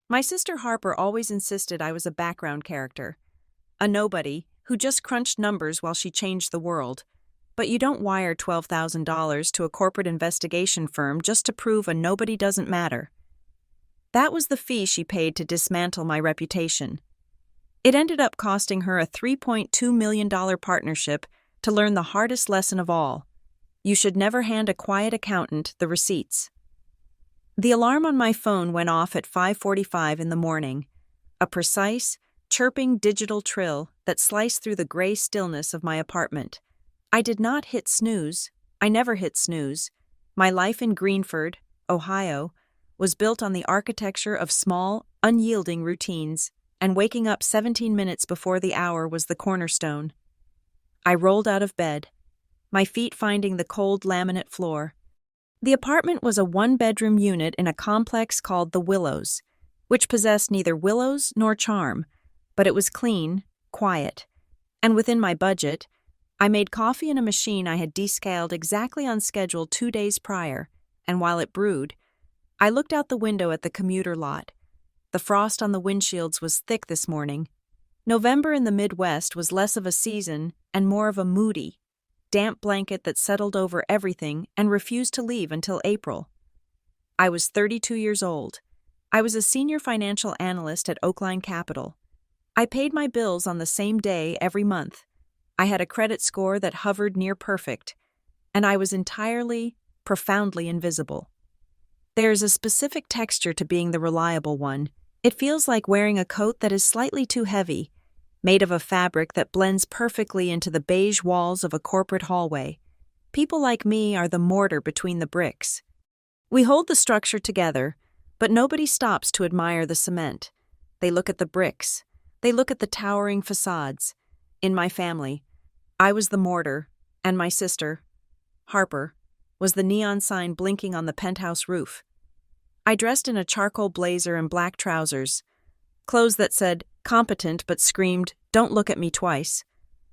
My sister Harper always insisted I was a background character, a nobody who just crunched numbers while she changed the world. But you don't wire $12,000 to a corporate investigation firm just to prove a nobody doesn't matter. That was the fee she paid to dismantle my reputation. It ended up costing her a $3.2 million partnership to learn the hardest lesson of all. You should never hand a quiet accountant the receipts. The alarm on my phone went off at 5:45 in the morning, a precise, chirping digital trill that sliced through the gray stillness of my apartment. I did not hit snooze. I never hit snooze. My life in Greenford, Ohio, was built on the architecture of small, unyielding routines, and waking up 17 minutes before the hour was the cornerstone. I rolled out of bed, my feet finding the cold laminate floor. The apartment was a one-bedroom unit in a complex called the Willows, which possessed neither willows nor charm, but it was clean, quiet, and within my budget. I made coffee in a machine I had descaled exactly on schedule 2 days prior, and while it brewed, I looked out the window at the commuter lot. The frost on the windshields was thick this morning. November in the Midwest was less of a season and more of a moody, damp blanket that settled over everything and refused to leave until April. I was 32 years old. I was a senior financial analyst at Oakline Capital. I paid my bills on the same day every month. I had a credit score that hovered near perfect, and I was entirely, profoundly invisible. There is a specific texture to being the reliable one. It feels like wearing a coat that is slightly too heavy, made of a fabric that blends perfectly into the beige walls of a corporate hallway. People like me are the mortar between the bricks. We hold the structure together, but nobody stops to admire the cement. They look at the bricks. They look at the towering facades. In my family, I was the mortar, and my sister, Harper, was the neon sign blinking on the penthouse roof. I dressed in a charcoal blazer and black trousers, clothes that said competent but screamed, "Don't look at me twice."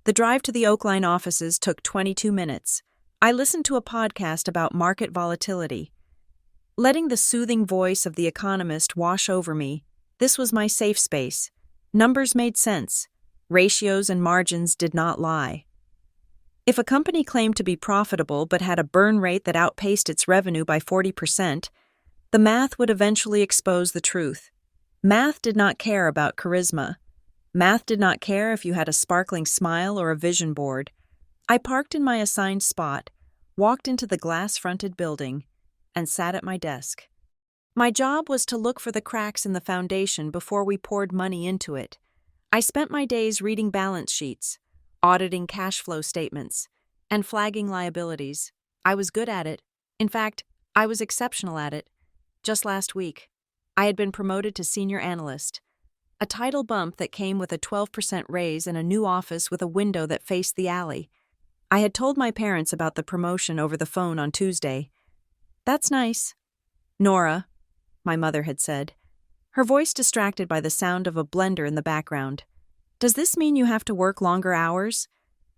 The drive to the Oakline offices took 22 minutes. I listened to a podcast about market volatility. Letting the soothing voice of the economist wash over me, this was my safe space. Numbers made sense. Ratios and margins did not lie. If a company claimed to be profitable but had a burn rate that outpaced its revenue by 40%, the math would eventually expose the truth. Math did not care about charisma. Math did not care if you had a sparkling smile or a vision board. I parked in my assigned spot, walked into the glass-fronted building, and sat at my desk. My job was to look for the cracks in the foundation before we poured money into it. I spent my days reading balance sheets, auditing cash flow statements, and flagging liabilities. I was good at it. In fact, I was exceptional at it. Just last week, I had been promoted to senior analyst, a title bump that came with a 12% raise and a new office with a window that faced the alley. I had told my parents about the promotion over the phone on Tuesday. "That's nice, Nora," my mother had said, her voice distracted by the sound of a blender in the background. "Does this mean you have to work longer hours?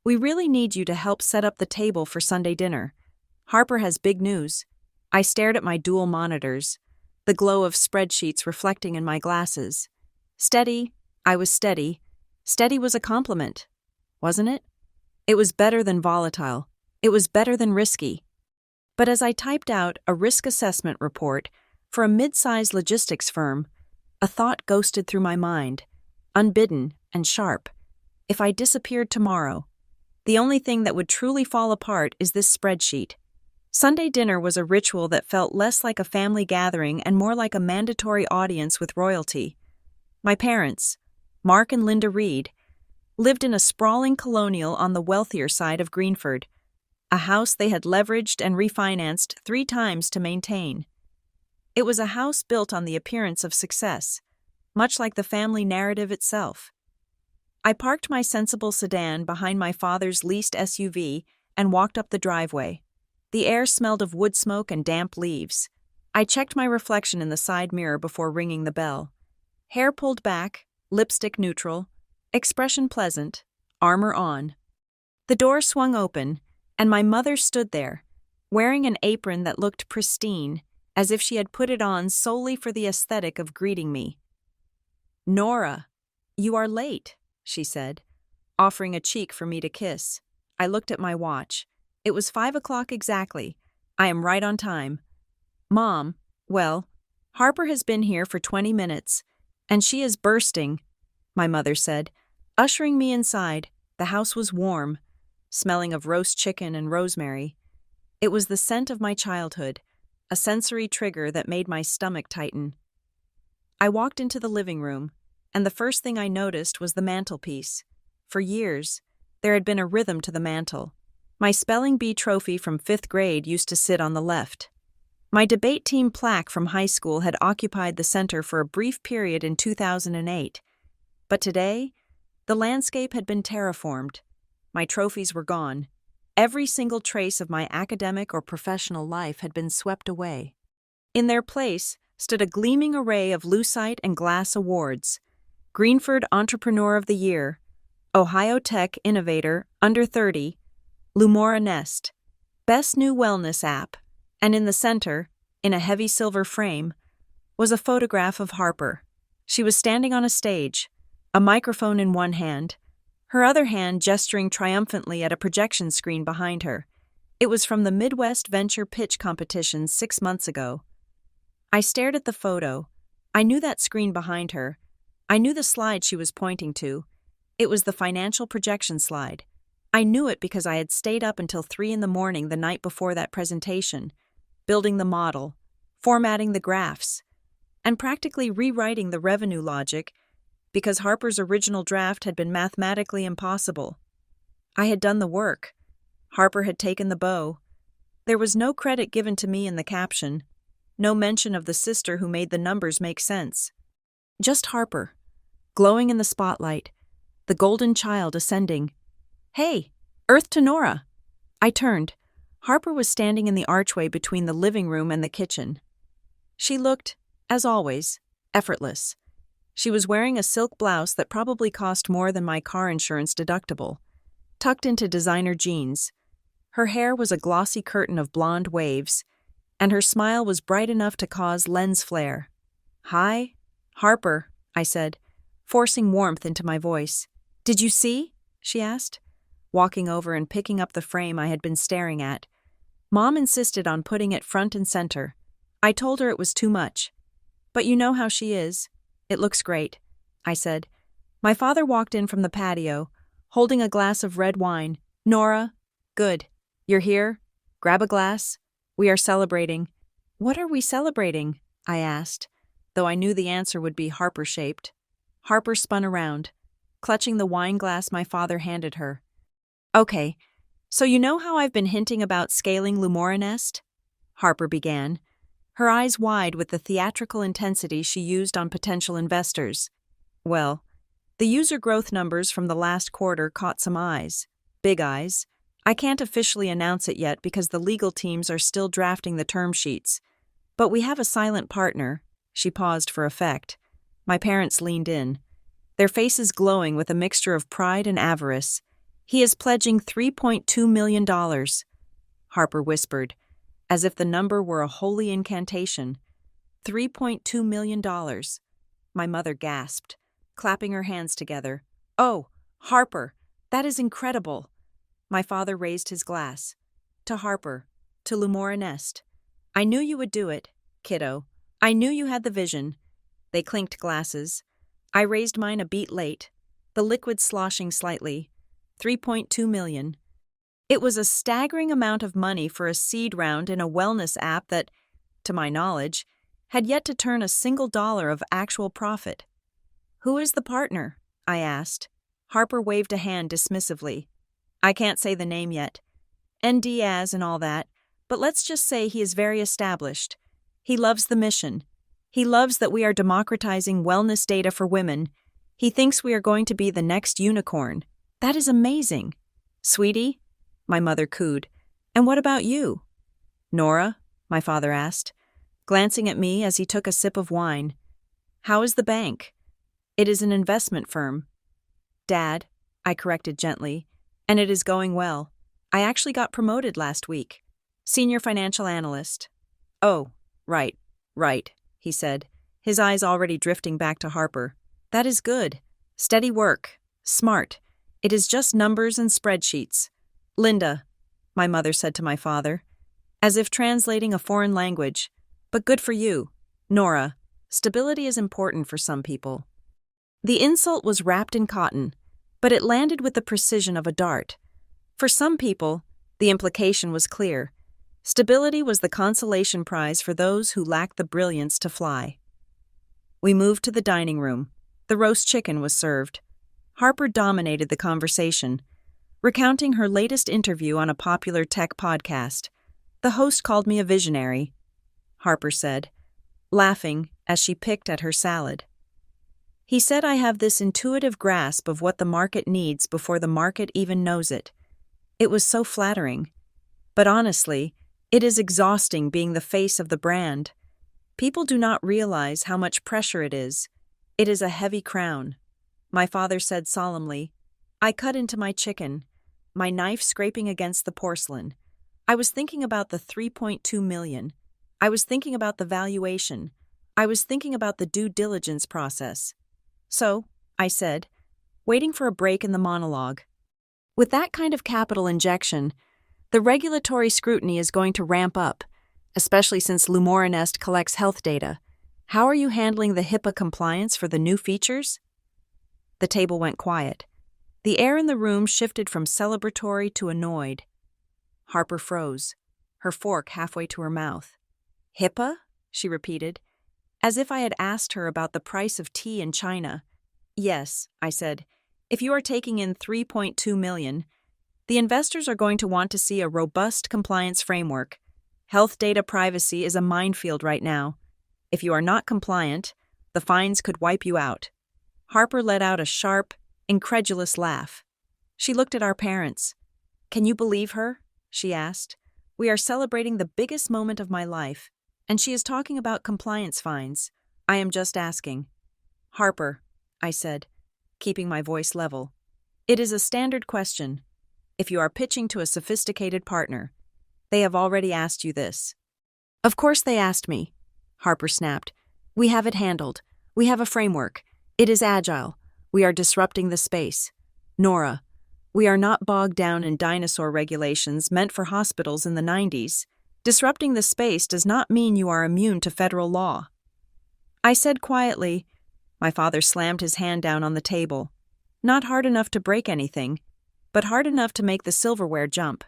We really need you to help set up the table for Sunday dinner. Harper has big news." I stared at my dual monitors, the glow of spreadsheets reflecting in my glasses. Steady, I was steady. Steady was a compliment, wasn't it? It was better than volatile. It was better than risky. But as I typed out a risk assessment report for a mid-sized logistics firm, a thought ghosted through my mind, unbidden and sharp. If I disappeared tomorrow, the only thing that would truly fall apart is this spreadsheet. Sunday dinner was a ritual that felt less like a family gathering and more like a mandatory audience with royalty. My parents, Mark and Linda Reed, lived in a sprawling colonial on the wealthier side of Greenford, a house they had leveraged and refinanced 3 times to maintain. It was a house built on the appearance of success, much like the family narrative itself. I parked my sensible sedan behind my father's leased SUV and walked up the driveway. The air smelled of wood smoke and damp leaves. I checked my reflection in the side mirror before ringing the bell. Hair pulled back, lipstick neutral, expression pleasant, armor on. The door swung open, and my mother stood there, wearing an apron that looked pristine, as if she had put it on solely for the aesthetic of greeting me. Nora, you are late, she said, offering a cheek for me to kiss. I looked at my watch. It was 5 o'clock exactly. I am right on time. Mom, well, Harper has been here for 20 minutes, and she is bursting, my mother said, ushering me inside. The house was warm, smelling of roast chicken and rosemary. It was the scent of my childhood, a sensory trigger that made my stomach tighten. I walked into the living room, and the first thing I noticed was the mantelpiece. For years, there had been a rhythm to the mantel. My spelling bee trophy from 5th grade used to sit on the left. My debate team plaque from high school had occupied the center for a brief period in 2008. But today, the landscape had been terraformed. My trophies were gone. Every single trace of my academic or professional life had been swept away. In their place stood a gleaming array of lucite and glass awards: Greenford Entrepreneur of the Year, Ohio Tech Innovator Under 30, Lumora Nest, Best New Wellness App, and in the center, in a heavy silver frame, was a photograph of Harper. She was standing on a stage, a microphone in one hand, her other hand gesturing triumphantly at a projection screen behind her. It was from the Midwest Venture Pitch Competition 6 months ago. I stared at the photo. I knew that screen behind her. I knew the slide she was pointing to. It was the financial projection slide. I knew it because I had stayed up until 3 in the morning the night before that presentation, building the model, formatting the graphs, and practically rewriting the revenue logic because Harper's original draft had been mathematically impossible. I had done the work. Harper had taken the bow. There was no credit given to me in the caption, no mention of the sister who made the numbers make sense. Just Harper, glowing in the spotlight, the golden child ascending. Hey, Earth to Nora! I turned. Harper was standing in the archway between the living room and the kitchen. She looked, as always, effortless. She was wearing a silk blouse that probably cost more than my car insurance deductible, tucked into designer jeans. Her hair was a glossy curtain of blonde waves, and her smile was bright enough to cause lens flare. "Hi, Harper," I said, forcing warmth into my voice. "Did you see?" she asked, walking over and picking up the frame I had been staring at. Mom insisted on putting it front and center. I told her it was too much. "But you know how she is. It looks great," I said. My father walked in from the patio, holding a glass of red wine. "Nora, good. You're here? Grab a glass. We are celebrating." "What are we celebrating?" I asked, though I knew the answer would be Harper-shaped. Harper spun around, clutching the wine glass my father handed her. "Okay, so you know how I've been hinting about scaling Lumora Nest?" Harper began, her eyes wide with the theatrical intensity she used on potential investors. Well, the user growth numbers from the last quarter caught some eyes. Big eyes. I can't officially announce it yet because the legal teams are still drafting the term sheets. But we have a silent partner. She paused for effect. My parents leaned in, their faces glowing with a mixture of pride and avarice. "He is pledging $3.2 million, Harper whispered, as if the number were a holy incantation. $3.2 million. My mother gasped, clapping her hands together. "Oh, Harper, that is incredible." My father raised his glass. "To Harper, to Lumora Nest. I knew you would do it, kiddo. I knew you had the vision." They clinked glasses. I raised mine a beat late, the liquid sloshing slightly. 3.2 million. It was a staggering amount of money for a seed round in a wellness app that, to my knowledge, had yet to turn a single dollar of actual profit. "Who is the partner?" I asked. Harper waved a hand dismissively. "I can't say the name yet. N. Diaz and all that, but let's just say he is very established. He loves the mission. He loves that we are democratizing wellness data for women. He thinks we are going to be the next unicorn. That is amazing." "Sweetie?" my mother cooed. "And what about you?" "Nora?" my father asked, glancing at me as he took a sip of wine. "How is the bank?" "It is an investment firm." "Dad," I corrected gently, "and it is going well. I actually got promoted last week. Senior financial analyst." "Oh, right, he said, his eyes already drifting back to Harper. That is good. Steady work. Smart. It is just numbers and spreadsheets. Linda, my mother said to my father, as if translating a foreign language. But good for you. Nora, stability is important for some people. The insult was wrapped in cotton, but it landed with the precision of a dart. For some people, the implication was clear. Stability was the consolation prize for those who lacked the brilliance to fly. We moved to the dining room. The roast chicken was served. Harper dominated the conversation, recounting her latest interview on a popular tech podcast. The host called me a visionary, Harper said, laughing as she picked at her salad. He said I have this intuitive grasp of what the market needs before the market even knows it. It was so flattering. But honestly, it is exhausting being the face of the brand. People do not realize how much pressure it is. It is a heavy crown. My father said solemnly. I cut into my chicken, my knife scraping against the porcelain. I was thinking about the 3.2 million. I was thinking about the valuation. I was thinking about the due diligence process. So, I said, waiting for a break in the monologue. With that kind of capital injection, the regulatory scrutiny is going to ramp up, especially since Lumorinest collects health data. How are you handling the HIPAA compliance for the new features? The table went quiet. The air in the room shifted from celebratory to annoyed. Harper froze, her fork halfway to her mouth. HIPAA? She repeated, as if I had asked her about the price of tea in China. Yes, I said. If you are taking in 3.2 million, the investors are going to want to see a robust compliance framework. Health data privacy is a minefield right now. If you are not compliant, the fines could wipe you out. Harper let out a sharp, incredulous laugh. She looked at our parents. Can you believe her? She asked. We are celebrating the biggest moment of my life, and she is talking about compliance fines. I am just asking. Harper, I said, keeping my voice level. It is a standard question. If you are pitching to a sophisticated partner, they have already asked you this. Of course they asked me, Harper snapped. We have it handled. We have a framework. It is agile. We are disrupting the space. Nora, we are not bogged down in dinosaur regulations meant for hospitals in the 90s. Disrupting the space does not mean you are immune to federal law. I said quietly. My father slammed his hand down on the table. Not hard enough to break anything, but hard enough to make the silverware jump.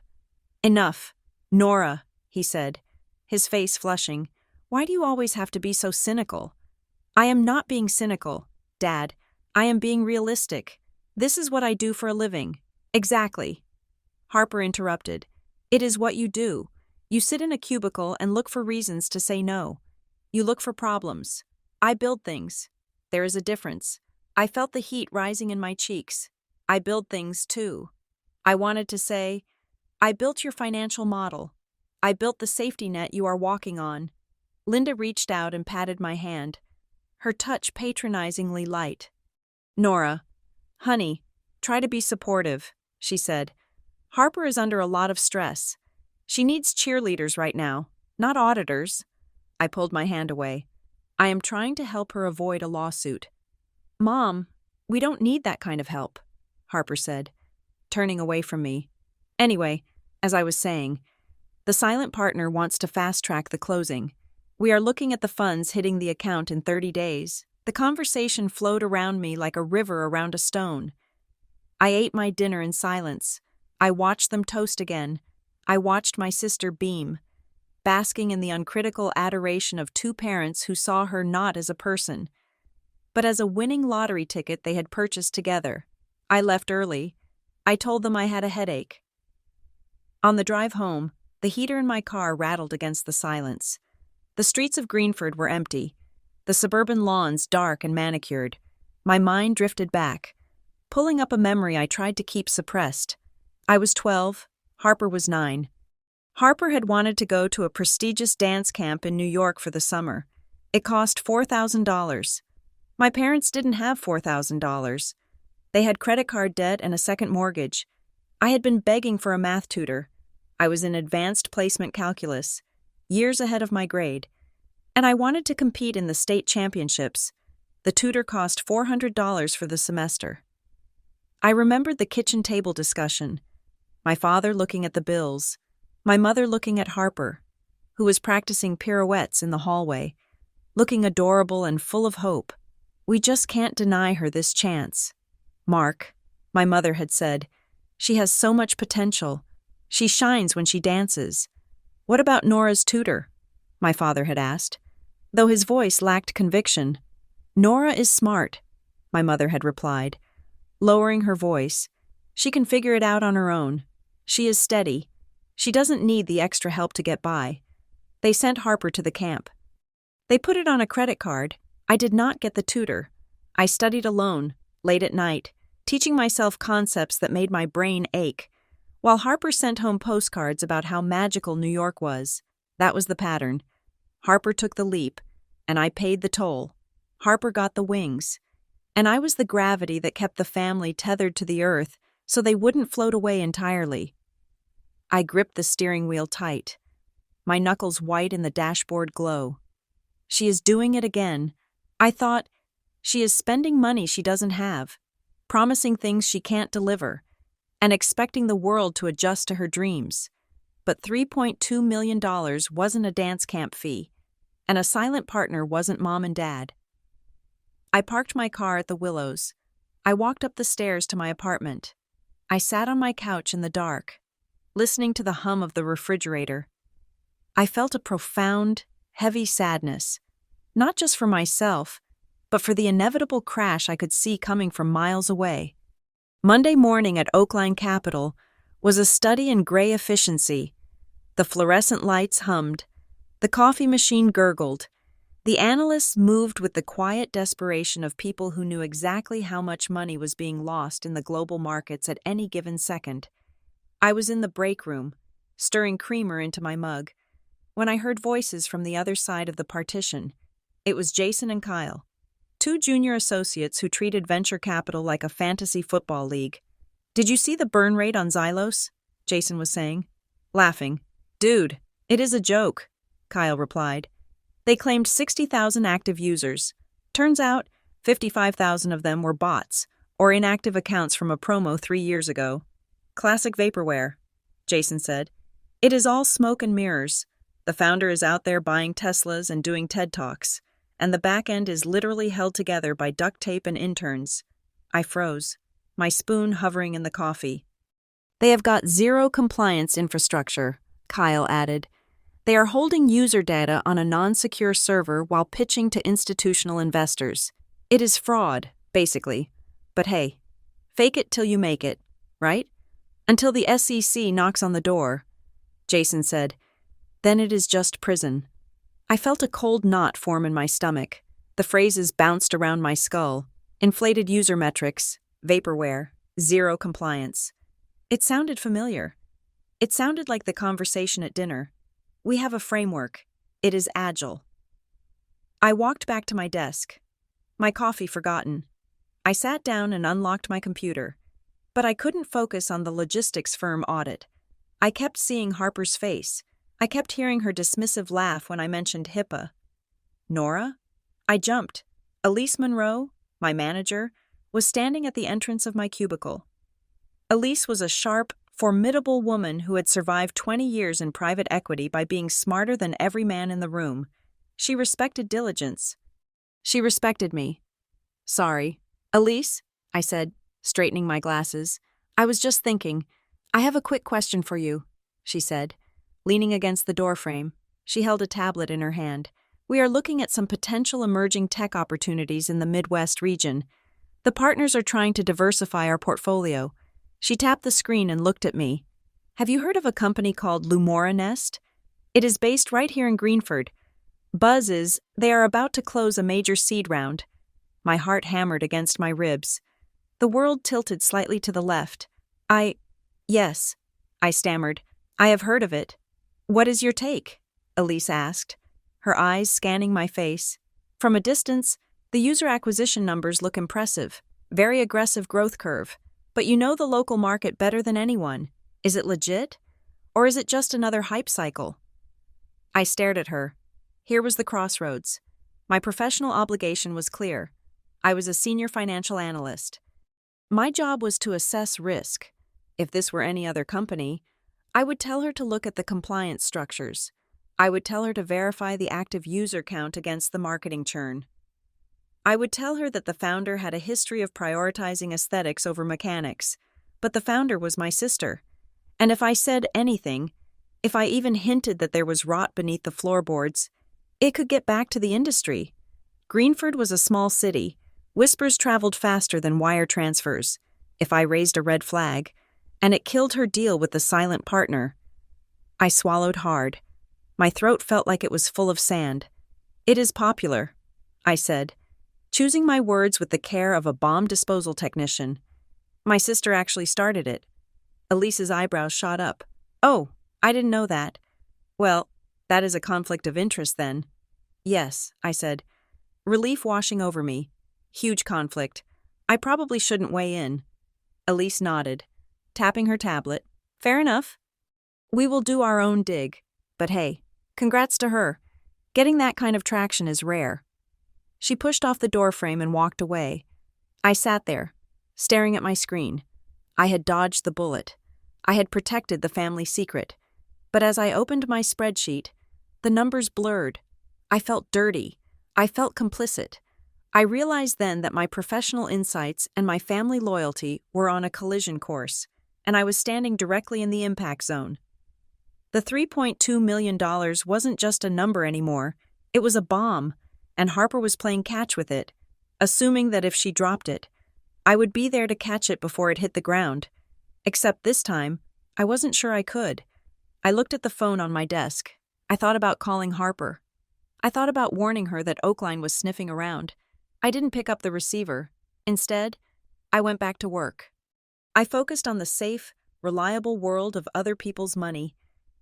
Enough. Nora, he said, his face flushing. Why do you always have to be so cynical? I am not being cynical, Dad. I am being realistic. This is what I do for a living. Exactly. Harper interrupted. It is what you do. You sit in a cubicle and look for reasons to say no. You look for problems. I build things. There is a difference. I felt the heat rising in my cheeks. I build things too. I wanted to say, I built your financial model. I built the safety net you are walking on. Linda reached out and patted my hand, her touch patronizingly light. Nora, honey, try to be supportive, she said. Harper is under a lot of stress. She needs cheerleaders right now, not auditors. I pulled my hand away. I am trying to help her avoid a lawsuit. Mom, we don't need that kind of help, Harper said, turning away from me. Anyway, as I was saying, the silent partner wants to fast-track the closing. We are looking at the funds hitting the account in 30 days. The conversation flowed around me like a river around a stone. I ate my dinner in silence. I watched them toast again. I watched my sister beam, basking in the uncritical adoration of two parents who saw her not as a person, but as a winning lottery ticket they had purchased together. I left early. I told them I had a headache. On the drive home, the heater in my car rattled against the silence. The streets of Greenford were empty, the suburban lawns dark and manicured. My mind drifted back, pulling up a memory I tried to keep suppressed. I was 12, Harper was 9. Harper had wanted to go to a prestigious dance camp in New York for the summer. It cost $4,000. My parents didn't have $4,000. They had credit card debt and a second mortgage. I had been begging for a math tutor. I was in advanced placement calculus, years ahead of my grade, and I wanted to compete in the state championships. The tutor cost $400 for the semester. I remembered the kitchen table discussion, my father looking at the bills, my mother looking at Harper, who was practicing pirouettes in the hallway, looking adorable and full of hope. We just can't deny her this chance. Mark, my mother had said, she has so much potential. She shines when she dances. What about Nora's tutor? My father had asked. Though his voice lacked conviction. Nora is smart, my mother had replied, lowering her voice. She can figure it out on her own. She is steady. She doesn't need the extra help to get by. They sent Harper to the camp. They put it on a credit card. I did not get the tutor. I studied alone, late at night, teaching myself concepts that made my brain ache, while Harper sent home postcards about how magical New York was. That was the pattern. Harper took the leap, and I paid the toll. Harper got the wings, and I was the gravity that kept the family tethered to the earth so they wouldn't float away entirely. I gripped the steering wheel tight, my knuckles white in the dashboard glow. She is doing it again. I thought, she is spending money she doesn't have, promising things she can't deliver, and expecting the world to adjust to her dreams. But $3.2 million wasn't a dance camp fee, and a silent partner wasn't mom and dad. I parked my car at the Willows. I walked up the stairs to my apartment. I sat on my couch in the dark, listening to the hum of the refrigerator. I felt a profound, heavy sadness, not just for myself, but for the inevitable crash I could see coming from miles away. Monday morning at Oakline Capitol was a study in gray efficiency. The fluorescent lights hummed, the coffee machine gurgled. The analysts moved with the quiet desperation of people who knew exactly how much money was being lost in the global markets at any given second. I was in the break room, stirring creamer into my mug, when I heard voices from the other side of the partition. It was Jason and Kyle, two junior associates who treated venture capital like a fantasy football league. "Did you see the burn rate on Xylos?" Jason was saying, laughing. "Dude, it is a joke," Kyle replied. They claimed 60,000 active users. Turns out, 55,000 of them were bots, or inactive accounts from a promo 3 years ago. "Classic vaporware," Jason said. "It is all smoke and mirrors. The founder is out there buying Teslas and doing TED Talks, and the back end is literally held together by duct tape and interns." I froze, my spoon hovering in the coffee. "They have got zero compliance infrastructure," Kyle added. "They are holding user data on a non-secure server while pitching to institutional investors. It is fraud, basically. But hey, fake it till you make it, right? Until the SEC knocks on the door," Jason said. "Then it is just prison." I felt a cold knot form in my stomach. The phrases bounced around my skull. Inflated user metrics, vaporware, zero compliance. It sounded familiar. It sounded like the conversation at dinner. "We have a framework. It is agile." I walked back to my desk, my coffee forgotten. I sat down and unlocked my computer, but I couldn't focus on the logistics firm audit. I kept seeing Harper's face. I kept hearing her dismissive laugh when I mentioned HIPAA. Nora? I jumped. Elise Monroe, my manager, was standing at the entrance of my cubicle. Elise was a sharp, formidable woman who had survived 20 years in private equity by being smarter than every man in the room. She respected diligence. She respected me. "Sorry. Elise," I said, straightening my glasses. "I was just thinking. I have a quick question for you," she said, leaning against the doorframe. She held a tablet in her hand. "We are looking at some potential emerging tech opportunities in the Midwest region. The partners are trying to diversify our portfolio." She tapped the screen and looked at me. "Have you heard of a company called Lumora Nest? It is based right here in Greenford. Buzz is, they are about to close a major seed round." My heart hammered against my ribs. The world tilted slightly to the left. Yes, I stammered. "I have heard of it." "What is your take?" Elise asked, her eyes scanning my face. From a distance, the user acquisition numbers look impressive. Very aggressive growth curve. But you know the local market better than anyone. Is it legit? Or is it just another hype cycle? I stared at her. Here was the crossroads. My professional obligation was clear. I was a senior financial analyst. My job was to assess risk. If this were any other company, I would tell her to look at the compliance structures. I would tell her to verify the active user count against the marketing churn. I would tell her that the founder had a history of prioritizing aesthetics over mechanics, but the founder was my sister. And if I said anything, if I even hinted that there was rot beneath the floorboards, it could get back to the industry. Greenford was a small city. Whispers traveled faster than wire transfers. If I raised a red flag, and it killed her deal with the silent partner. I swallowed hard. My throat felt like it was full of sand. "It is popular," I said, choosing my words with the care of a bomb disposal technician. "My sister actually started it." Elise's eyebrows shot up. "Oh, I didn't know that." "Well, that is a conflict of interest then." "Yes," I said, relief washing over me. "Huge conflict. I probably shouldn't weigh in." Elise nodded, tapping her tablet. "Fair enough. We will do our own dig. But hey, congrats to her. Getting that kind of traction is rare." She pushed off the doorframe and walked away. I sat there, staring at my screen. I had dodged the bullet. I had protected the family secret. But as I opened my spreadsheet, the numbers blurred. I felt dirty. I felt complicit. I realized then that my professional insights and my family loyalty were on a collision course, and I was standing directly in the impact zone. The $3.2 million wasn't just a number anymore. It was a bomb, and Harper was playing catch with it, assuming that if she dropped it, I would be there to catch it before it hit the ground. Except this time, I wasn't sure I could. I looked at the phone on my desk. I thought about calling Harper. I thought about warning her that Oakline was sniffing around. I didn't pick up the receiver. Instead, I went back to work. I focused on the safe, reliable world of other people's money,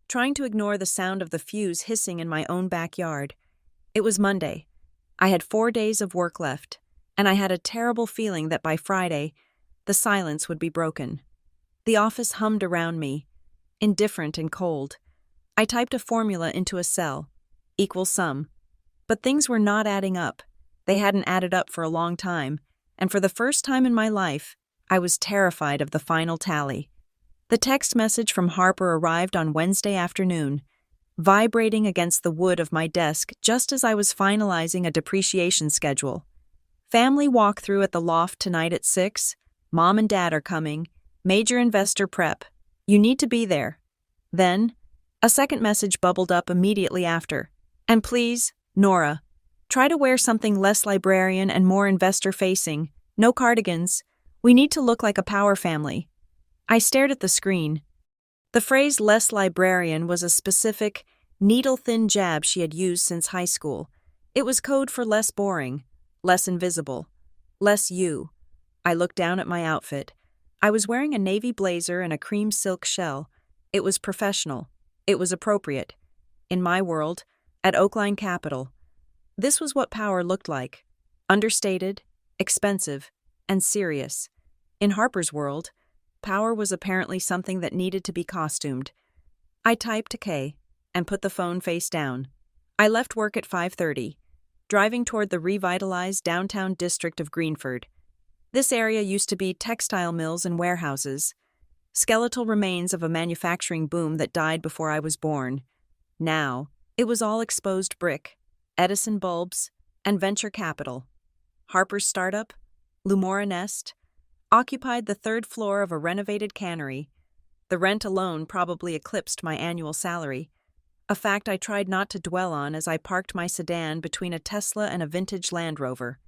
trying to ignore the sound of the fuse hissing in my own backyard. It was Monday. I had 4 days of work left, and I had a terrible feeling that by Friday, the silence would be broken. The office hummed around me, indifferent and cold. I typed a formula into a cell, equal sum. But things were not adding up. They hadn't added up for a long time, and for the first time in my life, I was terrified of the final tally. The text message from Harper arrived on Wednesday afternoon, vibrating against the wood of my desk just as I was finalizing a depreciation schedule. "Family walkthrough at the loft tonight at 6. Mom and Dad are coming. Major investor prep. You need to be there." Then, a second message bubbled up immediately after. "And please, Nora, try to wear something less librarian and more investor-facing. No cardigans. We need to look like a power family." I stared at the screen. The phrase less librarian was a specific, needle-thin jab she had used since high school. It was code for less boring, less invisible, less you. I looked down at my outfit. I was wearing a navy blazer and a cream silk shell. It was professional. It was appropriate. In my world, at Oakline Capital, this was what power looked like. Understated, expensive, and serious. In Harper's world, power was apparently something that needed to be costumed. I typed K and put the phone face down. I left work at 5:30, driving toward the revitalized downtown district of Greenford. This area used to be textile mills and warehouses, skeletal remains of a manufacturing boom that died before I was born. Now, it was all exposed brick, Edison bulbs, and venture capital. Harper's startup, Lumora Nest, occupied the 3rd floor of a renovated cannery. The rent alone probably eclipsed my annual salary, a fact I tried not to dwell on as I parked my sedan between a Tesla and a vintage Land Rover.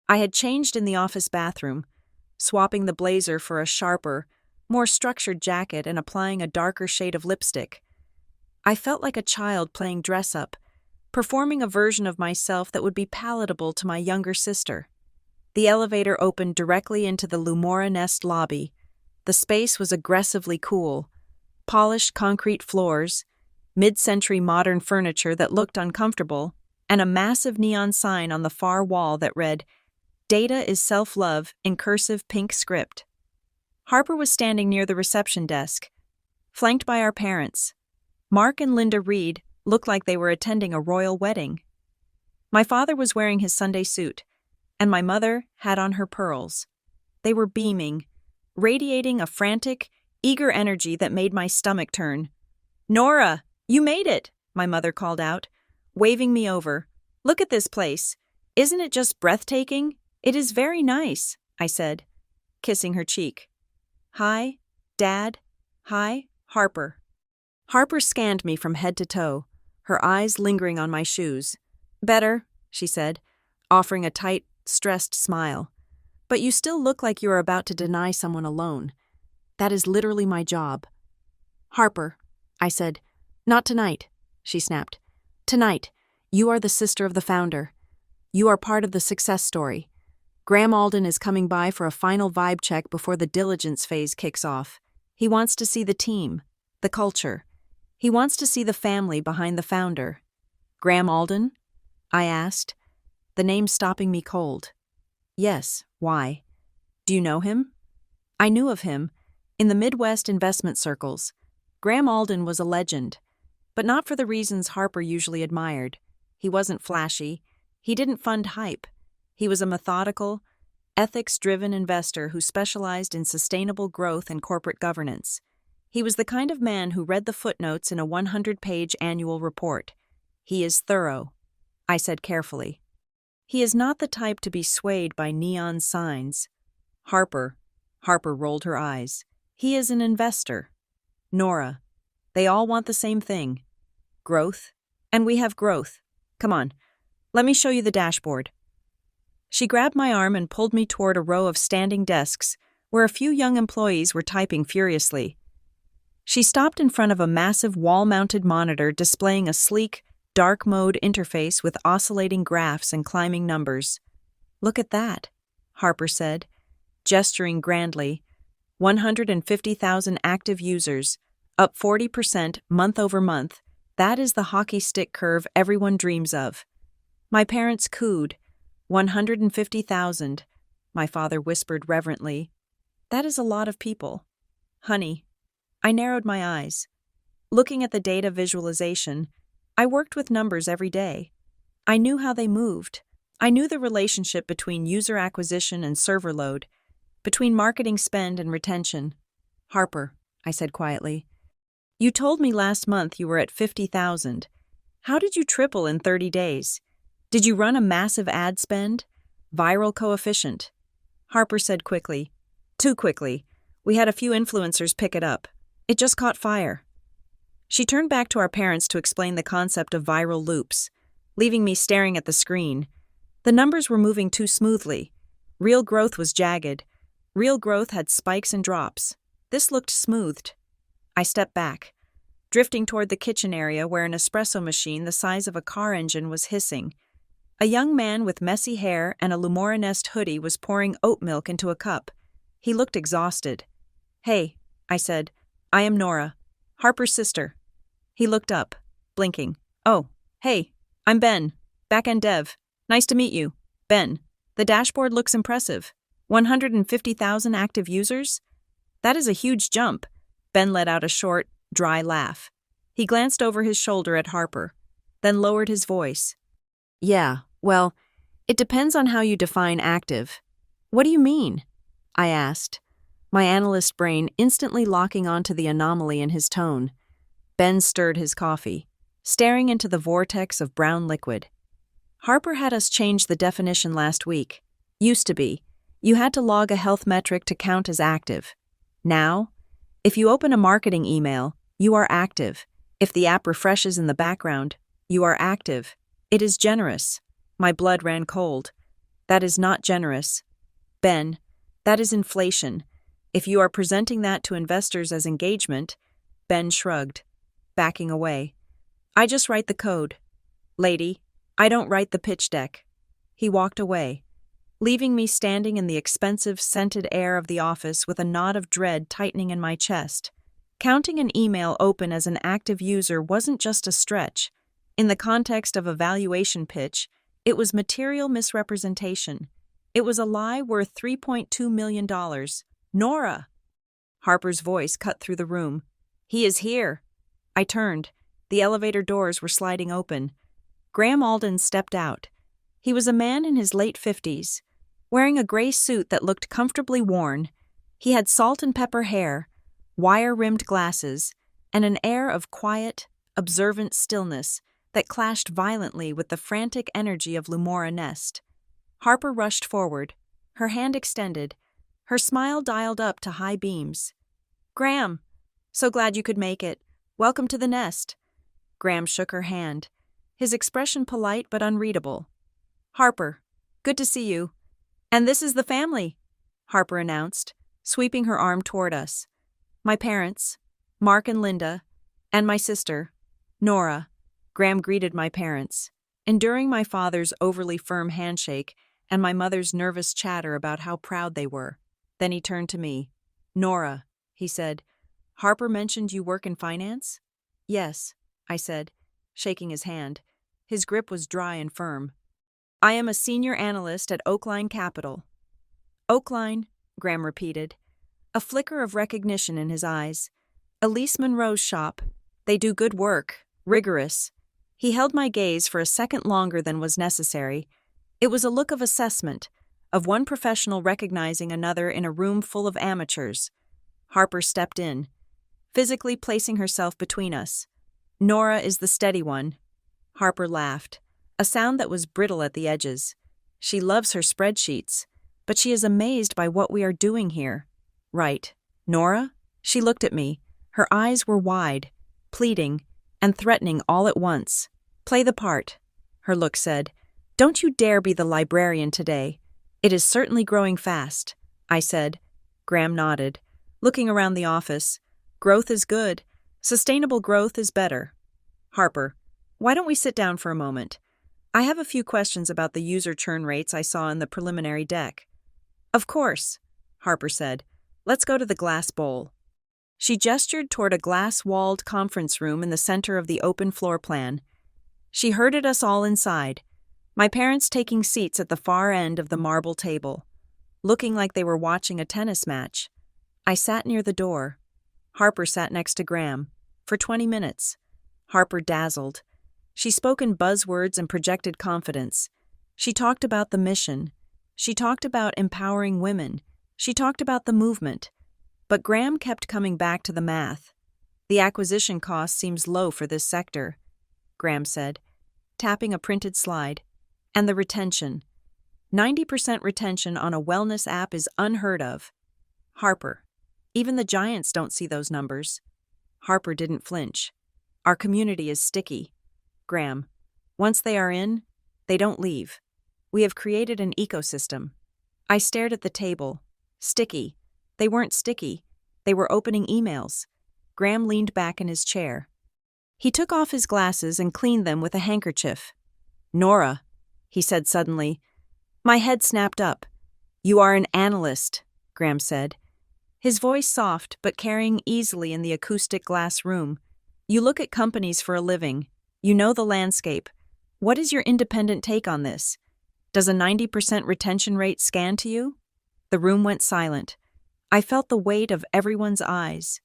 I had changed in the office bathroom, swapping the blazer for a sharper, more structured jacket and applying a darker shade of lipstick. I felt like a child playing dress-up, performing a version of myself that would be palatable to my younger sister. The elevator opened directly into the Lumora Nest lobby. The space was aggressively cool. Polished concrete floors, mid-century modern furniture that looked uncomfortable, and a massive neon sign on the far wall that read, "Data is self-love" in cursive pink script. Harper was standing near the reception desk, flanked by our parents. Mark and Linda Reed looked like they were attending a royal wedding. My father was wearing his Sunday suit, and my mother had on her pearls. They were beaming, radiating a frantic, eager energy that made my stomach turn. "Nora, you made it!" my mother called out, waving me over. "Look at this place. Isn't it just breathtaking?" "It is very nice," I said, kissing her cheek. "Hi, Dad. Hi, Harper." Harper scanned me from head to toe, her eyes lingering on my shoes. "Better," she said, offering a tight, stressed smile. "But you still look like you are about to deny someone a loan. That is literally my job." "Harper," I said. "Not tonight," she snapped. "Tonight, you are the sister of the founder. You are part of the success story. Graham Alden is coming by for a final vibe check before the diligence phase kicks off. He wants to see the team, the culture. He wants to see the family behind the founder." "Graham Alden?" I asked, the name stopping me cold. "Yes, why? Do you know him?" I knew of him. In the Midwest investment circles, Graham Alden was a legend, but not for the reasons Harper usually admired. He wasn't flashy. He didn't fund hype. He was a methodical, ethics-driven investor who specialized in sustainable growth and corporate governance. He was the kind of man who read the footnotes in a 100-page annual report. "He is thorough," I said carefully. "He is not the type to be swayed by neon signs." Harper rolled her eyes. "He is an investor." "Nora, they all want the same thing. Growth. And we have growth. Come on, let me show you the dashboard." She grabbed my arm and pulled me toward a row of standing desks where a few young employees were typing furiously. She stopped in front of a massive wall-mounted monitor displaying a sleek, dark mode interface with oscillating graphs and climbing numbers. "Look at that," Harper said, gesturing grandly. 150,000 active users, up 40% month over month. That is the hockey stick curve everyone dreams of. My parents cooed. 150,000, my father whispered reverently. "That is a lot of people." "Honey," I narrowed my eyes. Looking at the data visualization, I worked with numbers every day. I knew how they moved. I knew the relationship between user acquisition and server load, between marketing spend and retention. "Harper," I said quietly, "you told me last month you were at 50,000. How did you triple in 30 days? Did you run a massive ad spend? Viral coefficient?" Harper said quickly. "Too quickly. We had a few influencers pick it up. It just caught fire." She turned back to our parents to explain the concept of viral loops, leaving me staring at the screen. The numbers were moving too smoothly. Real growth was jagged. Real growth had spikes and drops. This looked smoothed. I stepped back, drifting toward the kitchen area where an espresso machine the size of a car engine was hissing. A young man with messy hair and a Lumora-Nest hoodie was pouring oat milk into a cup. He looked exhausted. "Hey," I said, "I am Nora, Harper's sister." He looked up, blinking. "Oh, hey, I'm Ben, back-end dev. Nice to meet you, Ben. The dashboard looks impressive. 150,000 active users? That is a huge jump." Ben let out a short, dry laugh. He glanced over his shoulder at Harper, then lowered his voice. "Yeah, well, it depends on how you define active." "What do you mean?" I asked, my analyst brain instantly locking onto the anomaly in his tone. Ben stirred his coffee, staring into the vortex of brown liquid. "Harper had us change the definition last week. Used to be, you had to log a health metric to count as active. Now, if you open a marketing email, you are active. If the app refreshes in the background, you are active. It is generous." My blood ran cold. "That is not generous. Ben, that is inflation. If you are presenting that to investors as engagement," Ben shrugged, backing away. "I just write the code. Lady, I don't write the pitch deck." He walked away, leaving me standing in the expensive, scented air of the office with a knot of dread tightening in my chest. Counting an email open as an active user wasn't just a stretch. In the context of a valuation pitch, it was material misrepresentation. It was a lie worth $3.2 million. "Nora!" Harper's voice cut through the room. "He is here." I turned. The elevator doors were sliding open. Graham Alden stepped out. He was a man in his late 50s, wearing a gray suit that looked comfortably worn. He had salt and pepper hair, wire-rimmed glasses, and an air of quiet, observant stillness that clashed violently with the frantic energy of Lumora Nest. Harper rushed forward, her hand extended, her smile dialed up to high beams. "Graham, so glad you could make it. Welcome to the Nest." Graham shook her hand, his expression polite but unreadable. "Harper, good to see you. And this is the family," Harper announced, sweeping her arm toward us. "My parents, Mark and Linda, and my sister, Nora." Graham greeted my parents, enduring my father's overly firm handshake and my mother's nervous chatter about how proud they were. Then he turned to me. "Nora," he said, "Harper mentioned you work in finance?" "Yes," I said, shaking his hand. His grip was dry and firm. "I am a senior analyst at Oakline Capital." "Oakline," Graham repeated, a flicker of recognition in his eyes. "Elise Monroe's shop. They do good work, rigorous." He held my gaze for a second longer than was necessary. It was a look of assessment, of one professional recognizing another in a room full of amateurs. Harper stepped in, physically placing herself between us. "Nora is the steady one." Harper laughed, a sound that was brittle at the edges. "She loves her spreadsheets, but she is amazed by what we are doing here." "Right. Nora?" She looked at me. Her eyes were wide, pleading, and threatening all at once. "Play the part," her look said. "Don't you dare be the librarian today. It is certainly growing fast," I said. Graham nodded, looking around the office. "Growth is good. Sustainable growth is better." "Harper, why don't we sit down for a moment? I have a few questions about the user churn rates I saw in the preliminary deck." "Of course," Harper said. "Let's go to the glass bowl." She gestured toward a glass-walled conference room in the center of the open floor plan. She herded us all inside, my parents taking seats at the far end of the marble table, looking like they were watching a tennis match. I sat near the door. Harper sat next to Graham. For 20 minutes. Harper dazzled. She spoke in buzzwords and projected confidence. She talked about the mission. She talked about empowering women. She talked about the movement. But Graham kept coming back to the math. "The acquisition cost seems low for this sector," Graham said, tapping a printed slide. "And the retention. 90% retention on a wellness app is unheard of." "Harper, even the giants don't see those numbers." Harper didn't flinch. "Our community is sticky." Graham, "Once they are in, they don't leave. We have created an ecosystem." I stared at the table. Sticky. They weren't sticky. They were opening emails. Graham leaned back in his chair. He took off his glasses and cleaned them with a handkerchief. "Nora," he said suddenly. My head snapped up. "You are an analyst," Graham said, his voice soft but carrying easily in the acoustic glass room. "You look at companies for a living. You know the landscape. What is your independent take on this? Does a 90% retention rate scan to you?" The room went silent. I felt the weight of everyone's eyes.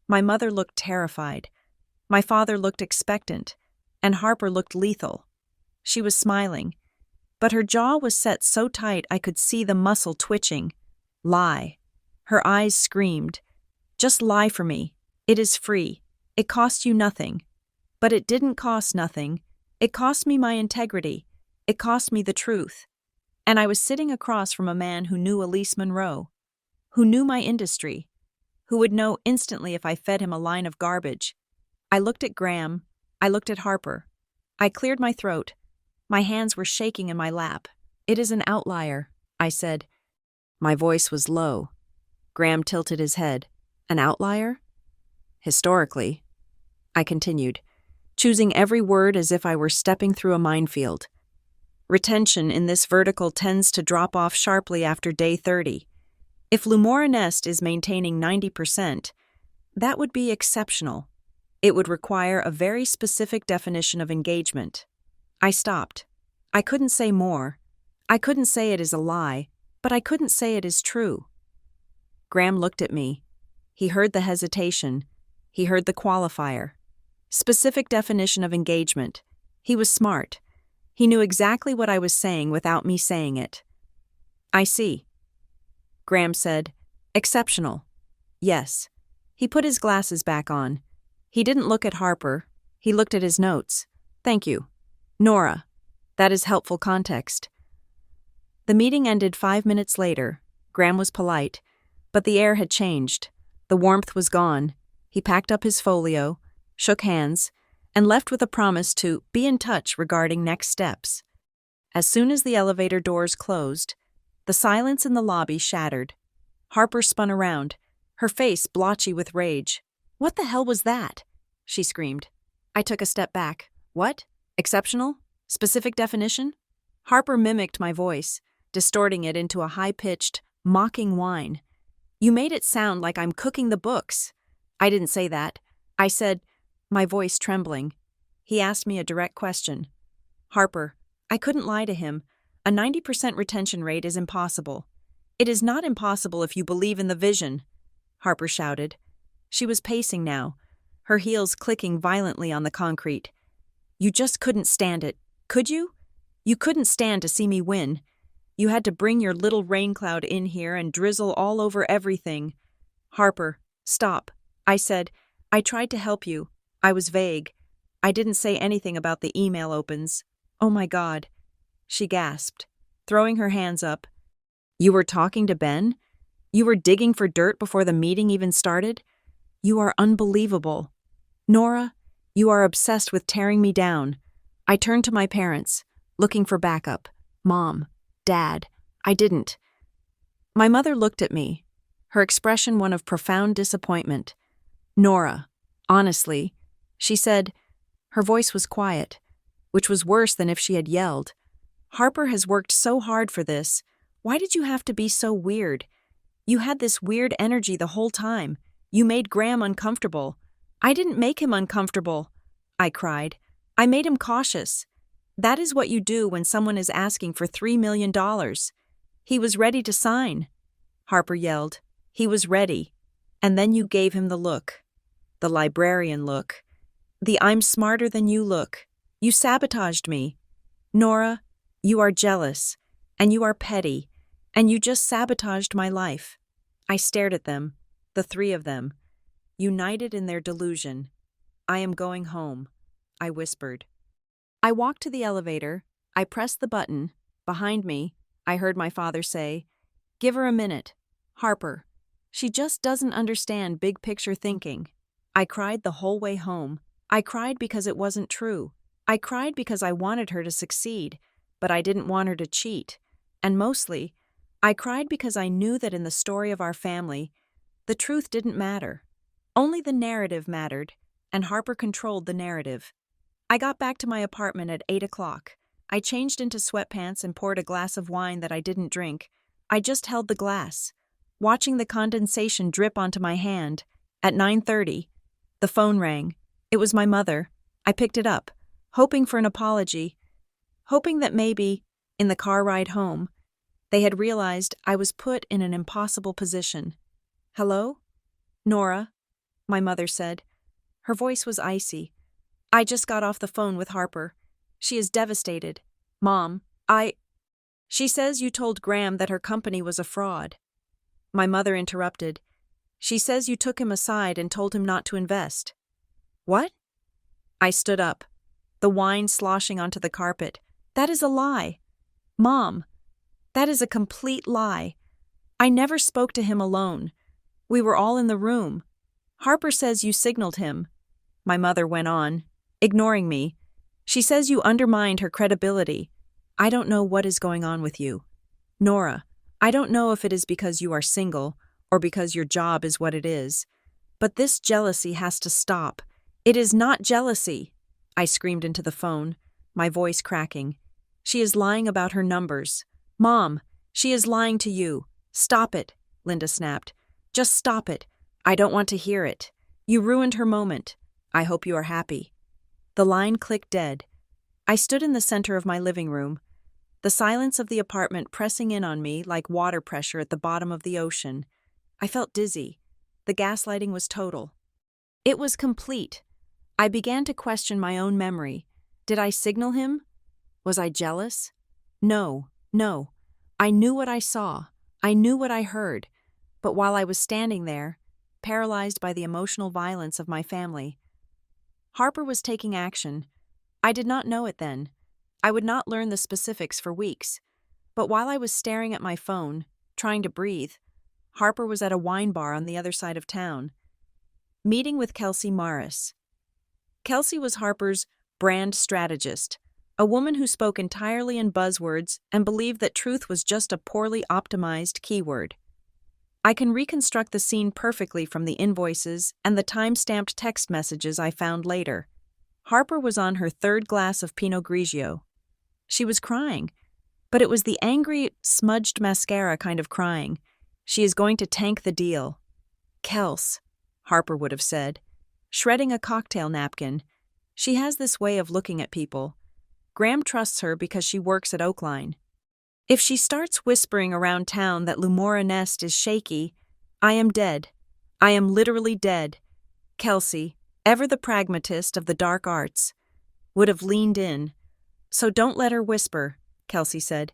My mother looked terrified. My father looked expectant, and Harper looked lethal. She was smiling, but her jaw was set so tight I could see the muscle twitching. "Lie." Her eyes screamed. "Just lie for me. It is free. It costs you nothing." But it didn't cost nothing. It cost me my integrity. It cost me the truth. And I was sitting across from a man who knew Elise Monroe, who knew my industry, who would know instantly if I fed him a line of garbage. I looked at Graham. I looked at Harper. I cleared my throat. My hands were shaking in my lap. "It is an outlier," I said. My voice was low. Graham tilted his head. "An outlier?" "Historically," I continued, choosing every word as if I were stepping through a minefield. "Retention in this vertical tends to drop off sharply after day 30. If Lumora Nest is maintaining 90%, that would be exceptional. It would require a very specific definition of engagement." I stopped. I couldn't say more. I couldn't say it is a lie, but I couldn't say it is true. Graham looked at me. He heard the hesitation. He heard the qualifier. Specific definition of engagement. He was smart. He knew exactly what I was saying without me saying it. I see. Graham said, exceptional. Yes. He put his glasses back on. He didn't look at Harper. He looked at his notes. Thank you. Nora. That is helpful context. The meeting ended 5 minutes later. Graham was polite, but the air had changed. The warmth was gone. He packed up his folio, shook hands, and left with a promise to be in touch regarding next steps. As soon as the elevator doors closed, the silence in the lobby shattered. Harper spun around, her face blotchy with rage. What the hell was that? She screamed. I took a step back. What? Exceptional? Specific definition? Harper mimicked my voice, distorting it into a high-pitched, mocking whine. You made it sound like I'm cooking the books. I didn't say that. I said, my voice trembling. He asked me a direct question. Harper, I couldn't lie to him. A 90% retention rate is impossible. It is not impossible if you believe in the vision, Harper shouted. She was pacing now, her heels clicking violently on the concrete. You just couldn't stand it, could you? You couldn't stand to see me win. You had to bring your little rain cloud in here and drizzle all over everything. Harper, stop. I said, I tried to help you. I was vague. I didn't say anything about the email opens. Oh my God. She gasped, throwing her hands up. You were talking to Ben? You were digging for dirt before the meeting even started? You are unbelievable. Nora, you are obsessed with tearing me down. I turned to my parents, looking for backup. Mom, Dad, I didn't. My mother looked at me, her expression one of profound disappointment. Nora, honestly, she said. Her voice was quiet, which was worse than if she had yelled. Harper has worked so hard for this. Why did you have to be so weird? You had this weird energy the whole time. You made Graham uncomfortable. I didn't make him uncomfortable, I cried. I made him cautious. That is what you do when someone is asking for $3 million. He was ready to sign, Harper yelled. He was ready. And then you gave him the look. The librarian look. The I'm smarter than you look. You sabotaged me. Nora, you are jealous, and you are petty, and you just sabotaged my life. I stared at them, the three of them, united in their delusion. I am going home, I whispered. I walked to the elevator. I pressed the button. Behind me, I heard my father say, Give her a minute. Harper. She just doesn't understand big picture thinking. I cried the whole way home. I cried because it wasn't true. I cried because I wanted her to succeed, but I didn't want her to cheat. And mostly, I cried because I knew that in the story of our family, the truth didn't matter. Only the narrative mattered, and Harper controlled the narrative. I got back to my apartment at 8 o'clock. I changed into sweatpants and poured a glass of wine that I didn't drink. I just held the glass, watching the condensation drip onto my hand. At 9:30, the phone rang. It was my mother. I picked it up, hoping for an apology, hoping that maybe, in the car ride home, they had realized I was put in an impossible position. Hello? Nora, my mother said. Her voice was icy. I just got off the phone with Harper. She is devastated. Mom, She says you told Graham that her company was a fraud. My mother interrupted. She says you took him aside and told him not to invest. What? I stood up, the wine sloshing onto the carpet. That is a lie. Mom, that is a complete lie. I never spoke to him alone. We were all in the room. Harper says you signaled him. My mother went on, ignoring me. She says you undermined her credibility. I don't know what is going on with you. Nora, I don't know if it is because you are single or because your job is what it is, but this jealousy has to stop. It is not jealousy, I screamed into the phone, my voice cracking. She is lying about her numbers. Mom, she is lying to you. Stop it, Linda snapped. Just stop it. I don't want to hear it. You ruined her moment. I hope you are happy. The line clicked dead. I stood in the center of my living room, the silence of the apartment pressing in on me like water pressure at the bottom of the ocean. I felt dizzy. The gaslighting was total. It was complete. I began to question my own memory. Did I signal him? Was I jealous? No, no. I knew what I saw. I knew what I heard. But while I was standing there, paralyzed by the emotional violence of my family, Harper was taking action. I did not know it then. I would not learn the specifics for weeks. But while I was staring at my phone, trying to breathe, Harper was at a wine bar on the other side of town, meeting with Kelsey Morris. Kelsey was Harper's brand strategist, a woman who spoke entirely in buzzwords and believed that truth was just a poorly optimized keyword. I can reconstruct the scene perfectly from the invoices and the time-stamped text messages I found later. Harper was on her third glass of Pinot Grigio. She was crying, but it was the angry, smudged mascara kind of crying. She is going to tank the deal. Kels, Harper would have said, shredding a cocktail napkin. She has this way of looking at people. Graham trusts her because she works at Oakline. If she starts whispering around town that Lumora Nest is shaky, I am dead. I am literally dead. Kelsey, ever the pragmatist of the dark arts, would have leaned in. So don't let her whisper, Kelsey said.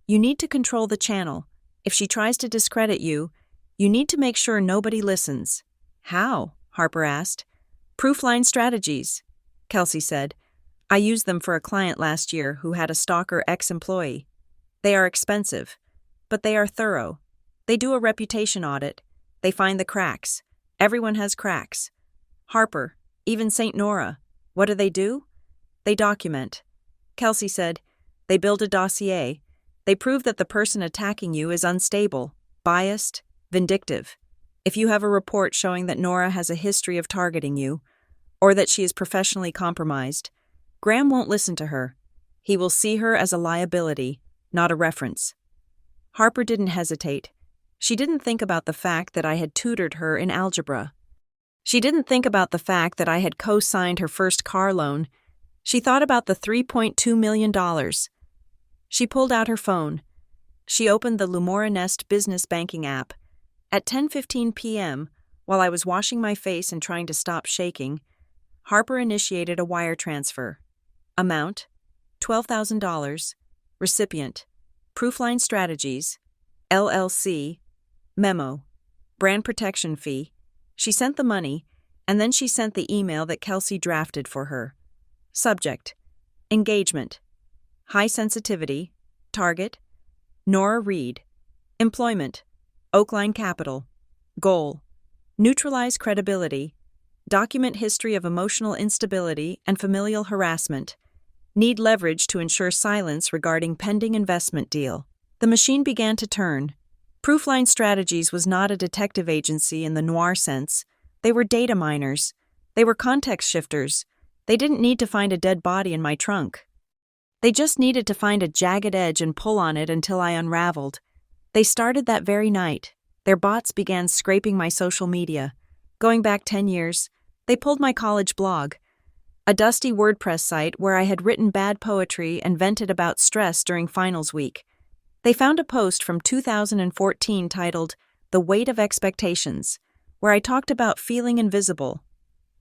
You need to control the channel. If she tries to discredit you, you need to make sure nobody listens. How? Harper asked. Proofline strategies, Kelsey said. I used them for a client last year who had a stalker ex-employee. They are expensive, but they are thorough. They do a reputation audit. They find the cracks. Everyone has cracks. Harper, even St. Nora, what do? They document. Kelsey said, they build a dossier. They prove that the person attacking you is unstable, biased, vindictive. If you have a report showing that Nora has a history of targeting you, or that she is professionally compromised, Graham won't listen to her. He will see her as a liability, not a reference. Harper didn't hesitate. She didn't think about the fact that I had tutored her in algebra. She didn't think about the fact that I had co-signed her first car loan. She thought about the $3.2 million. She pulled out her phone. She opened the Lumora Nest business banking app. At 10:15 p.m., while I was washing my face and trying to stop shaking, Harper initiated a wire transfer. Amount, $12,000. Recipient, Proofline Strategies, LLC, memo, brand protection fee. She sent the money, and then she sent the email that Kelsey drafted for her. Subject, engagement, high sensitivity, target, Nora Reed, employment, Oakline Capital, goal, neutralize credibility, document history of emotional instability and familial harassment, need leverage to ensure silence regarding pending investment deal. The machine began to turn. Proofline Strategies was not a detective agency in the noir sense. They were data miners. They were context shifters. They didn't need to find a dead body in my trunk. They just needed to find a jagged edge and pull on it until I unraveled. They started that very night. Their bots began scraping my social media. Going back 10 years, they pulled my college blog, a dusty WordPress site where I had written bad poetry and vented about stress during finals week. They found a post from 2014 titled The Weight of Expectations, where I talked about feeling invisible.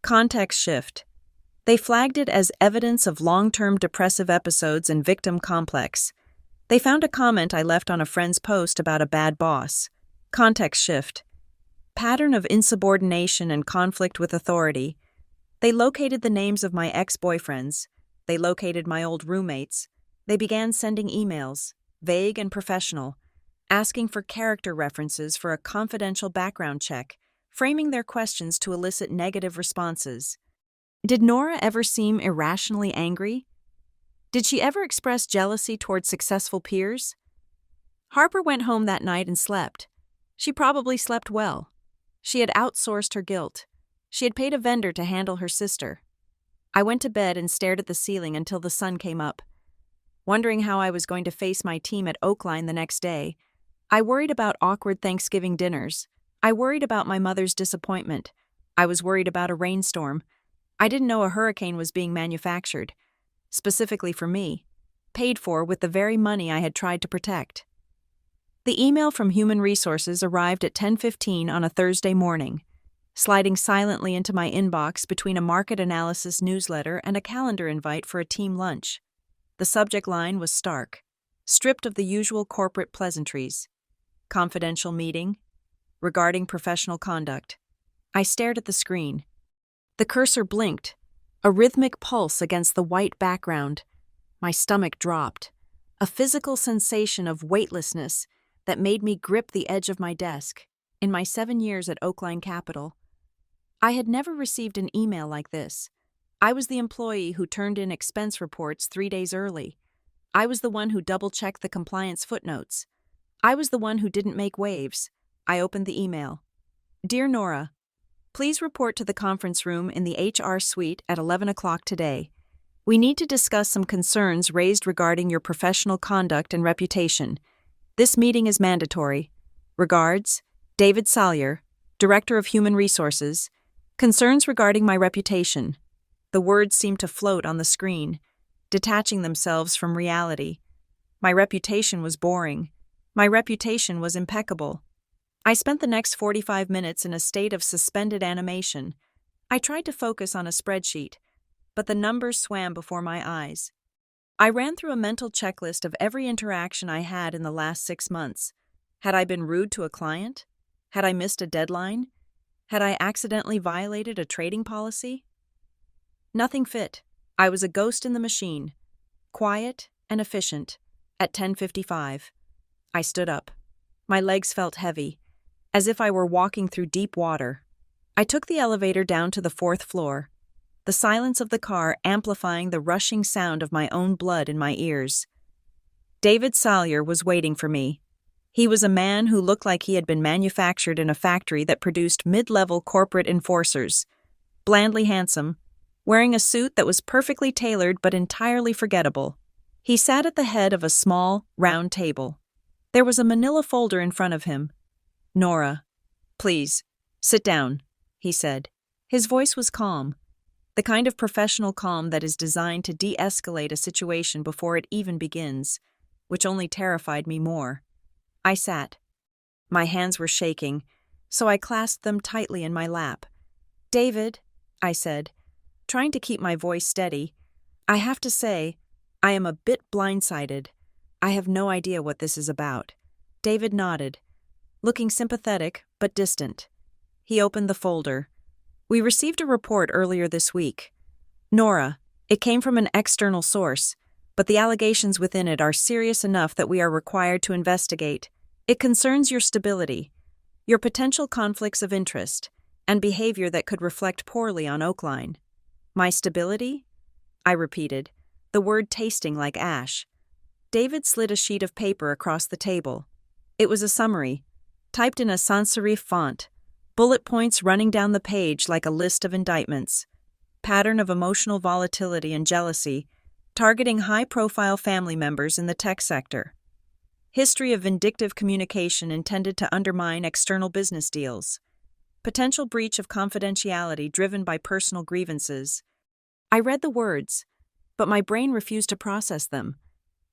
Context shift. They flagged it as evidence of long-term depressive episodes and victim complex. They found a comment I left on a friend's post about a bad boss. Context shift. Pattern of insubordination and conflict with authority. They located the names of my ex-boyfriends. They located my old roommates. They began sending emails, vague and professional, asking for character references for a confidential background check, framing their questions to elicit negative responses. Did Nora ever seem irrationally angry? Did she ever express jealousy toward successful peers? Harper went home that night and slept. She probably slept well. She had outsourced her guilt. She had paid a vendor to handle her sister. I went to bed and stared at the ceiling until the sun came up. Wondering how I was going to face my team at Oakline the next day, I worried about awkward Thanksgiving dinners. I worried about my mother's disappointment. I was worried about a rainstorm. I didn't know a hurricane was being manufactured, specifically for me, paid for with the very money I had tried to protect. The email from Human Resources arrived at 10:15 on a Thursday morning, sliding silently into my inbox between a market analysis newsletter and a calendar invite for a team lunch. The subject line was stark, stripped of the usual corporate pleasantries. Confidential meeting, regarding professional conduct. I stared at the screen. The cursor blinked, a rhythmic pulse against the white background. My stomach dropped, a physical sensation of weightlessness that made me grip the edge of my desk. In my 7 years at Oakline Capital, I had never received an email like this. I was the employee who turned in expense reports 3 days early. I was the one who double-checked the compliance footnotes. I was the one who didn't make waves. I opened the email. Dear Nora, please report to the conference room in the HR suite at 11 o'clock today. We need to discuss some concerns raised regarding your professional conduct and reputation. This meeting is mandatory. Regards, David Salyer, Director of Human Resources. Concerns regarding my reputation. The words seemed to float on the screen, detaching themselves from reality. My reputation was boring. My reputation was impeccable. I spent the next 45 minutes in a state of suspended animation. I tried to focus on a spreadsheet, but the numbers swam before my eyes. I ran through a mental checklist of every interaction I had in the last 6 months. Had I been rude to a client? Had I missed a deadline? Had I accidentally violated a trading policy? Nothing fit. I was a ghost in the machine, quiet and efficient. At 10:55, I stood up. My legs felt heavy, as if I were walking through deep water. I took the elevator down to the 4th floor, the silence of the car amplifying the rushing sound of my own blood in my ears. David Salyer was waiting for me. He was a man who looked like he had been manufactured in a factory that produced mid-level corporate enforcers. Blandly handsome, wearing a suit that was perfectly tailored but entirely forgettable. He sat at the head of a small, round table. There was a manila folder in front of him. Nora, please, sit down, he said. His voice was calm, the kind of professional calm that is designed to de-escalate a situation before it even begins, which only terrified me more. I sat. My hands were shaking, so I clasped them tightly in my lap. David, I said, trying to keep my voice steady, I have to say, I am a bit blindsided. I have no idea what this is about. David nodded, looking sympathetic but distant. He opened the folder. We received a report earlier this week. Nora, it came from an external source, but the allegations within it are serious enough that we are required to investigate. It concerns your stability, your potential conflicts of interest, and behavior that could reflect poorly on Oakline. My stability? I repeated, the word tasting like ash. David slid a sheet of paper across the table. It was a summary, typed in a sans serif font, bullet points running down the page like a list of indictments. Pattern of emotional volatility and jealousy, targeting high-profile family members in the tech sector. History of vindictive communication intended to undermine external business deals. Potential breach of confidentiality driven by personal grievances. I read the words, but my brain refused to process them.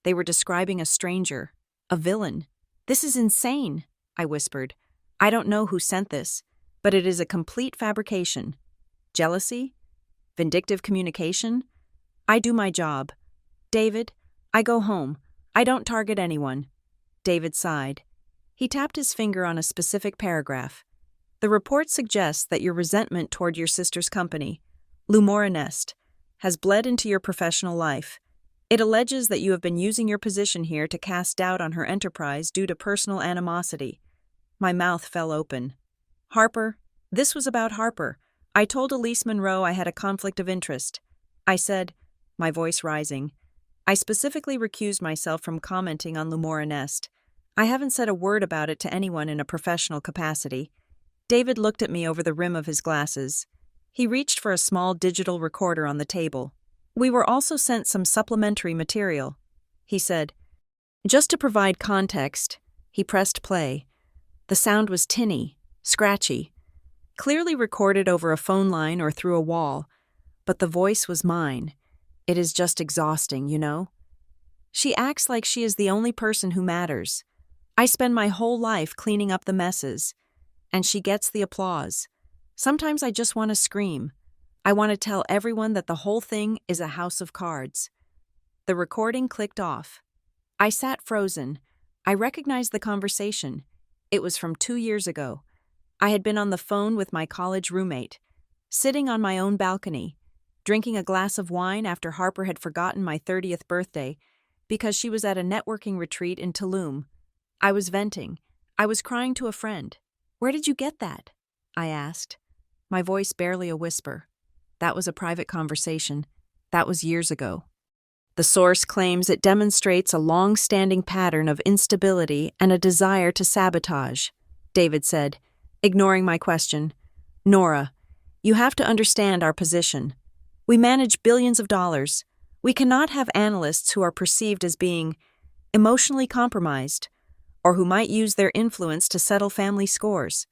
They were describing a stranger, a villain. This is insane, I whispered. I don't know who sent this, but it is a complete fabrication. Jealousy? Vindictive communication? I do my job. David, I go home. I don't target anyone. David sighed. He tapped his finger on a specific paragraph. The report suggests that your resentment toward your sister's company, Lumora Nest, has bled into your professional life. It alleges that you have been using your position here to cast doubt on her enterprise due to personal animosity. My mouth fell open. Harper? This was about Harper. I told Elise Monroe I had a conflict of interest. I said, my voice rising, I specifically recused myself from commenting on Lumora Nest. I haven't said a word about it to anyone in a professional capacity. David looked at me over the rim of his glasses. He reached for a small digital recorder on the table. We were also sent some supplementary material, he said. Just to provide context, he pressed play. The sound was tinny, scratchy, clearly recorded over a phone line or through a wall, but the voice was mine. It is just exhausting, you know? She acts like she is the only person who matters. I spend my whole life cleaning up the messes, and she gets the applause. Sometimes I just want to scream. I want to tell everyone that the whole thing is a house of cards. The recording clicked off. I sat frozen. I recognized the conversation. It was from 2 years ago. I had been on the phone with my college roommate, sitting on my own balcony, drinking a glass of wine after Harper had forgotten my 30th birthday because she was at a networking retreat in Tulum. I was venting. I was crying to a friend. "Where did you get that?" I asked, my voice barely a whisper. That was a private conversation. That was years ago. The source claims it demonstrates a long-standing pattern of instability and a desire to sabotage, David said, ignoring my question. "Nora, you have to understand our position. We manage billions of dollars. We cannot have analysts who are perceived as being emotionally compromised or who might use their influence to settle family scores."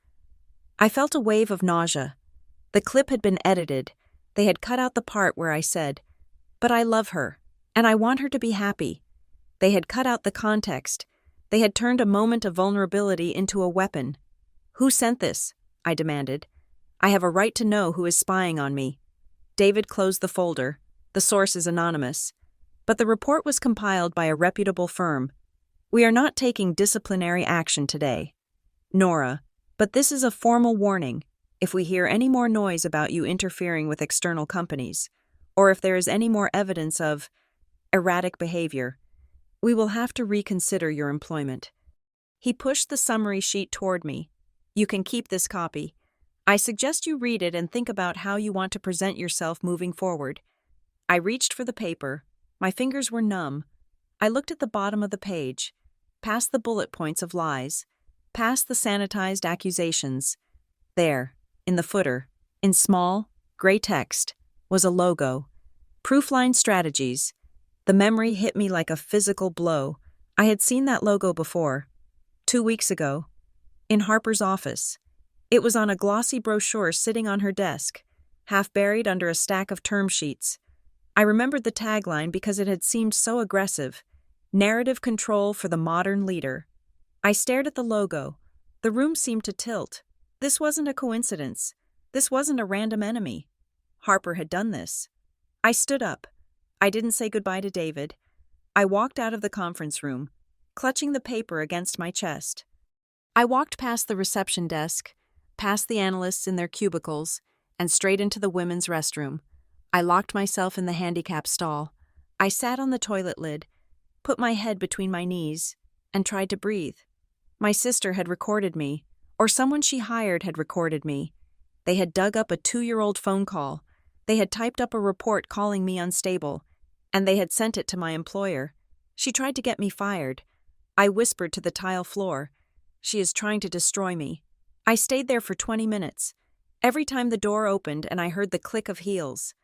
I felt a wave of nausea. The clip had been edited. They had cut out the part where I said, "But I love her, and I want her to be happy." They had cut out the context. They had turned a moment of vulnerability into a weapon. "Who sent this?" I demanded. "I have a right to know who is spying on me." David closed the folder. The source is anonymous. But the report was compiled by a reputable firm. "We are not taking disciplinary action today, Nora, but this is a formal warning. If we hear any more noise about you interfering with external companies, or if there is any more evidence of erratic behavior, we will have to reconsider your employment." He pushed the summary sheet toward me. "You can keep this copy. I suggest you read it and think about how you want to present yourself moving forward." I reached for the paper. My fingers were numb. I looked at the bottom of the page, past the bullet points of lies, past the sanitized accusations. There, in the footer, in small, gray text, was a logo. Proofline Strategies. The memory hit me like a physical blow. I had seen that logo before. 2 weeks ago. In Harper's office. It was on a glossy brochure sitting on her desk, half buried under a stack of term sheets. I remembered the tagline because it had seemed so aggressive. Narrative control for the modern leader. I stared at the logo. The room seemed to tilt. This wasn't a coincidence. This wasn't a random enemy. Harper had done this. I stood up. I didn't say goodbye to David. I walked out of the conference room, clutching the paper against my chest. I walked past the reception desk, past the analysts in their cubicles, and straight into the women's restroom. I locked myself in the handicap stall. I sat on the toilet lid, put my head between my knees, and tried to breathe. My sister had recorded me, or someone she hired had recorded me. They had dug up a 2-year-old phone call. They had typed up a report calling me unstable, and they had sent it to my employer. She tried to get me fired. I whispered to the tile floor, "She is trying to destroy me." I stayed there for 20 minutes. Every time the door opened and I heard the click of heels,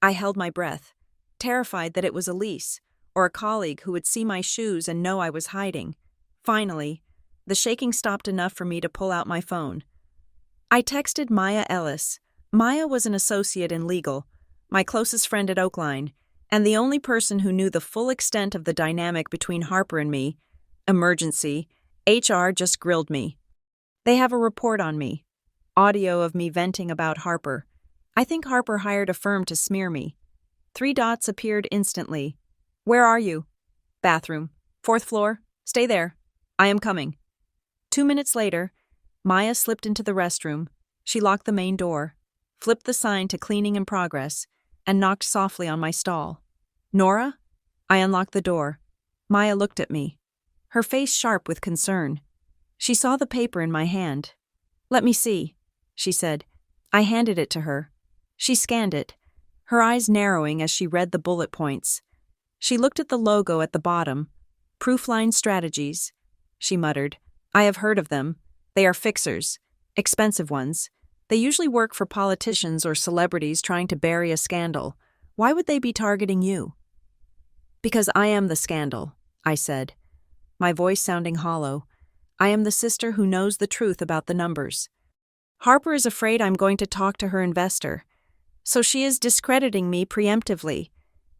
I held my breath, terrified that it was Elise, or a colleague who would see my shoes and know I was hiding. Finally, the shaking stopped enough for me to pull out my phone. I texted Maya Ellis. Maya was an associate in legal, my closest friend at Oakline, and the only person who knew the full extent of the dynamic between Harper and me. Emergency. HR just grilled me. They have a report on me. Audio of me venting about Harper. I think Harper hired a firm to smear me. 3 dots appeared instantly. "Where are you?" "Bathroom. 4th floor. Stay there. I am coming." 2 minutes later, Maya slipped into the restroom. She locked the main door, flipped the sign to cleaning in progress, and knocked softly on my stall. "Nora?" I unlocked the door. Maya looked at me, her face sharp with concern. She saw the paper in my hand. "Let me see," she said. I handed it to her. She scanned it, her eyes narrowing as she read the bullet points. She looked at the logo at the bottom. "Proofline Strategies," she muttered. "I have heard of them. They are fixers, expensive ones. They usually work for politicians or celebrities trying to bury a scandal. Why would they be targeting you?" "Because I am the scandal," I said, my voice sounding hollow. "I am the sister who knows the truth about the numbers. Harper is afraid I'm going to talk to her investor, so she is discrediting me preemptively.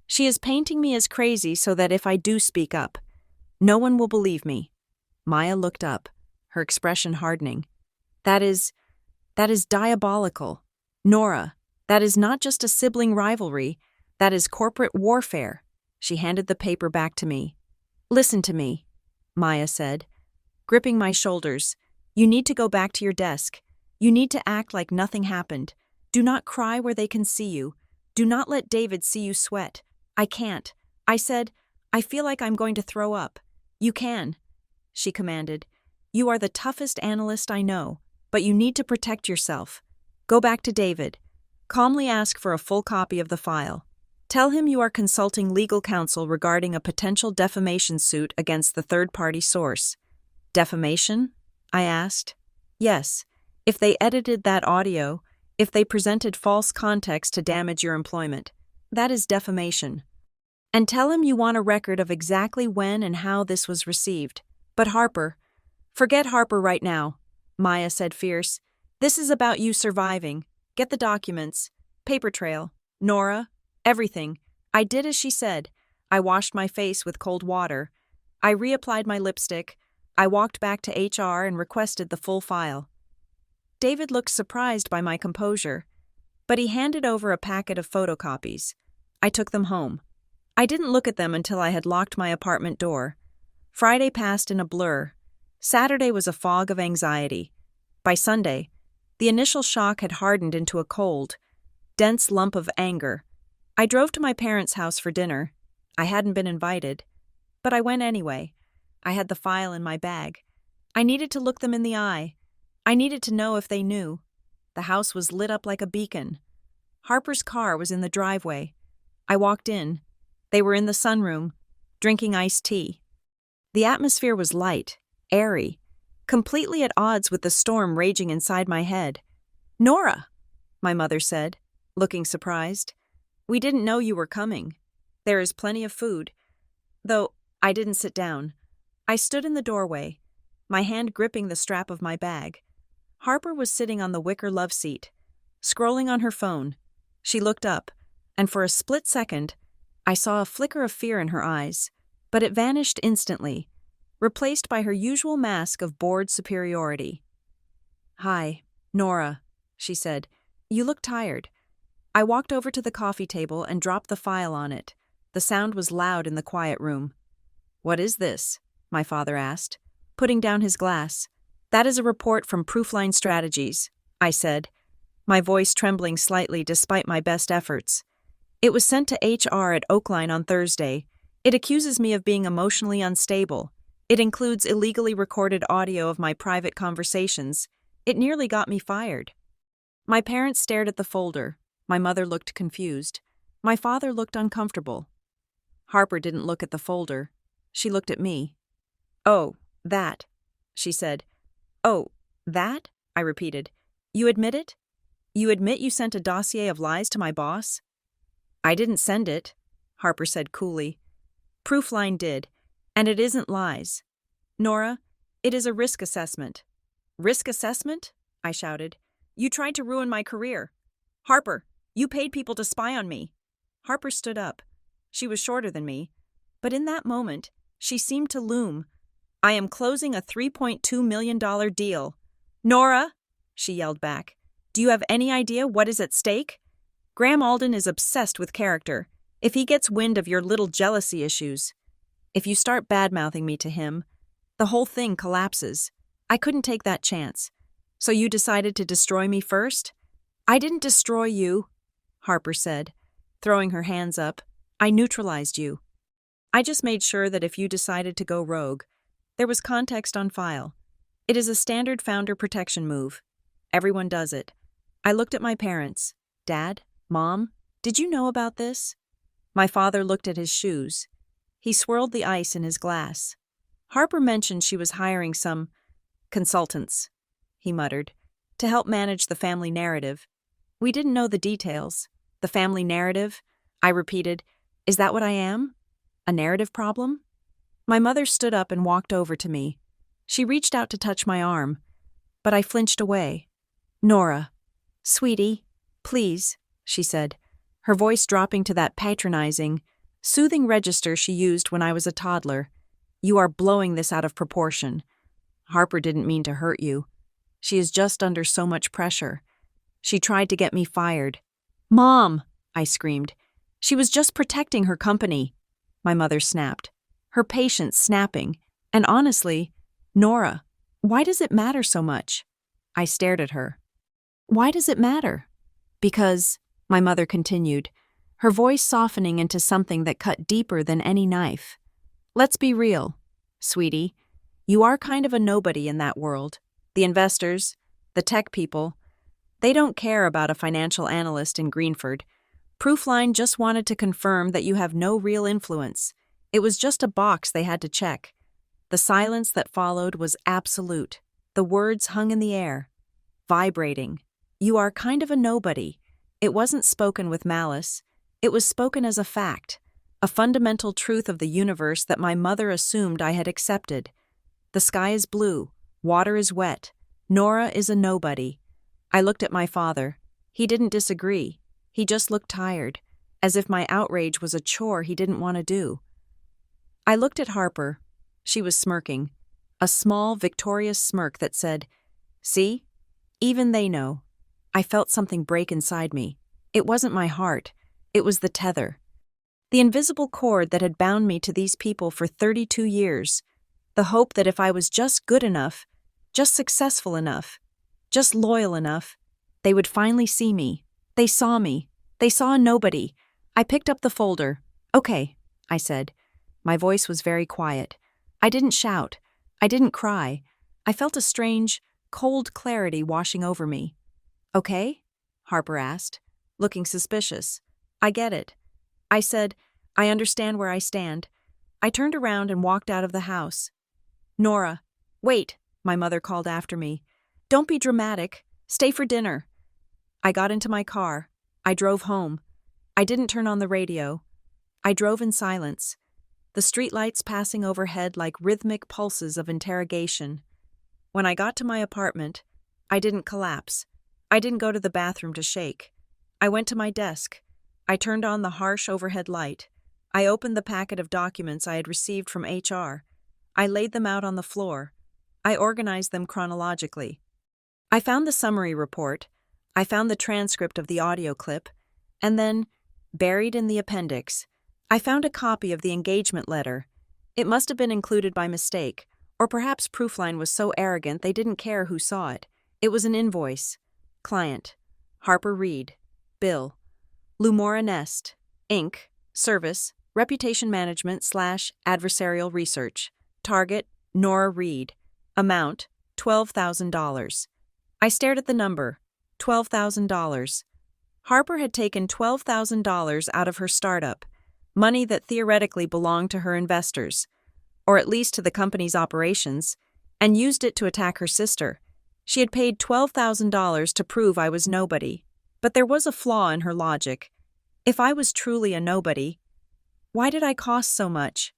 She is painting me as crazy so that if I do speak up, no one will believe me." Maya looked up, her expression hardening. That is diabolical. Nora, that is not just a sibling rivalry, that is corporate warfare. She handed the paper back to me. "Listen to me," Maya said, gripping my shoulders. "You need to go back to your desk. You need to act like nothing happened. Do not cry where they can see you. Do not let David see you sweat." "I can't," I said. "I feel like I'm going to throw up." "You can," she commanded. "You are the toughest analyst I know, but you need to protect yourself. Go back to David. Calmly ask for a full copy of the file. Tell him you are consulting legal counsel regarding a potential defamation suit against the third-party source." "Defamation?" I asked. "Yes. If they edited that audio, if they presented false context to damage your employment, that is defamation. And tell him you want a record of exactly when and how this was received. But Harper—" "Forget Harper right now," Maya said fierce. "This is about you surviving. Get the documents, paper trail, Nora, everything." I did as she said. I washed my face with cold water. I reapplied my lipstick. I walked back to HR and requested the full file. David looked surprised by my composure, but he handed over a packet of photocopies. I took them home. I didn't look at them until I had locked my apartment door. Friday passed in a blur. Saturday was a fog of anxiety. By Sunday, the initial shock had hardened into a cold, dense lump of anger. I drove to my parents' house for dinner. I hadn't been invited, but I went anyway. I had the file in my bag. I needed to look them in the eye. I needed to know if they knew. The house was lit up like a beacon. Harper's car was in the driveway. I walked in. They were in the sunroom, drinking iced tea. The atmosphere was light, airy, completely at odds with the storm raging inside my head. "Nora," my mother said, looking surprised. "We didn't know you were coming. There is plenty of food." Though I didn't sit down. I stood in the doorway, my hand gripping the strap of my bag. Harper was sitting on the wicker love seat, scrolling on her phone. She looked up, and for a split second, I saw a flicker of fear in her eyes, but it vanished instantly, replaced by her usual mask of bored superiority. "Hi, Nora," she said. "You look tired." I walked over to the coffee table and dropped the file on it. The sound was loud in the quiet room. "What is this?" my father asked, putting down his glass. "That is a report from Proofline Strategies," I said, my voice trembling slightly despite my best efforts. "It was sent to HR at Oakline on Thursday. It accuses me of being emotionally unstable. It includes illegally recorded audio of my private conversations. It nearly got me fired." My parents stared at the folder. My mother looked confused. My father looked uncomfortable. Harper didn't look at the folder. She looked at me. "Oh, that," she said. "Oh, that?" I repeated. "You admit it? You admit you sent a dossier of lies to my boss?" "I didn't send it," Harper said coolly. "Proofline did, and it isn't lies. Nora, it is a risk assessment." "Risk assessment?" I shouted. "You tried to ruin my career. Harper, you paid people to spy on me." Harper stood up. She was shorter than me, but in that moment, she seemed to loom. "I am closing a $3.2 million deal." "Nora," she yelled back, "do you have any idea what is at stake? Graham Alden is obsessed with character. If he gets wind of your little jealousy issues, if you start bad-mouthing me to him, the whole thing collapses. I couldn't take that chance. So you decided to destroy me first?" "I didn't destroy you," Harper said, throwing her hands up. "I neutralized you. I just made sure that if you decided to go rogue, there was context on file. It is a standard founder protection move. Everyone does it." I looked at my parents. "Dad? Mom? Did you know about this?" My father looked at his shoes. He swirled the ice in his glass. "Harper mentioned she was hiring some consultants," he muttered, "to help manage the family narrative. We didn't know the details." "The family narrative?" I repeated. "Is that what I am? A narrative problem?" My mother stood up and walked over to me. She reached out to touch my arm, but I flinched away. "Nora, sweetie, please," she said, her voice dropping to that patronizing, soothing register she used when I was a toddler. "You are blowing this out of proportion. Harper didn't mean to hurt you. She is just under so much pressure. She tried to get me fired." "Mom!" I screamed. "She was just protecting her company." my mother snapped, her patience snapping. And honestly, Nora, why does it matter so much? I stared at her. Why does it matter? Because, my mother continued, her voice softening into something that cut deeper than any knife. Let's be real, sweetie. You are kind of a nobody in that world. The investors, the tech people, they don't care about a financial analyst in Greenford. Proofline just wanted to confirm that you have no real influence. It was just a box they had to check. The silence that followed was absolute. The words hung in the air, vibrating. You are kind of a nobody. It wasn't spoken with malice. It was spoken as a fact, a fundamental truth of the universe that my mother assumed I had accepted. The sky is blue, water is wet, Nora is a nobody. I looked at my father. He didn't disagree. He just looked tired, as if my outrage was a chore he didn't want to do. I looked at Harper. She was smirking, a small, victorious smirk that said, "See? Even they know." I felt something break inside me. It wasn't my heart. It was the tether. The invisible cord that had bound me to these people for 32 years. The hope that if I was just good enough, just successful enough, just loyal enough, they would finally see me. They saw me. They saw a nobody. I picked up the folder. "Okay," I said. My voice was very quiet. I didn't shout. I didn't cry. I felt a strange, cold clarity washing over me. "Okay?" Harper asked, looking suspicious. "I get it." I said, "I understand where I stand." I turned around and walked out of the house. "Nora, wait," my mother called after me. "Don't be dramatic. Stay for dinner." I got into my car. I drove home. I didn't turn on the radio. I drove in silence, the streetlights passing overhead like rhythmic pulses of interrogation. When I got to my apartment, I didn't collapse. I didn't go to the bathroom to shake. I went to my desk. I turned on the harsh overhead light. I opened the packet of documents I had received from HR. I laid them out on the floor. I organized them chronologically. I found the summary report. I found the transcript of the audio clip. And then, buried in the appendix, I found a copy of the engagement letter. It must have been included by mistake, or perhaps Proofline was so arrogant they didn't care who saw it. It was an invoice. Client: Harper Reed. Bill: Lumora Nest, Inc. Service: Reputation Management / Adversarial Research. Target: Nora Reed. Amount: $12,000. I stared at the number. $12,000. Harper had taken $12,000 out of her startup, money that theoretically belonged to her investors, or at least to the company's operations, and used it to attack her sister. She had paid $12,000 to prove I was nobody. But there was a flaw in her logic. If I was truly a nobody, why did I cost so much?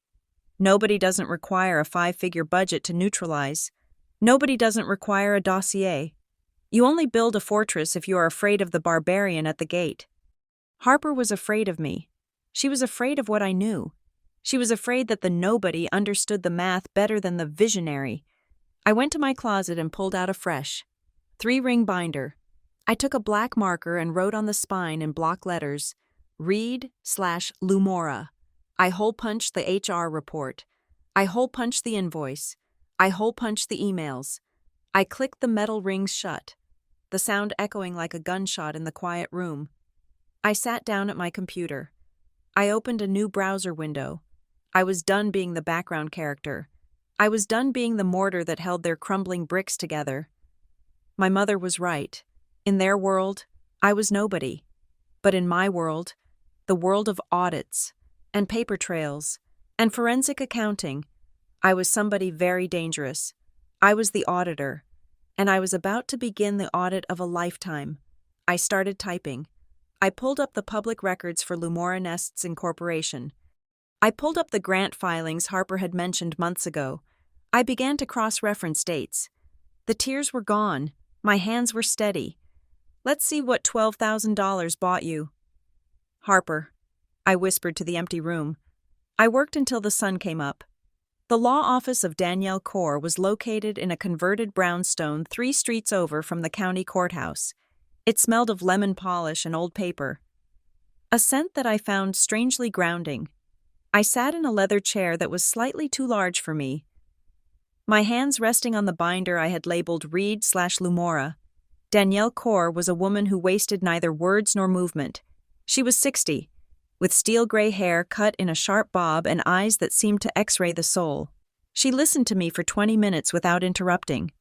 Nobody doesn't require a 5-figure budget to neutralize. Nobody doesn't require a dossier. You only build a fortress if you are afraid of the barbarian at the gate. Harper was afraid of me. She was afraid of what I knew. She was afraid that the nobody understood the math better than the visionary. I went to my closet and pulled out a fresh 3-ring binder. I took a black marker and wrote on the spine in block letters, Reed/Lumora. I hole-punched the HR report. I hole-punched the invoice. I hole-punched the emails. I clicked the metal rings shut, the sound echoing like a gunshot in the quiet room. I sat down at my computer. I opened a new browser window. I was done being the background character. I was done being the mortar that held their crumbling bricks together. My mother was right. In their world, I was nobody. But in my world, the world of audits, and paper trails, and forensic accounting, I was somebody very dangerous. I was the auditor, and I was about to begin the audit of a lifetime. I started typing. I pulled up the public records for Lumora Nests Incorporation. I pulled up the grant filings Harper had mentioned months ago. I began to cross-reference dates. The tears were gone. My hands were steady. Let's see what $12,000 bought you. Harper, I whispered to the empty room. I worked until the sun came up. The law office of Danielle Kaur was located in a converted brownstone 3 streets over from the county courthouse. It smelled of lemon polish and old paper, a scent that I found strangely grounding. I sat in a leather chair that was slightly too large for me, my hands resting on the binder I had labeled Reed/Lumora. Danielle Kaur was a woman who wasted neither words nor movement. She was 60, with steel gray hair cut in a sharp bob and eyes that seemed to x-ray the soul. She listened to me for 20 minutes without interrupting.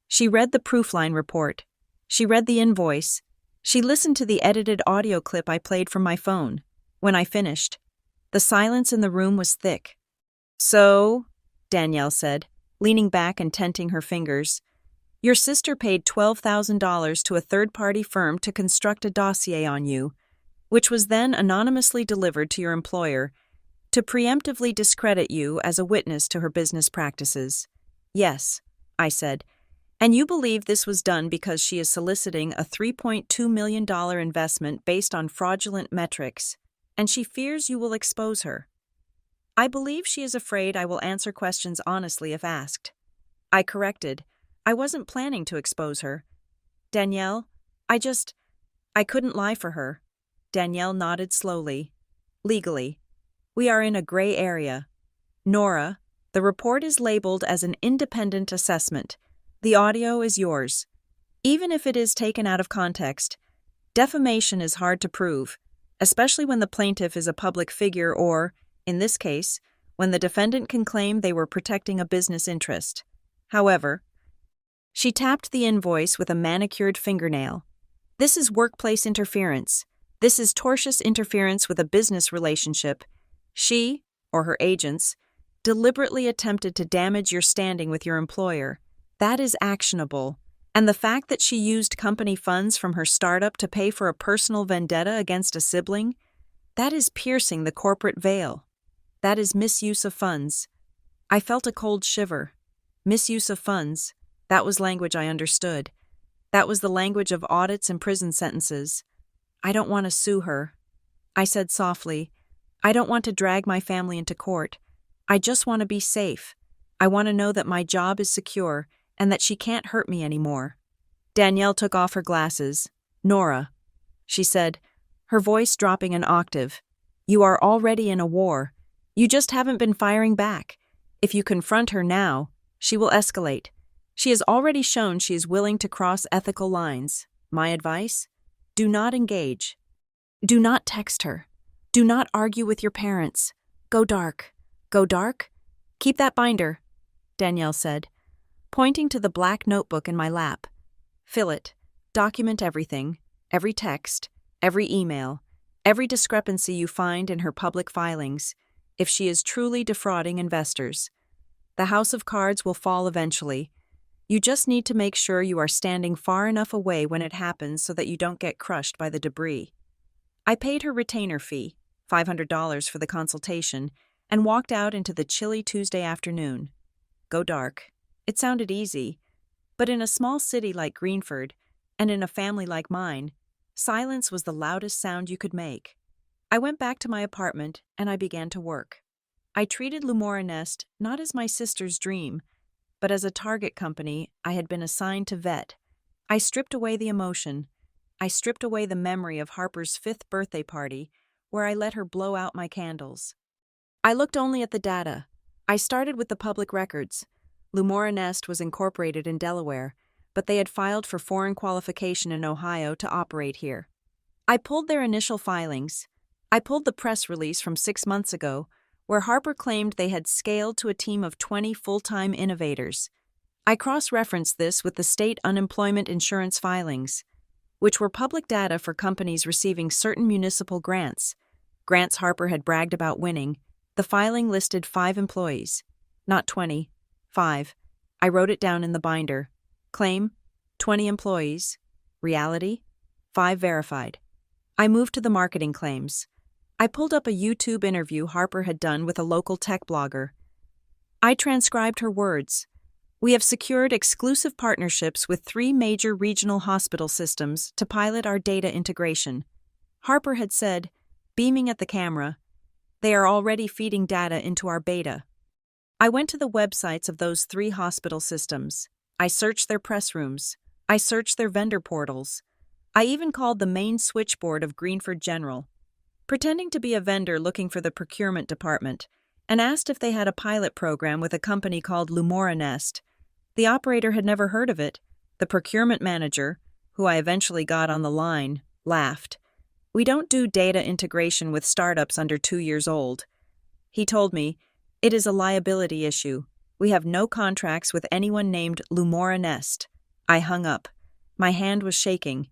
She read the proofline report. She read the invoice. She listened to the edited audio clip I played from my phone. When I finished, the silence in the room was thick. "So," Danielle said, leaning back and tenting her fingers, "your sister paid $12,000 to a third-party firm to construct a dossier on you, which was then anonymously delivered to your employer to preemptively discredit you as a witness to her business practices." "Yes," I said. "And you believe this was done because she is soliciting a $3.2 million investment based on fraudulent metrics, and she fears you will expose her." "I believe she is afraid I will answer questions honestly if asked." I corrected. "I wasn't planning to expose her. Danielle, I couldn't lie for her." Danielle nodded slowly. "Legally, we are in a gray area. Nora, the report is labeled as an independent assessment. The audio is yours. Even if it is taken out of context, defamation is hard to prove, especially when the plaintiff is a public figure or, in this case, when the defendant can claim they were protecting a business interest. However," she tapped the invoice with a manicured fingernail, "this is workplace interference. This is tortious interference with a business relationship. She, or her agents, deliberately attempted to damage your standing with your employer. That is actionable. And the fact that she used company funds from her startup to pay for a personal vendetta against a sibling, that is piercing the corporate veil. That is misuse of funds." I felt a cold shiver. Misuse of funds. That was language I understood. That was the language of audits and prison sentences. "I don't want to sue her," I said softly. "I don't want to drag my family into court. I just want to be safe. I want to know that my job is secure and that she can't hurt me anymore." Danielle took off her glasses. "Nora," she said, her voice dropping an octave, "you are already in a war. You just haven't been firing back. If you confront her now, she will escalate. She has already shown she is willing to cross ethical lines. My advice? Do not engage. Do not text her. Do not argue with your parents. Go dark. Go dark? Keep that binder," Danielle said, pointing to the black notebook in my lap. "Fill it. Document everything, every text, every email, every discrepancy you find in her public filings, if she is truly defrauding investors. The house of cards will fall eventually. You just need to make sure you are standing far enough away when it happens so that you don't get crushed by the debris." I paid her retainer fee, $500 for the consultation, and walked out into the chilly Tuesday afternoon. Go dark. It sounded easy, but in a small city like Greenford, and in a family like mine, silence was the loudest sound you could make. I went back to my apartment, and I began to work. I treated Lumora Nest not as my sister's dream, but as a target company I had been assigned to vet. I stripped away the emotion. I stripped away the memory of Harper's 5th birthday party, where I let her blow out my candles. I looked only at the data. I started with the public records. Lumora Nest was incorporated in Delaware, but they had filed for foreign qualification in Ohio to operate here. I pulled their initial filings. I pulled the press release from 6 months ago, where Harper claimed they had scaled to a team of 20 full-time innovators. I cross-referenced this with the state unemployment insurance filings, which were public data for companies receiving certain municipal grants. Grants Harper had bragged about winning. The filing listed 5 employees. Not 20. 5. I wrote it down in the binder. Claim, 20 employees. Reality, 5 verified. I moved to the marketing claims. I pulled up a YouTube interview Harper had done with a local tech blogger. I transcribed her words. "We have secured exclusive partnerships with 3 major regional hospital systems to pilot our data integration." Harper had said, beaming at the camera, "They are already feeding data into our beta." I went to the websites of those 3 hospital systems. I searched their press rooms. I searched their vendor portals. I even called the main switchboard of Greenford General. pretending to be a vendor looking for the procurement department, and asked if they had a pilot program with a company called Lumora Nest. The operator had never heard of it. The procurement manager, who I eventually got on the line, laughed. "We don't do data integration with startups under 2 years old." He told me, "It is a liability issue. We have no contracts with anyone named Lumora Nest." I hung up. My hand was shaking.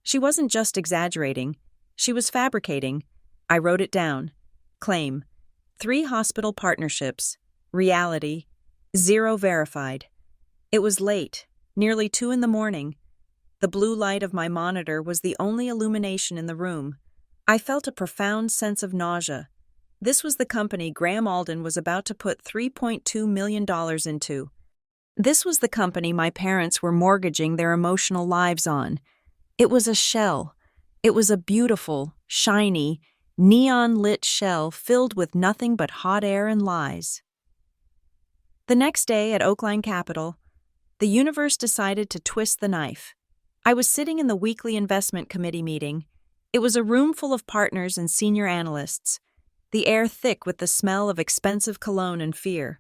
She wasn't just exaggerating. She was fabricating. I wrote it down. Claim: 3 hospital partnerships. Reality: 0 verified. It was late, nearly 2 in the morning. The blue light of my monitor was the only illumination in the room. I felt a profound sense of nausea. This was the company Graham Alden was about to put $3.2 million into. This was the company my parents were mortgaging their emotional lives on. It was a shell. It was a beautiful, shiny, neon-lit shell filled with nothing but hot air and lies. The next day at Oakline Capital, the universe decided to twist the knife. I was sitting in the weekly investment committee meeting. It was a room full of partners and senior analysts, the air thick with the smell of expensive cologne and fear.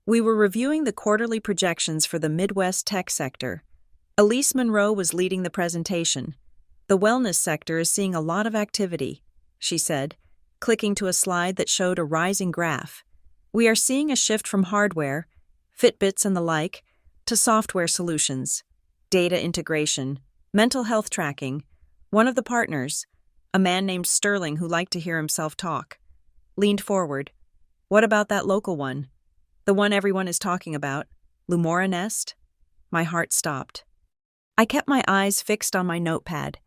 We were reviewing the quarterly projections for the Midwest tech sector. Elise Monroe was leading the presentation. "The wellness sector is seeing a lot of activity," she said, clicking to a slide that showed a rising graph. "We are seeing a shift from hardware, Fitbits and the like, to software solutions, data integration, mental health tracking." One of the partners, a man named Sterling who liked to hear himself talk, leaned forward. "What about that local one? The one everyone is talking about, Lumora Nest?" My heart stopped. I kept my eyes fixed on my notepad,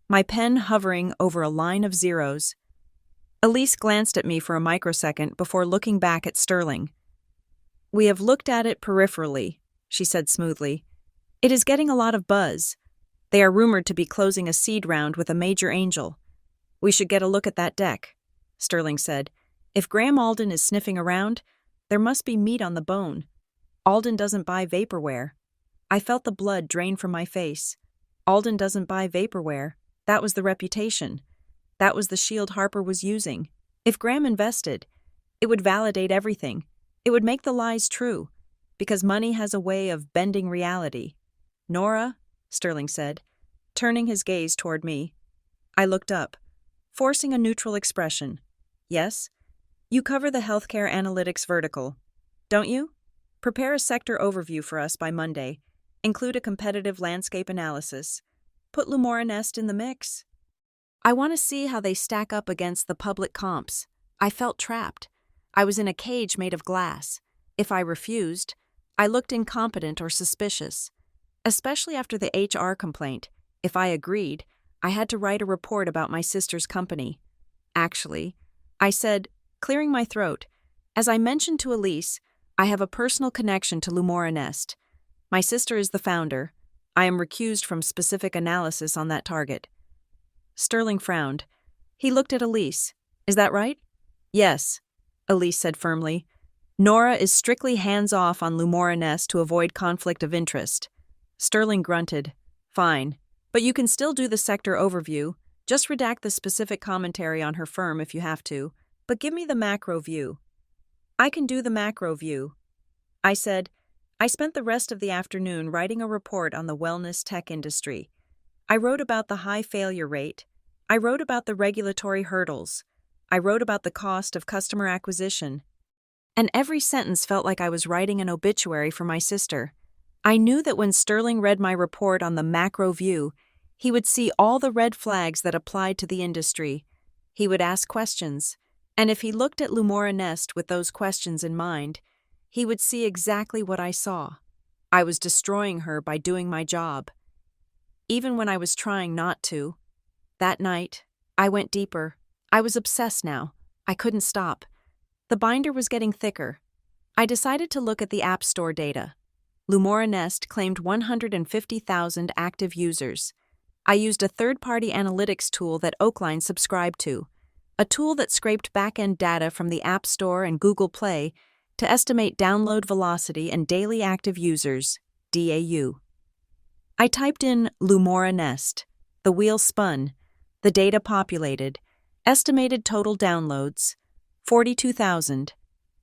my pen hovering over a line of zeros. Elise glanced at me for a microsecond before looking back at Sterling. "We have looked at it peripherally," she said smoothly. "It is getting a lot of buzz. They are rumored to be closing a seed round with a major angel. We should get a look at that deck," Sterling said. "If Graham Alden is sniffing around, there must be meat on the bone. Alden doesn't buy vaporware." I felt the blood drain from my face. Alden doesn't buy vaporware. That was the reputation. That was the shield Harper was using. If Graham invested, it would validate everything. It would make the lies true, because money has a way of bending reality. "Nora," Sterling said, turning his gaze toward me. I looked up, forcing a neutral expression. "Yes? You cover the healthcare analytics vertical, don't you? Prepare a sector overview for us by Monday. Include a competitive landscape analysis. Put Lumora Nest in the mix. I want to see how they stack up against the public comps." I felt trapped. I was in a cage made of glass. If I refused, I looked incompetent or suspicious. Especially after the HR complaint, if I agreed, I had to write a report about my sister's company. "Actually," I said, clearing my throat, "as I mentioned to Elise, I have a personal connection to Lumora Nest. My sister is the founder. I am recused from specific analysis on that target." Sterling frowned. He looked at Elise. "Is that right?" "Yes," Elise said firmly. "Nora is strictly hands-off on Lumora Nest to avoid conflict of interest." Sterling grunted. "Fine, but you can still do the sector overview. Just redact the specific commentary on her firm if you have to, but give me the macro view." "I can do the macro view," I said. I spent the rest of the afternoon writing a report on the wellness tech industry. I wrote about the high failure rate. I wrote about the regulatory hurdles. I wrote about the cost of customer acquisition. And every sentence felt like I was writing an obituary for my sister. I knew that when Sterling read my report on the macro view, he would see all the red flags that applied to the industry. He would ask questions, and if he looked at Lumora Nest with those questions in mind, he would see exactly what I saw. I was destroying her by doing my job. Even when I was trying not to. That night, I went deeper. I was obsessed now. I couldn't stop. The binder was getting thicker. I decided to look at the App Store data. Lumora Nest claimed 150,000 active users. I used a third-party analytics tool that Oakline subscribed to, a tool that scraped back-end data from the App Store and Google Play to estimate download velocity and daily active users, DAU. I typed in Lumora Nest. The wheel spun. The data populated. Estimated total downloads, 42,000.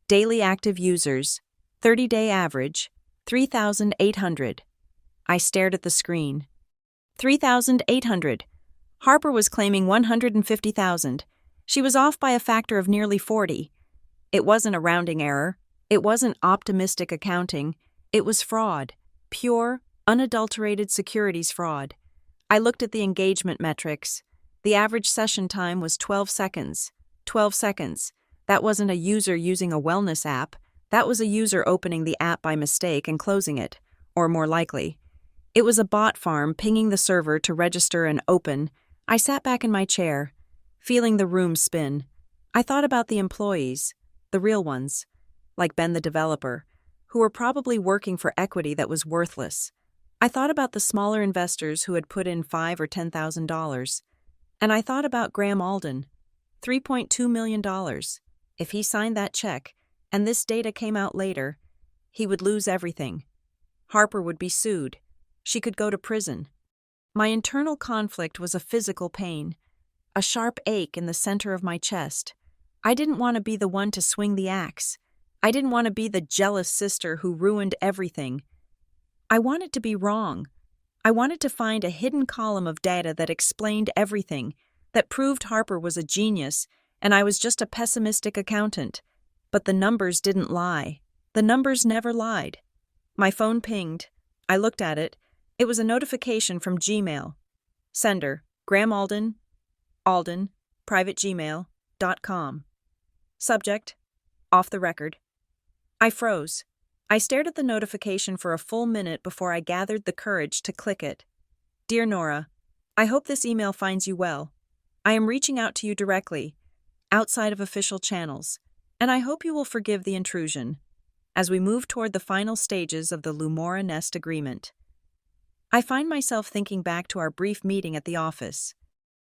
Daily active users, 30-day average, 3,800. I stared at the screen. 3,800. Harper was claiming 150,000. She was off by a factor of nearly 40. It wasn't a rounding error. It wasn't optimistic accounting. It was fraud. Pure, unadulterated securities fraud. I looked at the engagement metrics. The average session time was 12 seconds. 12 seconds. That wasn't a user using a wellness app. That was a user opening the app by mistake and closing it, or more likely. It was a bot farm pinging the server to register and open. I sat back in my chair, feeling the room spin. I thought about the employees, the real ones, like Ben the developer, who were probably working for equity that was worthless. I thought about the smaller investors who had put in $5,000 or $10,000. And I thought about Graham Alden, $3.2 million. If he signed that check, and this data came out later, he would lose everything. Harper would be sued. She could go to prison. My internal conflict was a physical pain, a sharp ache in the center of my chest. I didn't want to be the one to swing the axe. I didn't want to be the jealous sister who ruined everything. I wanted to be wrong. I wanted to find a hidden column of data that explained everything, that proved Harper was a genius and I was just a pessimistic accountant. But the numbers didn't lie. The numbers never lied. My phone pinged. I looked at it. It was a notification from Gmail. Sender, Graham Alden, privategmail.com. Subject, off the record. I froze. I stared at the notification for a full minute before I gathered the courage to click it. Dear Nora, I hope this email finds you well. I am reaching out to you directly, outside of official channels, and I hope you will forgive the intrusion as we move toward the final stages of the Lumora Nest agreement. I find myself thinking back to our brief meeting at the office.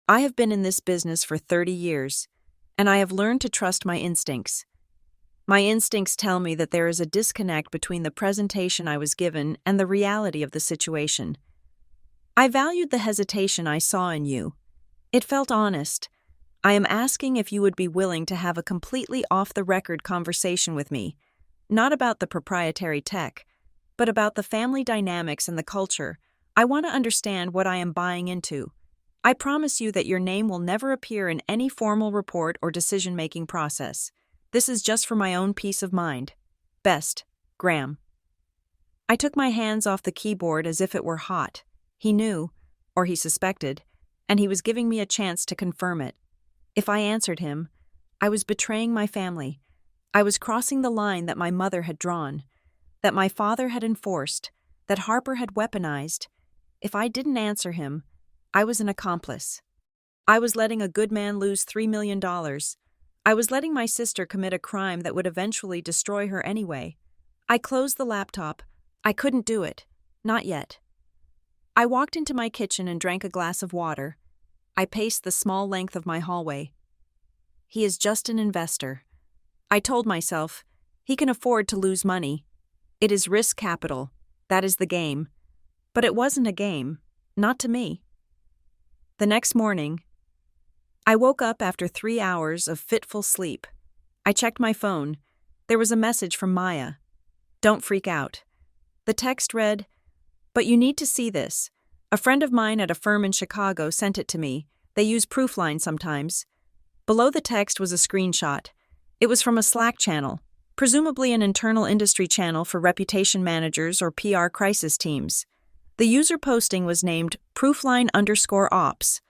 I have been in this business for 30 years, and I have learned to trust my instincts. My instincts tell me that there is a disconnect between the presentation I was given and the reality of the situation. I valued the hesitation I saw in you. It felt honest. I am asking if you would be willing to have a completely off-the-record conversation with me, not about the proprietary tech, but about the family dynamics and the culture. I want to understand what I am buying into. I promise you that your name will never appear in any formal report or decision-making process. This is just for my own peace of mind. Best, Graham. I took my hands off the keyboard as if it were hot. He knew, or he suspected, and he was giving me a chance to confirm it. If I answered him, I was betraying my family. I was crossing the line that my mother had drawn, that my father had enforced, that Harper had weaponized. If I didn't answer him, I was an accomplice. I was letting a good man lose $3 million. I was letting my sister commit a crime that would eventually destroy her anyway. I closed the laptop. I couldn't do it. Not yet. I walked into my kitchen and drank a glass of water. I paced the small length of my hallway. He is just an investor. I told myself, he can afford to lose money. It is risk capital. That is the game. But it wasn't a game. Not to me. The next morning, I woke up after 3 hours of fitful sleep. I checked my phone. There was a message from Maya. Don't freak out. The text read, "But you need to see this. A friend of mine at a firm in Chicago sent it to me. They use Proofline sometimes." Below the text was a screenshot. It was from a Slack channel, presumably an internal industry channel for reputation managers or PR crisis teams. The user posting was named Proofline_Ops.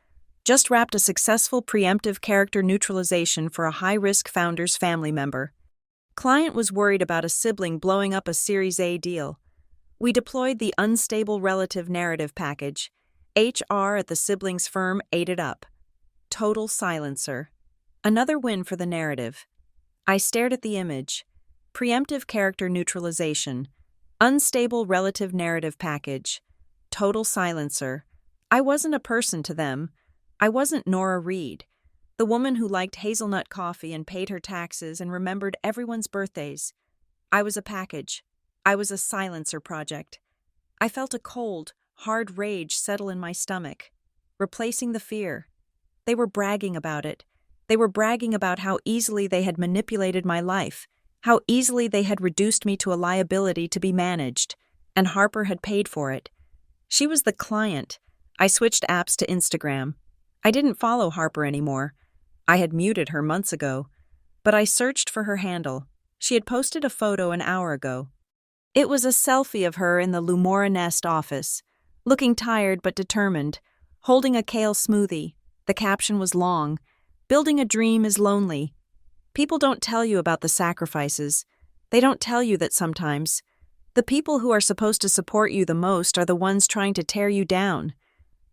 Just wrapped a successful preemptive character neutralization for a high-risk founder's family member. Client was worried about a sibling blowing up a Series A deal. We deployed the unstable relative narrative package. HR at the sibling's firm ate it up. Total silencer. Another win for the narrative. I stared at the image. Preemptive character neutralization. Unstable relative narrative package. Total silencer. I wasn't a person to them. I wasn't Nora Reed, the woman who liked hazelnut coffee and paid her taxes and remembered everyone's birthdays. I was a package. I was a silencer project. I felt a cold, hard rage settle in my stomach, replacing the fear. They were bragging about it. They were bragging about how easily they had manipulated my life, how easily they had reduced me to a liability to be managed, and Harper had paid for it. She was the client. I switched apps to Instagram. I didn't follow Harper anymore. I had muted her months ago, but I searched for her handle. She had posted a photo an hour ago. It was a selfie of her in the Lumora Nest office, looking tired but determined, holding a kale smoothie. The caption was long, "Building a dream is lonely." People don't tell you about the sacrifices. They don't tell you that sometimes the people who are supposed to support you the most are the ones trying to tear you down.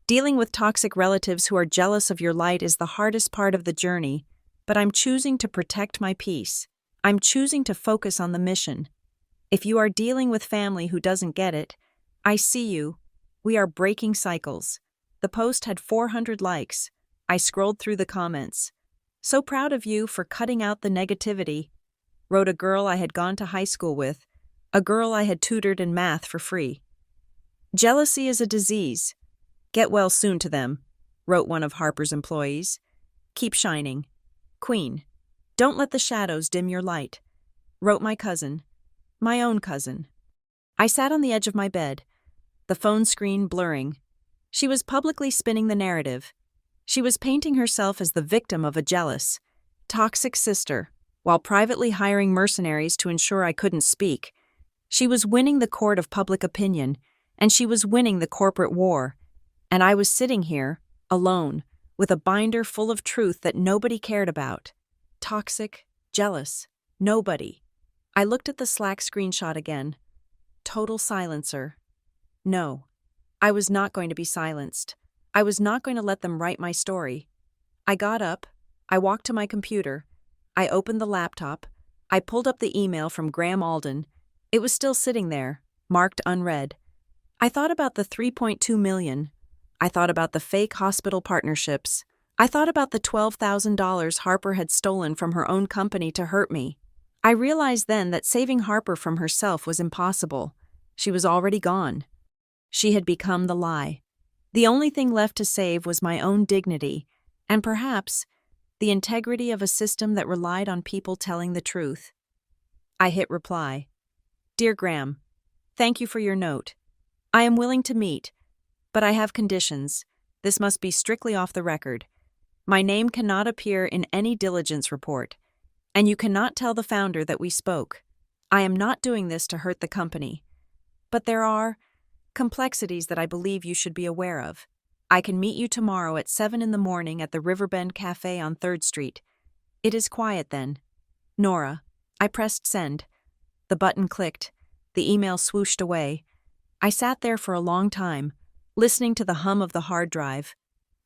Dealing with toxic relatives who are jealous of your light is the hardest part of the journey, but I'm choosing to protect my peace. I'm choosing to focus on the mission. If you are dealing with family who doesn't get it, I see you. We are breaking cycles. The post had 400 likes. I scrolled through the comments. "So proud of you for cutting out the negativity," wrote a girl I had gone to high school with, a girl I had tutored in math for free. "Jealousy is a disease. Get well soon to them," wrote one of Harper's employees. "Keep shining. Queen. Don't let the shadows dim your light," wrote my cousin, my own cousin. I sat on the edge of my bed, the phone screen blurring. She was publicly spinning the narrative. She was painting herself as the victim of a jealous, toxic sister, while privately hiring mercenaries to ensure I couldn't speak. She was winning the court of public opinion, and she was winning the corporate war. And I was sitting here, alone, with a binder full of truth that nobody cared about. Toxic, jealous, nobody. I looked at the Slack screenshot again. Total silencer. No, I was not going to be silenced. I was not going to let them write my story. I got up, I walked to my computer, I opened the laptop, I pulled up the email from Graham Alden. It was still sitting there, marked unread. I thought about the $3.2 million. I thought about the fake hospital partnerships. I thought about the $12,000 Harper had stolen from her own company to hurt me. I realized then that saving Harper from herself was impossible. She was already gone. She had become the lie. The only thing left to save was my own dignity, and perhaps the integrity of a system that relied on people telling the truth. I hit reply. "Dear Graham, thank you for your note. I am willing to meet, but I have conditions. This must be strictly off the record. My name cannot appear in any diligence report, and you cannot tell the founder that we spoke. I am not doing this to hurt the company. But there are complexities that I believe you should be aware of. I can meet you tomorrow at 7 in the morning at the Riverbend Cafe on 3rd Street. It is quiet then. Nora." I pressed send. The button clicked. The email swooshed away. I sat there for a long time, listening to the hum of the hard drive.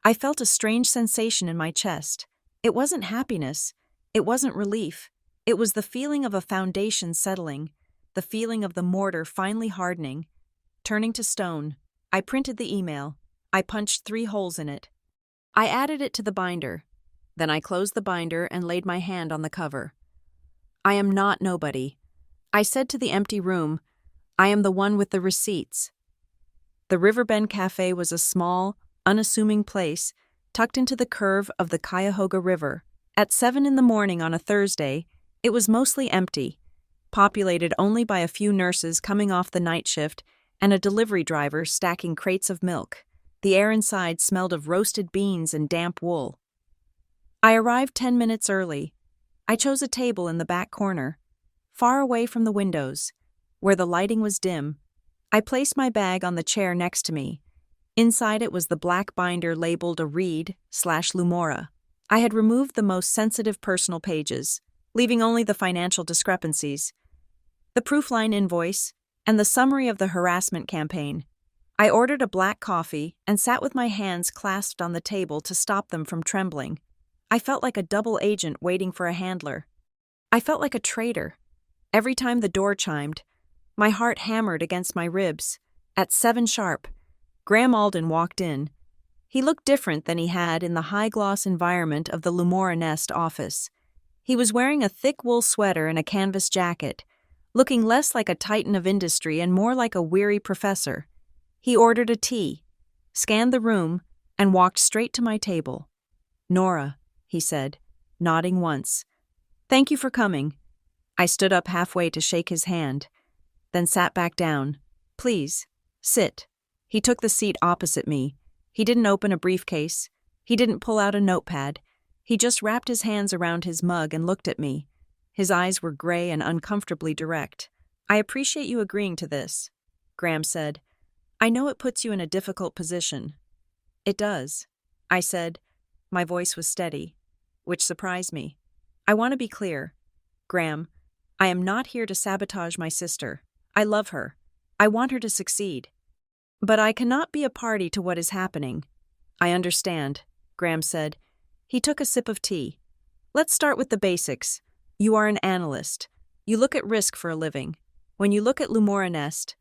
I felt a strange sensation in my chest. It wasn't happiness. It wasn't relief. It was the feeling of a foundation settling, the feeling of the mortar finally hardening. Turning to stone, I printed the email. I punched 3 holes in it. I added it to the binder. Then I closed the binder and laid my hand on the cover. "I am not nobody," I said to the empty room. "I am the one with the receipts." The Riverbend Cafe was a small, unassuming place tucked into the curve of the Cuyahoga River. At 7 in the morning on a Thursday, it was mostly empty, populated only by a few nurses coming off the night shift and a delivery driver stacking crates of milk. The air inside smelled of roasted beans and damp wool. I arrived 10 minutes early. I chose a table in the back corner, far away from the windows, where the lighting was dim. I placed my bag on the chair next to me. Inside it was the black binder labeled a read/Lumora. I had removed the most sensitive personal pages, leaving only the financial discrepancies, the proofline invoice, and the summary of the harassment campaign. I ordered a black coffee and sat with my hands clasped on the table to stop them from trembling. I felt like a double agent waiting for a handler. I felt like a traitor. Every time the door chimed, my heart hammered against my ribs. At 7 sharp, Graham Alden walked in. He looked different than he had in the high-gloss environment of the Lumora Nest office. He was wearing a thick wool sweater and a canvas jacket, looking less like a titan of industry and more like a weary professor. He ordered a tea, scanned the room, and walked straight to my table. "Nora," he said, nodding once. "Thank you for coming." I stood up halfway to shake his hand, then sat back down. "Please, sit." He took the seat opposite me. He didn't open a briefcase. He didn't pull out a notepad. He just wrapped his hands around his mug and looked at me. His eyes were gray and uncomfortably direct. "I appreciate you agreeing to this," Graham said. "I know it puts you in a difficult position." "It does," I said. My voice was steady, which surprised me. "I want to be clear, Graham. I am not here to sabotage my sister. I love her. I want her to succeed. But I cannot be a party to what is happening." "I understand," Graham said. He took a sip of tea. "Let's start with the basics. You are an analyst. You look at risk for a living. When you look at Lumora Nest,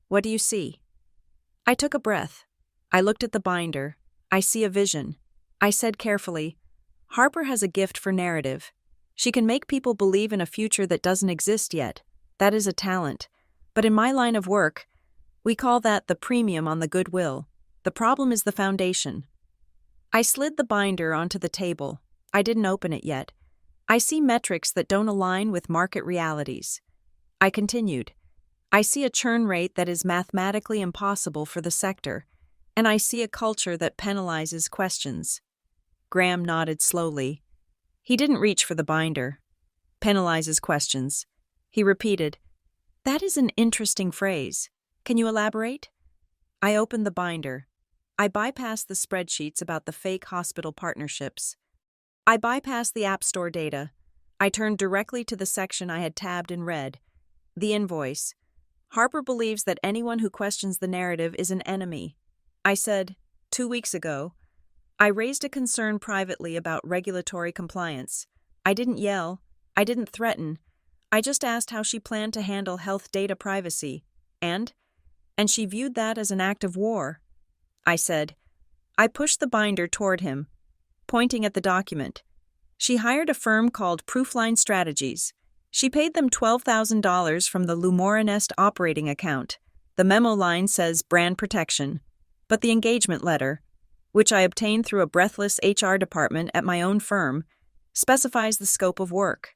what do you see?" I took a breath. I looked at the binder. "I see a vision." I said carefully, "Harper has a gift for narrative. She can make people believe in a future that doesn't exist yet. That is a talent. But in my line of work, we call that the premium on the goodwill. The problem is the foundation." I slid the binder onto the table. I didn't open it yet. "I see metrics that don't align with market realities." I continued. "I see a churn rate that is mathematically impossible for the sector, and I see a culture that penalizes questions." Graham nodded slowly. He didn't reach for the binder. "Penalizes questions." He repeated, "That is an interesting phrase. Can you elaborate?" I opened the binder. I bypassed the spreadsheets about the fake hospital partnerships. I bypassed the App Store data. I turned directly to the section I had tabbed in red. The invoice. "Harper believes that anyone who questions the narrative is an enemy." I said, 2 weeks ago, I raised a concern privately about regulatory compliance. I didn't yell. I didn't threaten. I just asked how she planned to handle health data privacy. And she viewed that as an act of war." I said. I pushed the binder toward him, pointing at the document. "She hired a firm called Proofline Strategies. She paid them $12,000 from the Lumora Nest operating account. The memo line says brand protection. But the engagement letter, which I obtained through a breathless HR department at my own firm, specifies the scope of work."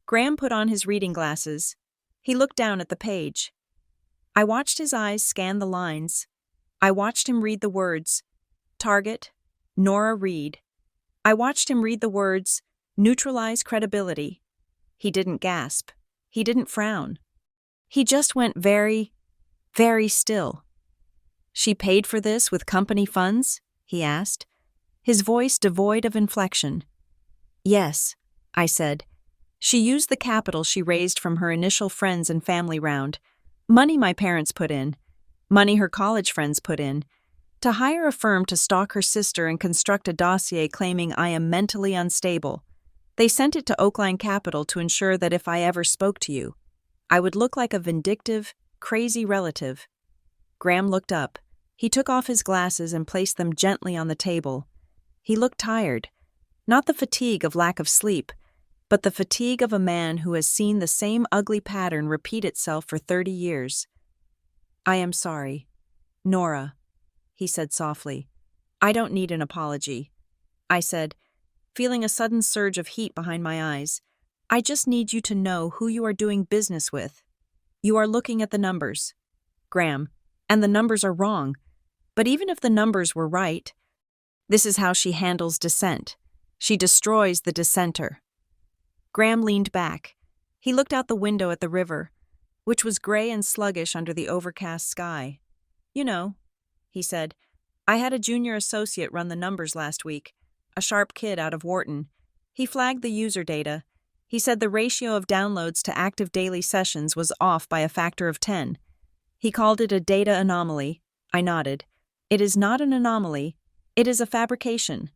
Graham put on his reading glasses. He looked down at the page. I watched his eyes scan the lines. I watched him read the words, "Target, Nora Reed." I watched him read the words, "Neutralize credibility." He didn't gasp. He didn't frown. He just went very, very still. "She paid for this with company funds?" he asked, his voice devoid of inflection. "Yes," I said. "She used the capital she raised from her initial friends and family round, money my parents put in, money her college friends put in, to hire a firm to stalk her sister and construct a dossier claiming I am mentally unstable. They sent it to Oakline Capital to ensure that if I ever spoke to you, I would look like a vindictive, crazy relative." Graham looked up. He took off his glasses and placed them gently on the table. He looked tired. Not the fatigue of lack of sleep, but the fatigue of a man who has seen the same ugly pattern repeat itself for 30 years. "I am sorry, Nora," he said softly. "I don't need an apology," I said, feeling a sudden surge of heat behind my eyes. "I just need you to know who you are doing business with. You are looking at the numbers, Graham, and the numbers are wrong. But even if the numbers were right, this is how she handles dissent. She destroys the dissenter." Graham leaned back. He looked out the window at the river, which was gray and sluggish under the overcast sky. "You know," he said, "I had a junior associate run the numbers last week, a sharp kid out of Wharton. He flagged the user data. He said the ratio of downloads to active daily sessions was off by a factor of 10. He called it a data anomaly." I nodded. "It is not an anomaly. It is a fabrication.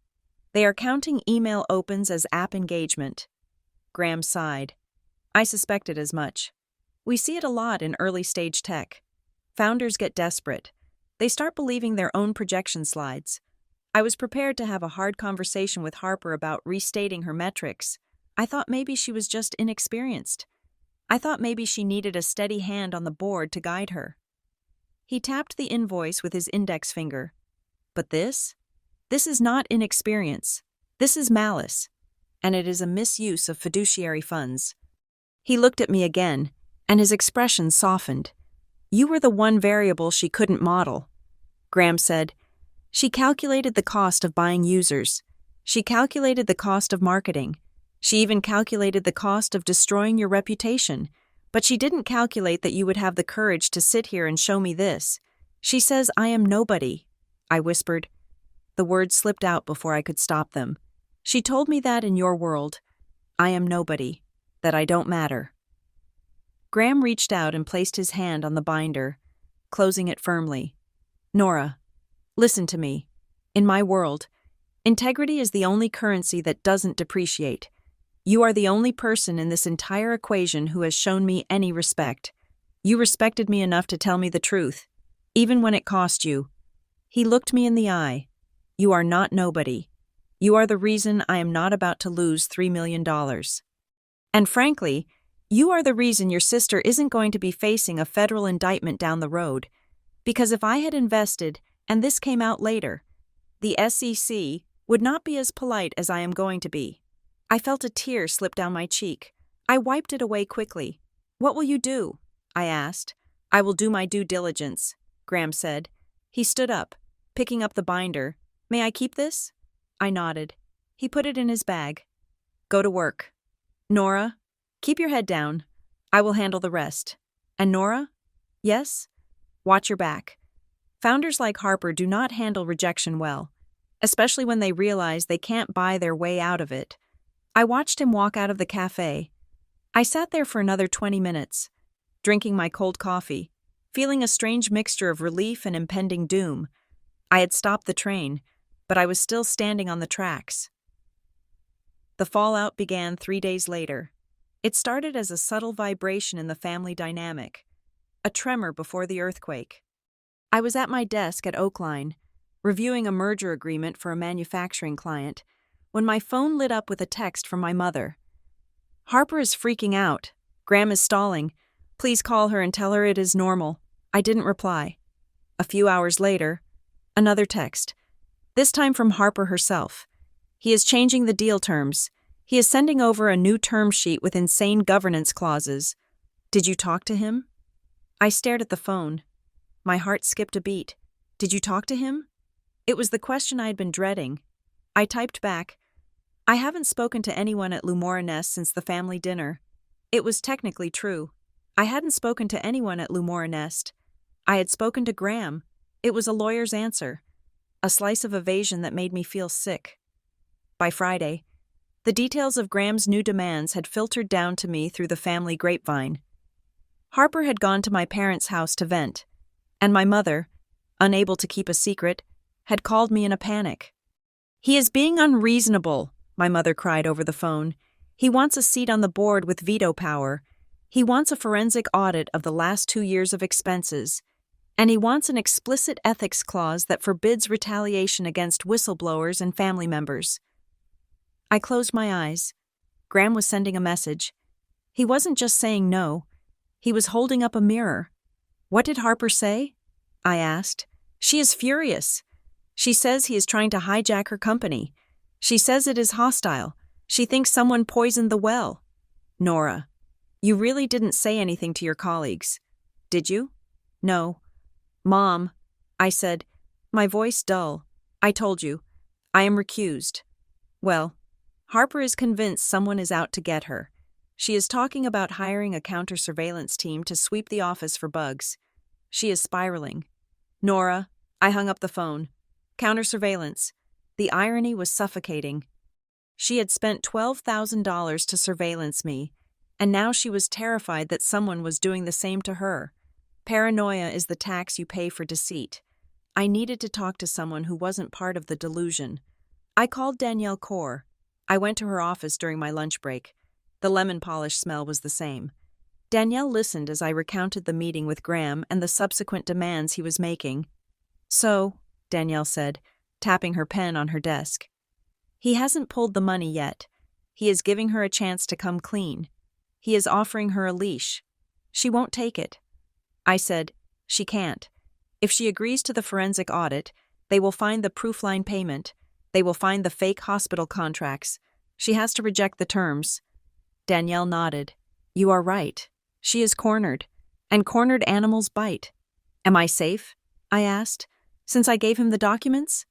They are counting email opens as app engagement." Graham sighed. "I suspected as much. We see it a lot in early-stage tech. Founders get desperate. They start believing their own projection slides. I was prepared to have a hard conversation with Harper about restating her metrics. I thought maybe she was just inexperienced. I thought maybe she needed a steady hand on the board to guide her." He tapped the invoice with his index finger. "But this? This is not inexperience. This is malice. and it is a misuse of fiduciary funds. He looked at me again, and his expression softened. You were the one variable she couldn't model. Graham said, she calculated the cost of buying users. She calculated the cost of marketing. She even calculated the cost of destroying your reputation. But she didn't calculate that you would have the courage to sit here and show me this. She says I am nobody. I whispered. The words slipped out before I could stop them. She told me that in your world, I am nobody, that I don't matter. Graham reached out and placed his hand on the binder, closing it firmly. Nora, listen to me. In my world, integrity is the only currency that doesn't depreciate. You are the only person in this entire equation who has shown me any respect. You respected me enough to tell me the truth, even when it cost you. He looked me in the eye. You are not nobody. You are the reason I am not about to lose $3 million. And frankly, you are the reason your sister isn't going to be facing a federal indictment down the road. Because if I had invested, and this came out later, the SEC would not be as polite as I am going to be. I felt a tear slip down my cheek. I wiped it away quickly. What will you do? I asked. I will do my due diligence, Graham said. He stood up, picking up the binder. May I keep this? I nodded. He put it in his bag. Go to work. Nora, keep your head down. I will handle the rest. And Nora? Yes? Watch your back. Founders like Harper do not handle rejection well, especially when they realize they can't buy their way out of it. I watched him walk out of the cafe. I sat there for another 20 minutes, drinking my cold coffee, feeling a strange mixture of relief and impending doom. I had stopped the train, but I was still standing on the tracks. The fallout began 3 days later. It started as a subtle vibration in the family dynamic, a tremor before the earthquake. I was at my desk at Oakline, reviewing a merger agreement for a manufacturing client, when my phone lit up with a text from my mother. Harper is freaking out. Graham is stalling. Please call her and tell her it is normal. I didn't reply. A few hours later, another text. This time from Harper herself. He is changing the deal terms. He is sending over a new term sheet with insane governance clauses. Did you talk to him? I stared at the phone. My heart skipped a beat. Did you talk to him? It was the question I had been dreading. I typed back, I haven't spoken to anyone at Lumora since the family dinner. It was technically true. I hadn't spoken to anyone at Lumora Nest. I had spoken to Graham. It was a lawyer's answer. A slice of evasion that made me feel sick. By Friday, the details of Graham's new demands had filtered down to me through the family grapevine. Harper had gone to my parents' house to vent, and my mother, unable to keep a secret, had called me in a panic. He is being unreasonable, my mother cried over the phone. He wants a seat on the board with veto power. He wants a forensic audit of the last 2 years of expenses. And he wants an explicit ethics clause that forbids retaliation against whistleblowers and family members. I closed my eyes. Graham was sending a message. He wasn't just saying no. He was holding up a mirror. What did Harper say? I asked. She is furious. She says he is trying to hijack her company. She says it is hostile. She thinks someone poisoned the well. Nora, you really didn't say anything to your colleagues, did you? No. Mom, I said, my voice dull. I told you. I am recused. Well, Harper is convinced someone is out to get her. She is talking about hiring a counter-surveillance team to sweep the office for bugs. She is spiraling. Nora, I hung up the phone. Counter-surveillance. The irony was suffocating. She had spent $12,000 to surveillance me, and now she was terrified that someone was doing the same to her. Paranoia is the tax you pay for deceit. I needed to talk to someone who wasn't part of the delusion. I called Danielle Kaur. I went to her office during my lunch break. The lemon polish smell was the same. Danielle listened as I recounted the meeting with Graham and the subsequent demands he was making. So, Danielle said, tapping her pen on her desk. He hasn't pulled the money yet. He is giving her a chance to come clean. He is offering her a leash. She won't take it. I said, she can't. If she agrees to the forensic audit, they will find the proofline payment. They will find the fake hospital contracts. She has to reject the terms. Danielle nodded. You are right. She is cornered. And cornered animals bite. Am I safe? I asked. Since I gave him the documents?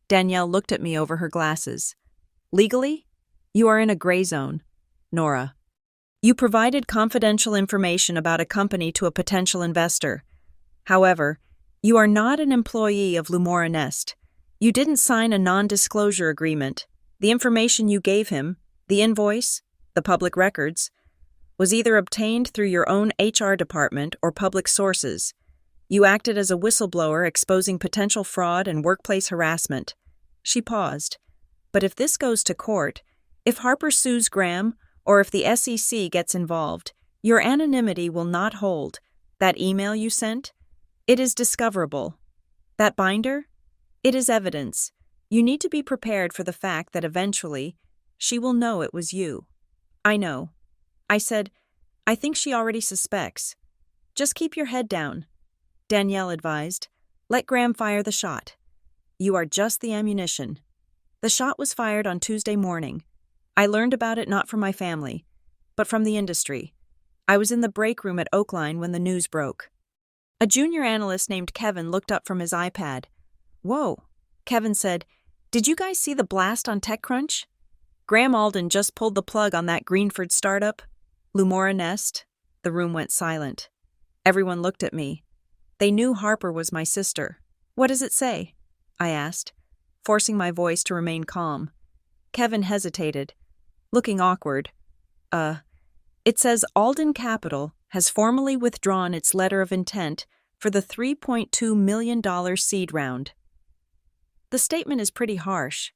Danielle looked at me over her glasses. Legally? You are in a gray zone. Nora. You provided confidential information about a company to a potential investor. However, you are not an employee of Lumora Nest. You didn't sign a non-disclosure agreement. The information you gave him, the invoice, the public records, was either obtained through your own HR department or public sources. You acted as a whistleblower exposing potential fraud and workplace harassment. She paused. But if this goes to court, if Harper sues Graham, or if the SEC gets involved, your anonymity will not hold. That email you sent? It is discoverable. That binder? It is evidence. You need to be prepared for the fact that eventually, she will know it was you. I know. I said, I think she already suspects. Just keep your head down. Danielle advised. Let Graham fire the shot. You are just the ammunition. The shot was fired on Tuesday morning. I learned about it not from my family, but from the industry. I was in the break room at Oakline when the news broke. A junior analyst named Kevin looked up from his iPad. Whoa, Kevin said, did you guys see the blast on TechCrunch? Graham Alden just pulled the plug on that Greenford startup. Lumora Nest. The room went silent. Everyone looked at me. They knew Harper was my sister. What does it say? I asked, forcing my voice to remain calm. Kevin hesitated, looking awkward. It says Alden Capital has formally withdrawn its letter of intent for the $3.2 million seed round. The statement is pretty harsh.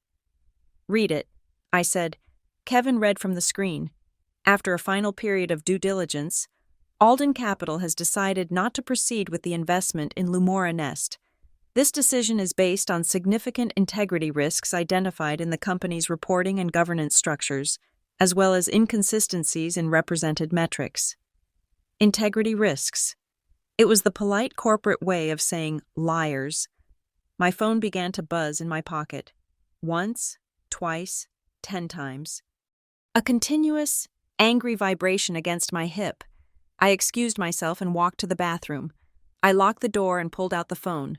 Read it, I said. Kevin read from the screen. After a final period of due diligence, Alden Capital has decided not to proceed with the investment in Lumora Nest. This decision is based on significant integrity risks identified in the company's reporting and governance structures, as well as inconsistencies in represented metrics. Integrity risks. It was the polite corporate way of saying liars. My phone began to buzz in my pocket. Once, twice, 10 times. A continuous, angry vibration against my hip. I excused myself and walked to the bathroom. I locked the door and pulled out the phone.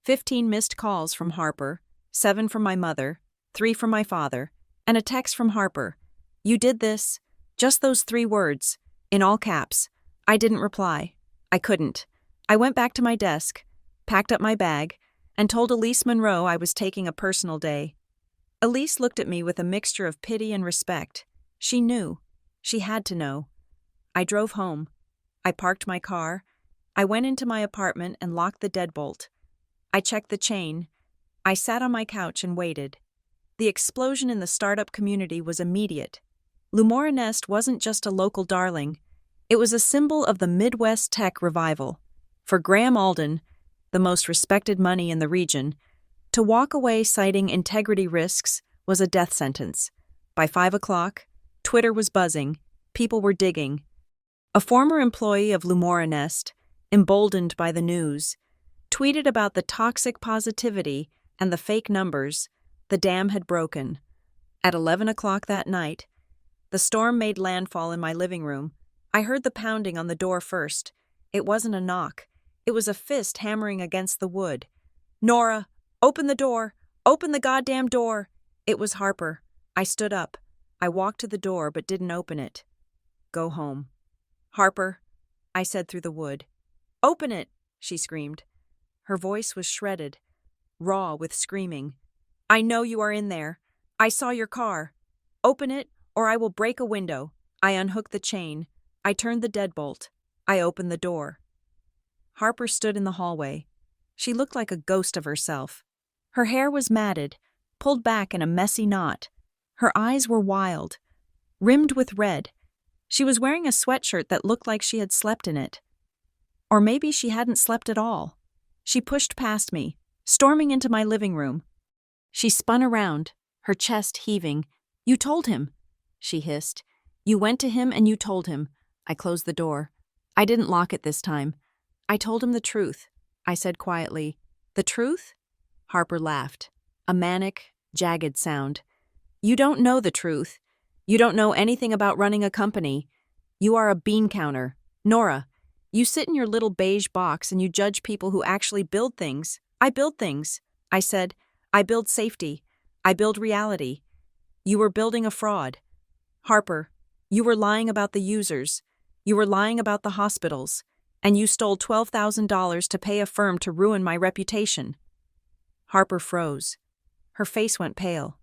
15 missed calls from Harper, 7 from my mother, 3 from my father, and a text from Harper. You did this. Just those 3 words, in all caps. I didn't reply. I couldn't. I went back to my desk, packed up my bag, and told Elise Monroe I was taking a personal day. Elise looked at me with a mixture of pity and respect. She knew. She had to know. I drove home. I parked my car. I went into my apartment and locked the deadbolt. I checked the chain. I sat on my couch and waited. The explosion in the startup community was immediate. Lumora Nest wasn't just a local darling. It was a symbol of the Midwest tech revival. For Graham Alden, the most respected money in the region, to walk away citing integrity risks was a death sentence. By 5 o'clock, Twitter was buzzing. People were digging. A former employee of Lumora Nest, emboldened by the news, tweeted about the toxic positivity and the fake numbers. The dam had broken. At 11 o'clock that night, the storm made landfall in my living room. I heard the pounding on the door first. It wasn't a knock. It was a fist hammering against the wood. Nora, open the door! Open the goddamn door! It was Harper. I stood up. I walked to the door but didn't open it. Go home. Harper, I said through the wood. Open it, she screamed. Her voice was shredded, raw with screaming. I know you are in there. I saw your car. Open it, or I will break a window. I unhooked the chain. I turned the deadbolt. I opened the door. Harper stood in the hallway. She looked like a ghost of herself. Her hair was matted, pulled back in a messy knot. Her eyes were wild, rimmed with red. She was wearing a sweatshirt that looked like she had slept in it. Or maybe she hadn't slept at all. She pushed past me, storming into my living room. She spun around, her chest heaving. You told him, she hissed. You went to him and you told him. I closed the door. I didn't lock it this time. I told him the truth, I said quietly. The truth? Harper laughed, a manic, jagged sound. You don't know the truth. You don't know anything about running a company. You are a bean counter. Nora, you sit in your little beige box and you judge people who actually build things. I build things. I said, I build safety. I build reality. You were building a fraud. Harper, you were lying about the users. You were lying about the hospitals. And you stole $12,000 to pay a firm to ruin my reputation. Harper froze. Her face went pale,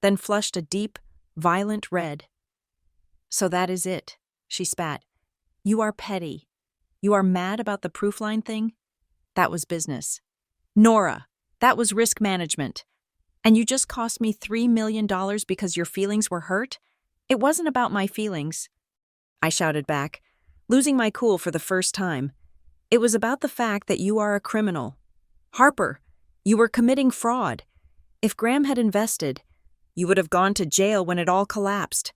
then flushed a deep, violent red. So that is it, she spat. You are petty. You are mad about the proofline thing? That was business. Nora, that was risk management. And you just cost me $3 million because your feelings were hurt? It wasn't about my feelings. I shouted back, losing my cool for the first time. It was about the fact that you are a criminal. Harper, you were committing fraud. If Graham had invested, you would have gone to jail when it all collapsed.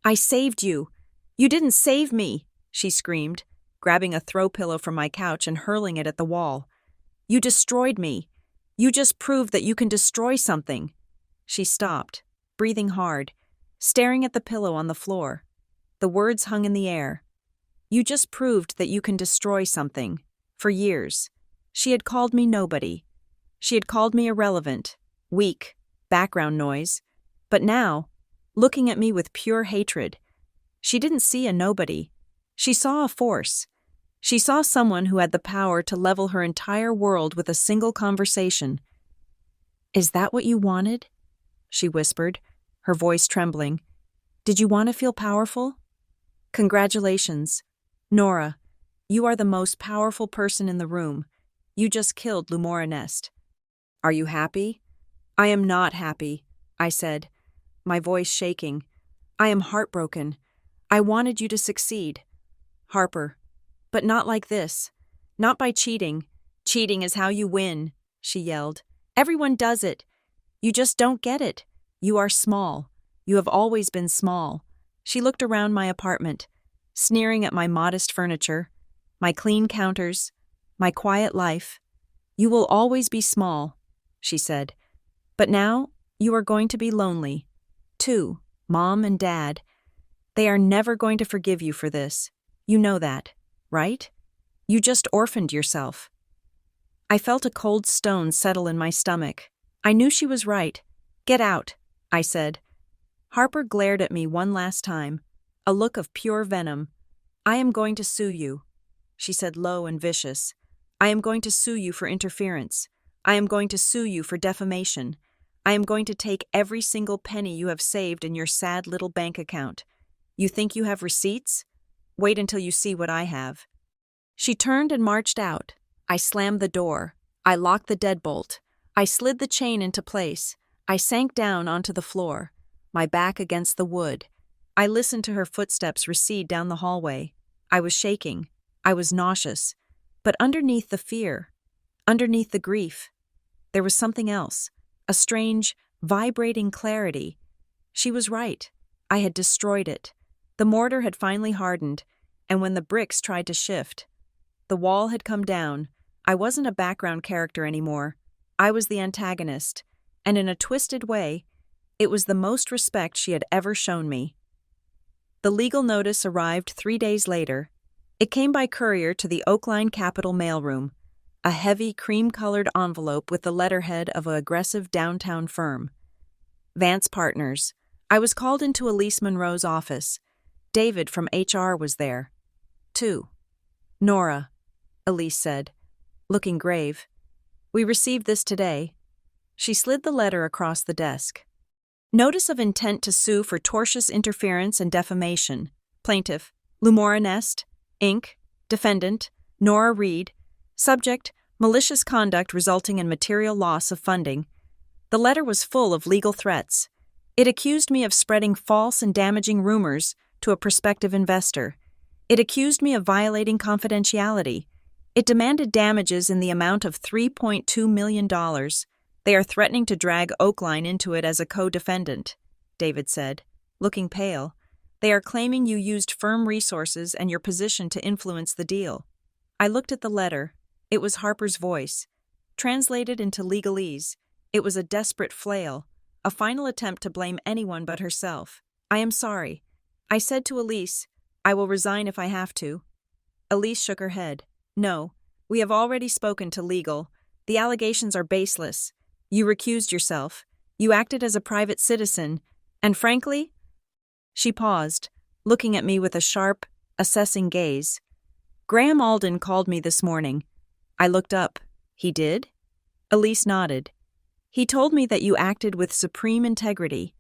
I saved you. You didn't save me, she screamed, grabbing a throw pillow from my couch and hurling it at the wall. You destroyed me. You just proved that you can destroy something. She stopped, breathing hard, staring at the pillow on the floor. The words hung in the air. You just proved that you can destroy something. For years, she had called me nobody. She had called me irrelevant, weak, background noise. But now, looking at me with pure hatred, she didn't see a nobody. She saw a force. She saw someone who had the power to level her entire world with a single conversation. Is that what you wanted? She whispered, her voice trembling. Did you want to feel powerful? Congratulations. Nora, you are the most powerful person in the room. You just killed Lumora Nest. Are you happy? I am not happy, I said, my voice shaking. I am heartbroken. I wanted you to succeed. Harper, but not like this. Not by cheating. Cheating is how you win, she yelled. Everyone does it. You just don't get it. You are small. You have always been small. She looked around my apartment, sneering at my modest furniture, my clean counters, my quiet life. You will always be small, she said. But now you are going to be lonely. Too, Mom and Dad. They are never going to forgive you for this. You know that, right? You just orphaned yourself. I felt a cold stone settle in my stomach. I knew she was right. Get out, I said. Harper glared at me one last time, a look of pure venom. I am going to sue you, she said low and vicious. I am going to sue you for interference. I am going to sue you for defamation. I am going to take every single penny you have saved in your sad little bank account. You think you have receipts? Wait until you see what I have. She turned and marched out. I slammed the door. I locked the deadbolt. I slid the chain into place. I sank down onto the floor, my back against the wood. I listened to her footsteps recede down the hallway. I was shaking. I was nauseous. But underneath the fear, underneath the grief, there was something else, a strange, vibrating clarity. She was right. I had destroyed it. The mortar had finally hardened, and when the bricks tried to shift, the wall had come down. I wasn't a background character anymore. I was the antagonist, and in a twisted way, it was the most respect she had ever shown me. The legal notice arrived 3 days later. It came by courier to the Oakline Capitol mailroom, a heavy cream-colored envelope with the letterhead of an aggressive downtown firm. Vance Partners. I was called into Elise Monroe's office. David from HR was there. 2. Nora, Elise said, looking grave. We received this today. She slid the letter across the desk. Notice of intent to sue for tortious interference and defamation. Plaintiff, Lumora Nest, Inc., Defendant, Nora Reed. Subject, malicious conduct resulting in material loss of funding. The letter was full of legal threats. It accused me of spreading false and damaging rumors to a prospective investor. It accused me of violating confidentiality. It demanded damages in the amount of $3.2 million. They are threatening to drag Oakline into it as a co-defendant, David said, looking pale. They are claiming you used firm resources and your position to influence the deal. I looked at the letter. It was Harper's voice. Translated into legalese, it was a desperate flail, a final attempt to blame anyone but herself. I am sorry. I said to Elise, I will resign if I have to. Elise shook her head. No, we have already spoken to legal. The allegations are baseless. You recused yourself. You acted as a private citizen. And frankly, she paused, looking at me with a sharp, assessing gaze. Graham Alden called me this morning. I looked up. He did? Elise nodded. He told me that you acted with supreme integrity.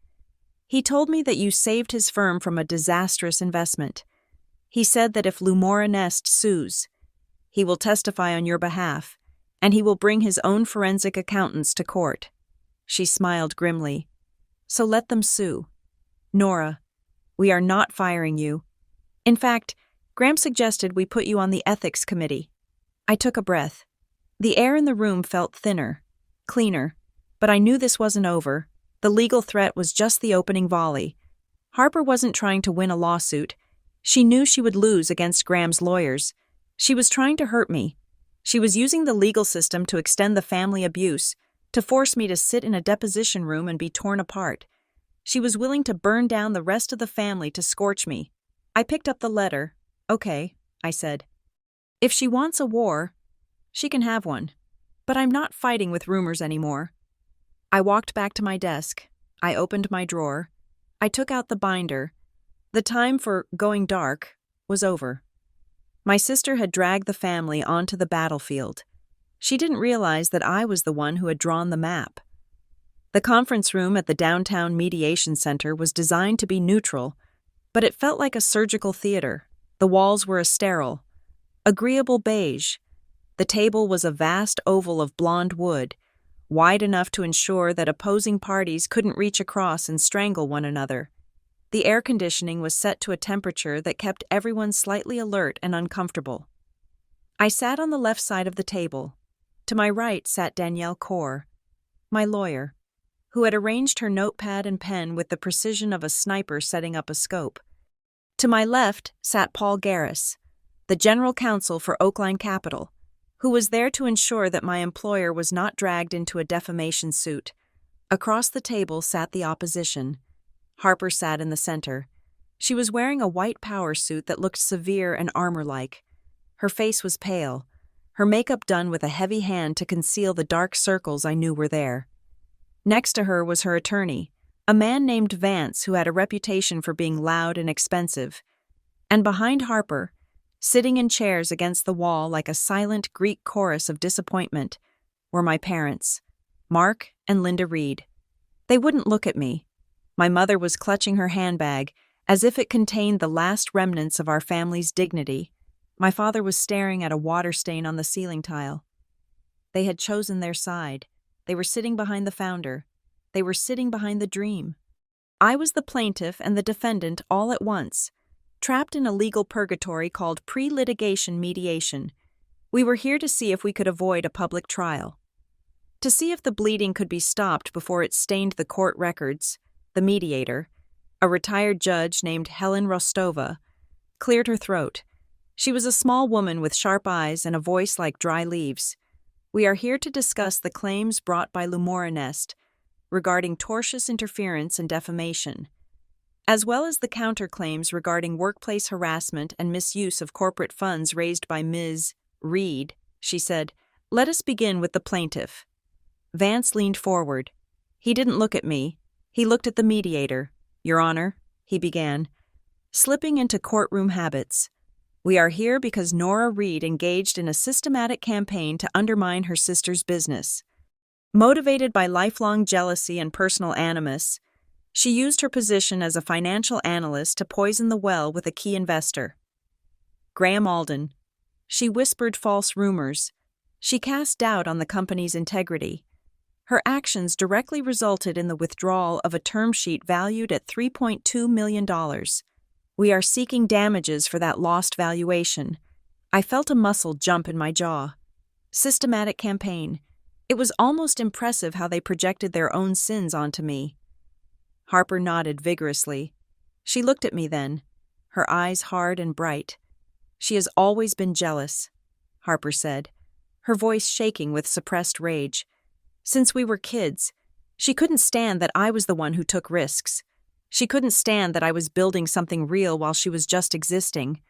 He told me that you saved his firm from a disastrous investment. He said that if Lumora Nest sues, he will testify on your behalf, and he will bring his own forensic accountants to court. She smiled grimly. So let them sue. Nora, we are not firing you. In fact, Graham suggested we put you on the ethics committee. I took a breath. The air in the room felt thinner, cleaner, but I knew this wasn't over. The legal threat was just the opening volley. Harper wasn't trying to win a lawsuit. She knew she would lose against Graham's lawyers. She was trying to hurt me. She was using the legal system to extend the family abuse, to force me to sit in a deposition room and be torn apart. She was willing to burn down the rest of the family to scorch me. I picked up the letter. Okay, I said. If she wants a war, she can have one. But I'm not fighting with rumors anymore. I walked back to my desk. I opened my drawer. I took out the binder. The time for going dark was over. My sister had dragged the family onto the battlefield. She didn't realize that I was the one who had drawn the map. The conference room at the downtown mediation center was designed to be neutral, but it felt like a surgical theater. The walls were a sterile, agreeable beige. The table was a vast oval of blonde wood, wide enough to ensure that opposing parties couldn't reach across and strangle one another. The air conditioning was set to a temperature that kept everyone slightly alert and uncomfortable. I sat on the left side of the table. To my right sat Danielle Kaur, my lawyer, who had arranged her notepad and pen with the precision of a sniper setting up a scope. To my left sat Paul Garris, the general counsel for Oakline Capital, who was there to ensure that my employer was not dragged into a defamation suit. Across the table sat the opposition. Harper sat in the center. She was wearing a white power suit that looked severe and armor-like. Her face was pale, her makeup done with a heavy hand to conceal the dark circles I knew were there. Next to her was her attorney, a man named Vance who had a reputation for being loud and expensive. And behind Harper, sitting in chairs against the wall like a silent Greek chorus of disappointment, were my parents, Mark and Linda Reed. They wouldn't look at me. My mother was clutching her handbag as if it contained the last remnants of our family's dignity. My father was staring at a water stain on the ceiling tile. They had chosen their side. They were sitting behind the founder. They were sitting behind the dream. I was the plaintiff and the defendant all at once, trapped in a legal purgatory called pre-litigation mediation. We were here to see if we could avoid a public trial, to see if the bleeding could be stopped before it stained the court records. The mediator, a retired judge named Helen Rostova, cleared her throat. She was a small woman with sharp eyes and a voice like dry leaves. We are here to discuss the claims brought by Lumora Nest regarding tortious interference and defamation, as well as the counterclaims regarding workplace harassment and misuse of corporate funds raised by Ms. Reed. She said, "Let us begin with the plaintiff." Vance leaned forward. He didn't look at me. He looked at the mediator. "Your Honor," he began, slipping into courtroom habits. "We are here because Nora Reed engaged in a systematic campaign to undermine her sister's business. Motivated by lifelong jealousy and personal animus, she used her position as a financial analyst to poison the well with a key investor, Graham Alden. She whispered false rumors. She cast doubt on the company's integrity. Her actions directly resulted in the withdrawal of a term sheet valued at $3.2 million. We are seeking damages for that lost valuation. I felt a muscle jump in my jaw. Systematic campaign. It was almost impressive how they projected their own sins onto me. Harper nodded vigorously. She looked at me then, her eyes hard and bright. "She has always been jealous," Harper said, her voice shaking with suppressed rage. "Since we were kids, she couldn't stand that I was the one who took risks. She couldn't stand that I was building something real while she was just existing.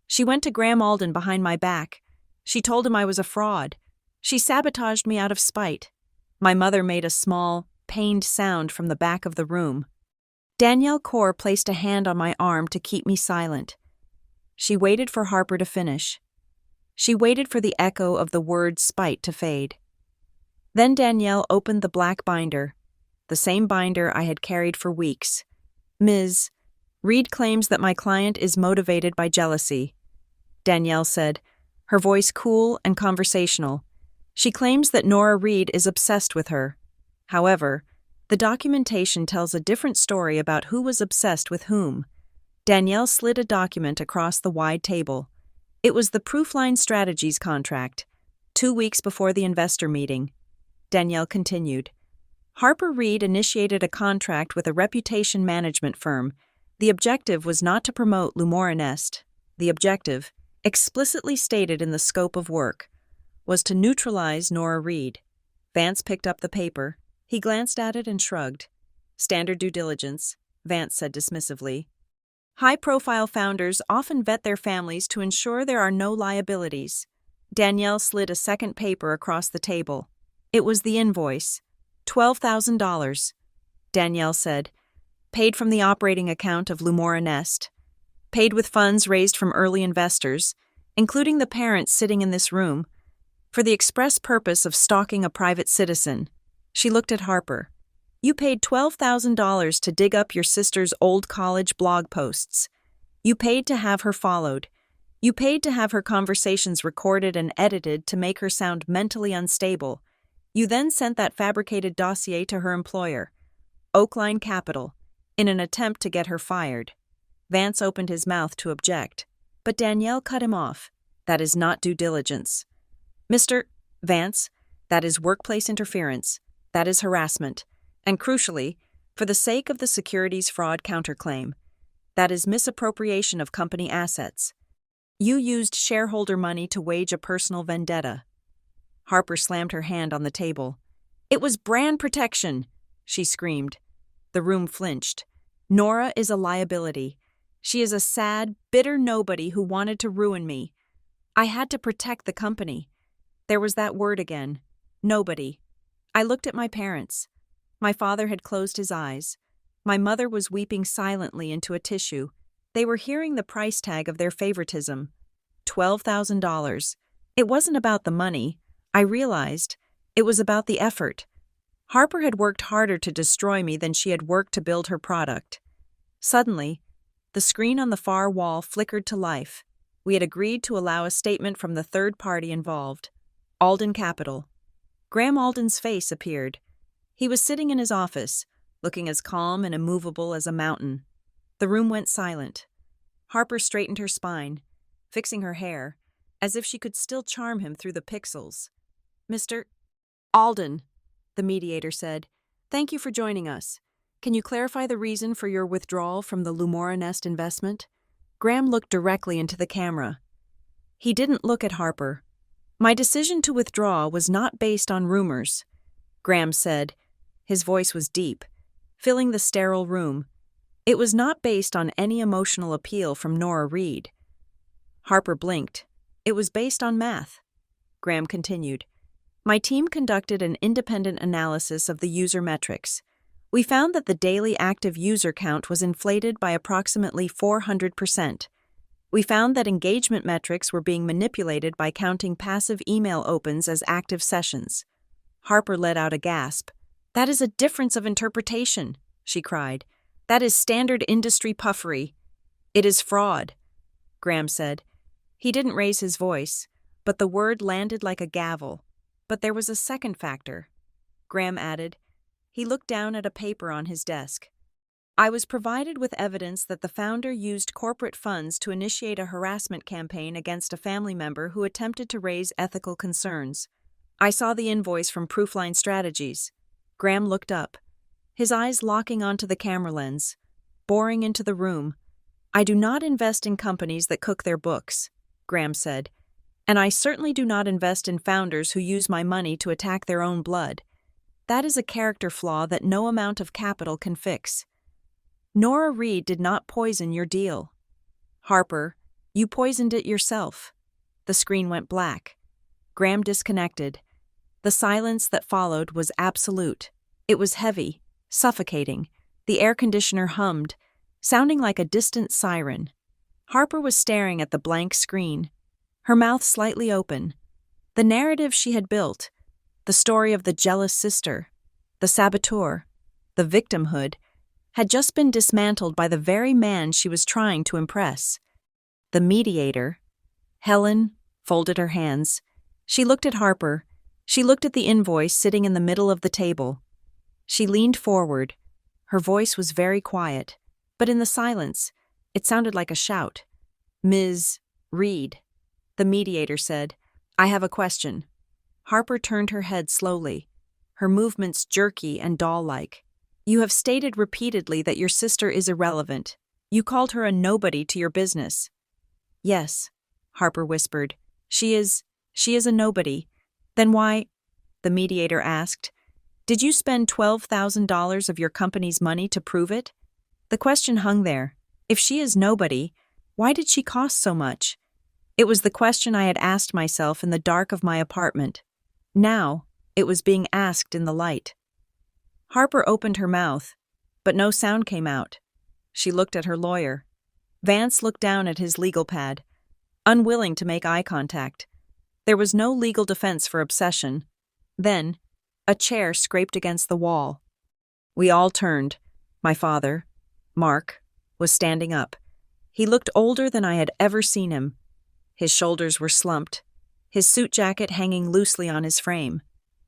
She went to Graham Alden behind my back. She told him I was a fraud. She sabotaged me out of spite. My mother made a small, pained sound from the back of the room. Danielle Kaur placed a hand on my arm to keep me silent. She waited for Harper to finish. She waited for the echo of the word spite to fade. Then Danielle opened the black binder, the same binder I had carried for weeks. Ms. Reed claims that my client is motivated by jealousy, Danielle said, her voice cool and conversational. She claims that Nora Reed is obsessed with her. However, the documentation tells a different story about who was obsessed with whom. Danielle slid a document across the wide table. It was the Proofline Strategies contract, 2 weeks before the investor meeting. Danielle continued. Harper Reed initiated a contract with a reputation management firm. The objective was not to promote Lumora Nest. The objective, explicitly stated in the scope of work, was to neutralize Nora Reed. Vance picked up the paper. He glanced at it and shrugged. Standard due diligence, Vance said dismissively. High-profile founders often vet their families to ensure there are no liabilities. Danielle slid a second paper across the table. It was the invoice. $12,000, Danielle said. Paid from the operating account of Lumora Nest. Paid with funds raised from early investors, including the parents sitting in this room, for the express purpose of stalking a private citizen. She looked at Harper. You paid $12,000 to dig up your sister's old college blog posts. You paid to have her followed. You paid to have her conversations recorded and edited to make her sound mentally unstable. You then sent that fabricated dossier to her employer, Oakline Capital, in an attempt to get her fired. Vance opened his mouth to object, but Danielle cut him off. That is not due diligence. Mr. Vance, that is workplace interference. That is harassment. And crucially, for the sake of the securities fraud counterclaim, that is misappropriation of company assets. You used shareholder money to wage a personal vendetta. Harper slammed her hand on the table. It was brand protection, she screamed. The room flinched. Nora is a liability. She is a sad, bitter nobody who wanted to ruin me. I had to protect the company. There was that word again. Nobody. I looked at my parents. My father had closed his eyes. My mother was weeping silently into a tissue. They were hearing the price tag of their favoritism. $12,000. It wasn't about the money. I realized. It was about the effort. Harper had worked harder to destroy me than she had worked to build her product. Suddenly, the screen on the far wall flickered to life. We had agreed to allow a statement from the third party involved. Alden Capital. Graham Alden's face appeared. He was sitting in his office, looking as calm and immovable as a mountain. The room went silent. Harper straightened her spine, fixing her hair, as if she could still charm him through the pixels. Mr. Alden, the mediator said, thank you for joining us. Can you clarify the reason for your withdrawal from the Lumora Nest investment? Graham looked directly into the camera. He didn't look at Harper. My decision to withdraw was not based on rumors, Graham said. His voice was deep, filling the sterile room. It was not based on any emotional appeal from Nora Reed. Harper blinked. It was based on math. Graham continued. My team conducted an independent analysis of the user metrics. We found that the daily active user count was inflated by approximately 400%. We found that engagement metrics were being manipulated by counting passive email opens as active sessions. Harper let out a gasp. That is a difference of interpretation, she cried. That is standard industry puffery. It is fraud, Graham said. He didn't raise his voice, but the word landed like a gavel. But there was a second factor, Graham added. He looked down at a paper on his desk. I was provided with evidence that the founder used corporate funds to initiate a harassment campaign against a family member who attempted to raise ethical concerns. I saw the invoice from Proofline Strategies. Graham looked up, his eyes locking onto the camera lens, boring into the room. I do not invest in companies that cook their books, Graham said, and I certainly do not invest in founders who use my money to attack their own blood. That is a character flaw that no amount of capital can fix. Nora Reed did not poison your deal. Harper, you poisoned it yourself. The screen went black. Graham disconnected. The silence that followed was absolute. It was heavy, suffocating. The air conditioner hummed, sounding like a distant siren. Harper was staring at the blank screen, her mouth slightly open. The narrative she had built, the story of the jealous sister, the saboteur, the victimhood, had just been dismantled by the very man she was trying to impress. The mediator. Helen folded her hands. She looked at Harper. She looked at the invoice sitting in the middle of the table. She leaned forward. Her voice was very quiet, but in the silence, it sounded like a shout. "Ms. Reed," the mediator said, "I have a question." Harper turned her head slowly, her movements jerky and doll-like. "You have stated repeatedly that your sister is irrelevant. You called her a nobody to your business." "Yes," Harper whispered. She is a nobody." "Then why?" the mediator asked. "Did you spend $12,000 of your company's money to prove it?" The question hung there. If she is nobody, why did she cost so much? It was the question I had asked myself in the dark of my apartment. Now, it was being asked in the light. Harper opened her mouth, but no sound came out. She looked at her lawyer. Vance looked down at his legal pad, unwilling to make eye contact. There was no legal defense for obsession. Then, a chair scraped against the wall. We all turned. My father, Mark, was standing up. He looked older than I had ever seen him. His shoulders were slumped, his suit jacket hanging loosely on his frame.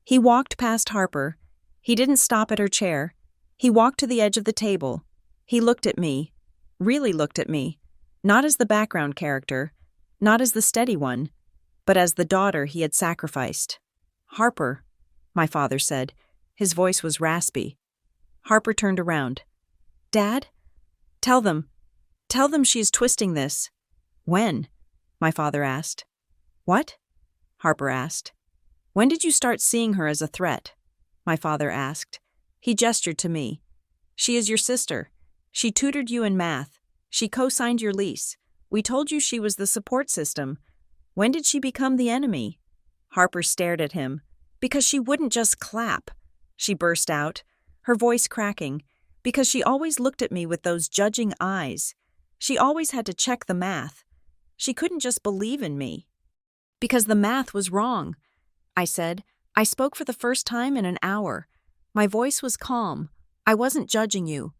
He walked past Harper. He didn't stop at her chair. He walked to the edge of the table. He looked at me, really looked at me, not as the background character, not as the steady one, but as the daughter he had sacrificed. "Harper," my father said. His voice was raspy. Harper turned around. "Dad? Tell them she is twisting this." "When?" my father asked. "What?" Harper asked. "When did you start seeing her as a threat?" my father asked. He gestured to me. "She is your sister. She tutored you in math. She co-signed your lease. We told you she was the support system. When did she become the enemy?" Harper stared at him. "Because she wouldn't just clap," she burst out, her voice cracking. "Because she always looked at me with those judging eyes. She always had to check the math. She couldn't just believe in me." "Because the math was wrong," I said. I spoke for the first time in an hour. My voice was calm. I wasn't judging you.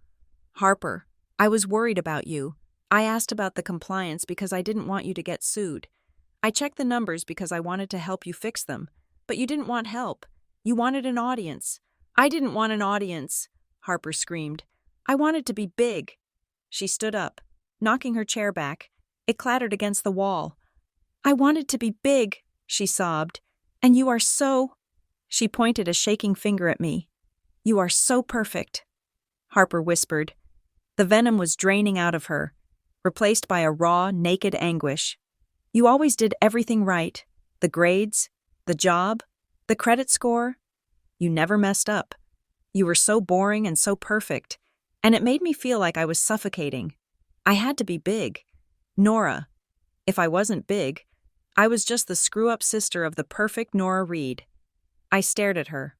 "Harper, I was worried about you. I asked about the compliance because I didn't want you to get sued. I checked the numbers because I wanted to help you fix them. But you didn't want help. You wanted an audience." "I didn't want an audience," Harper screamed. "I wanted to be big." She stood up, knocking her chair back. It clattered against the wall. "I wanted to be big," she sobbed. "And you are so—" She pointed a shaking finger at me. "You are so perfect," Harper whispered. The venom was draining out of her, replaced by a raw, naked anguish. "You always did everything right. The grades, the job, the credit score. You never messed up. You were so boring and so perfect, and it made me feel like I was suffocating. I had to be big. Nora. If I wasn't big, I was just the screw-up sister of the perfect Nora Reed." I stared at her.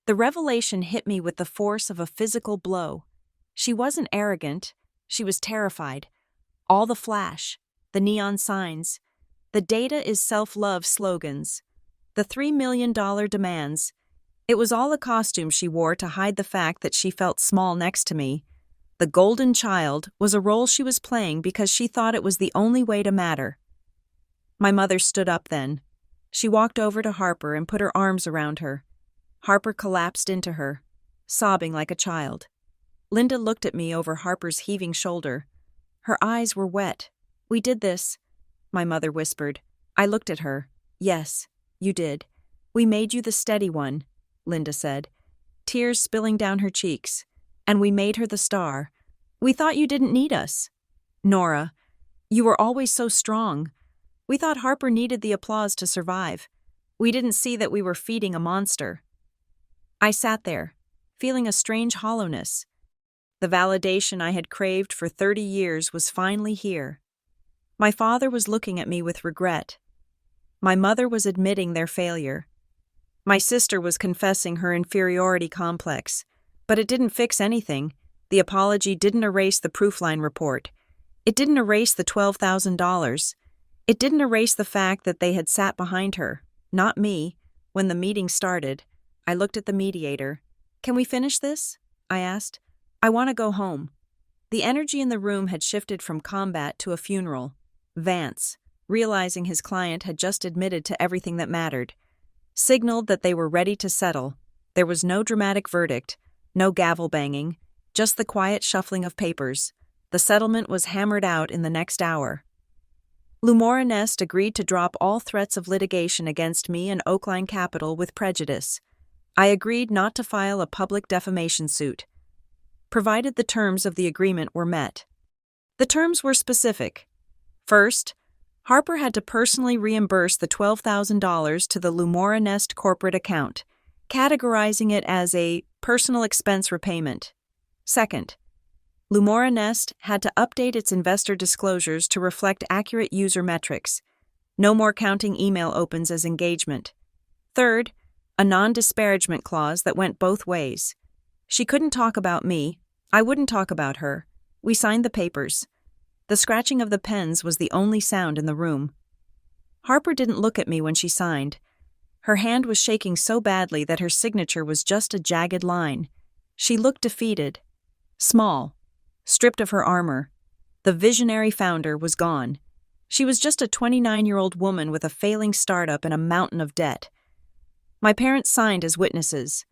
The revelation hit me with the force of a physical blow. She wasn't arrogant. She was terrified. All the flash, the neon signs, the data is self-love slogans, the $3 million demands. It was all a costume she wore to hide the fact that she felt small next to me. The golden child was a role she was playing because she thought it was the only way to matter. My mother stood up then. She walked over to Harper and put her arms around her. Harper collapsed into her, sobbing like a child. Linda looked at me over Harper's heaving shoulder. Her eyes were wet. "We did this," my mother whispered. I looked at her. "Yes, you did. We made you the steady one," Linda said, tears spilling down her cheeks. "And we made her the star. We thought you didn't need us. Nora, you were always so strong. We thought Harper needed the applause to survive. We didn't see that we were feeding a monster." I sat there, feeling a strange hollowness. The validation I had craved for 30 years was finally here. My father was looking at me with regret. My mother was admitting their failure. My sister was confessing her inferiority complex. But it didn't fix anything. The apology didn't erase the proofline report. It didn't erase the $12,000. It didn't erase the fact that they had sat behind her, not me. When the meeting started, I looked at the mediator. "Can we finish this?" I asked. "I want to go home." The energy in the room had shifted from combat to a funeral. Vance, realizing his client had just admitted to everything that mattered, signaled that they were ready to settle. There was no dramatic verdict, no gavel banging, just the quiet shuffling of papers. The settlement was hammered out in the next hour. Lumora Nest agreed to drop all threats of litigation against me and Oakline Capital with prejudice. I agreed not to file a public defamation suit, provided the terms of the agreement were met. The terms were specific. First, Harper had to personally reimburse the $12,000 to the Lumora Nest corporate account, categorizing it as a personal expense repayment. Second, Lumora Nest had to update its investor disclosures to reflect accurate user metrics. No more counting email opens as engagement. Third, a non-disparagement clause that went both ways. She couldn't talk about me. I wouldn't talk about her. We signed the papers. The scratching of the pens was the only sound in the room. Harper didn't look at me when she signed. Her hand was shaking so badly that her signature was just a jagged line. She looked defeated. Small. Stripped of her armor. The visionary founder was gone. She was just a 29-year-old woman with a failing startup and a mountain of debt. My parents signed as witnesses.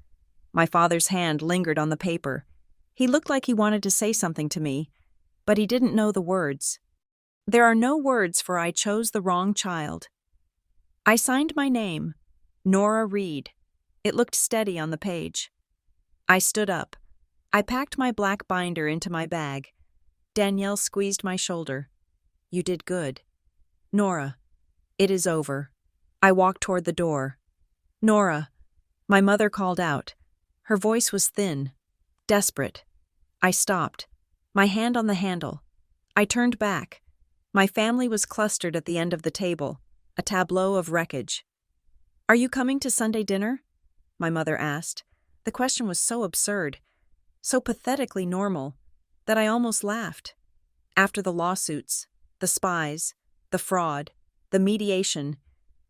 My father's hand lingered on the paper. He looked like he wanted to say something to me, but he didn't know the words. There are no words for "I chose the wrong child." I signed my name, Nora Reed. It looked steady on the page. I stood up. I packed my black binder into my bag. Danielle squeezed my shoulder. "You did good." "Nora, it is over." I walked toward the door. "Nora," my mother called out. Her voice was thin, desperate. I stopped, my hand on the handle. I turned back. My family was clustered at the end of the table, a tableau of wreckage. "Are you coming to Sunday dinner?" my mother asked. The question was so absurd, so pathetically normal, that I almost laughed. After the lawsuits, the spies, the fraud, the mediation,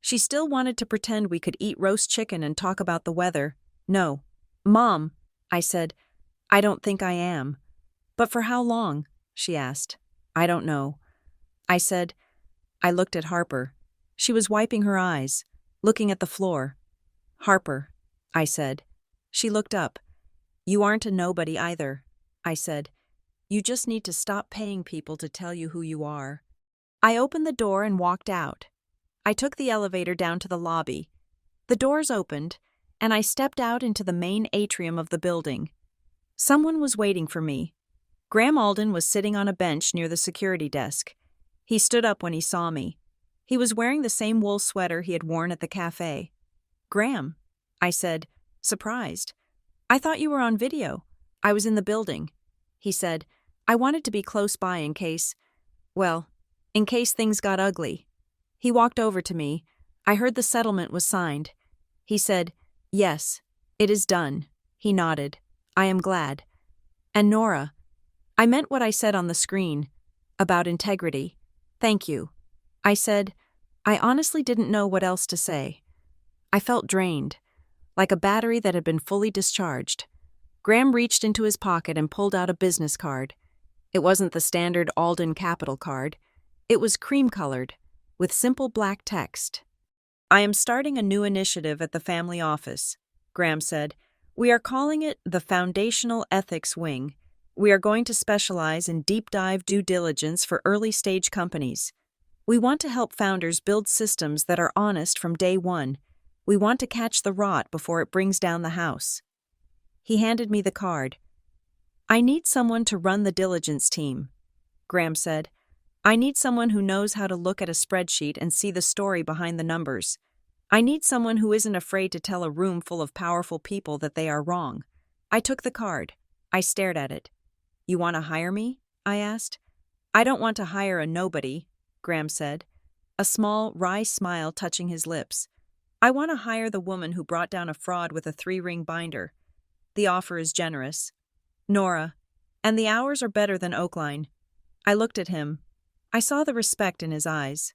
she still wanted to pretend we could eat roast chicken and talk about the weather. "No." "Mom," I said, "I don't think I am." "But for how long?" she asked. "I don't know." I said. I looked at Harper. She was wiping her eyes, looking at the floor. "Harper," I said. She looked up. "You aren't a nobody either," I said. "You just need to stop paying people to tell you who you are." I opened the door and walked out. I took the elevator down to the lobby. The doors opened, and I stepped out into the main atrium of the building. Someone was waiting for me. Graham Alden was sitting on a bench near the security desk. He stood up when he saw me. He was wearing the same wool sweater he had worn at the cafe. "Graham," I said, surprised. "I thought you were on video." "I was in the building." He said, "I wanted to be close by in case things got ugly." He walked over to me. I heard the settlement was signed. He said, "Yes, it is done." He nodded. "I am glad." "And Nora, I meant what I said on the screen, about integrity. Thank you." I said. I honestly didn't know what else to say. I felt drained, like a battery that had been fully discharged. Graham reached into his pocket and pulled out a business card. It wasn't the standard Alden Capital card. It was cream-colored, with simple black text. "I am starting a new initiative at the family office," Graham said. "We are calling it the Foundational Ethics Wing. We are going to specialize in deep-dive due diligence for early-stage companies. We want to help founders build systems that are honest from day one. We want to catch the rot before it brings down the house." He handed me the card. "I need someone to run the diligence team," Graham said. "I need someone who knows how to look at a spreadsheet and see the story behind the numbers. I need someone who isn't afraid to tell a room full of powerful people that they are wrong." I took the card. I stared at it. You want to hire me? I asked. I don't want to hire a nobody, Graham said, a small, wry smile touching his lips. I want to hire the woman who brought down a fraud with a 3-ring binder. The offer is generous. Nora. And the hours are better than Oakline. I looked at him. I saw the respect in his eyes.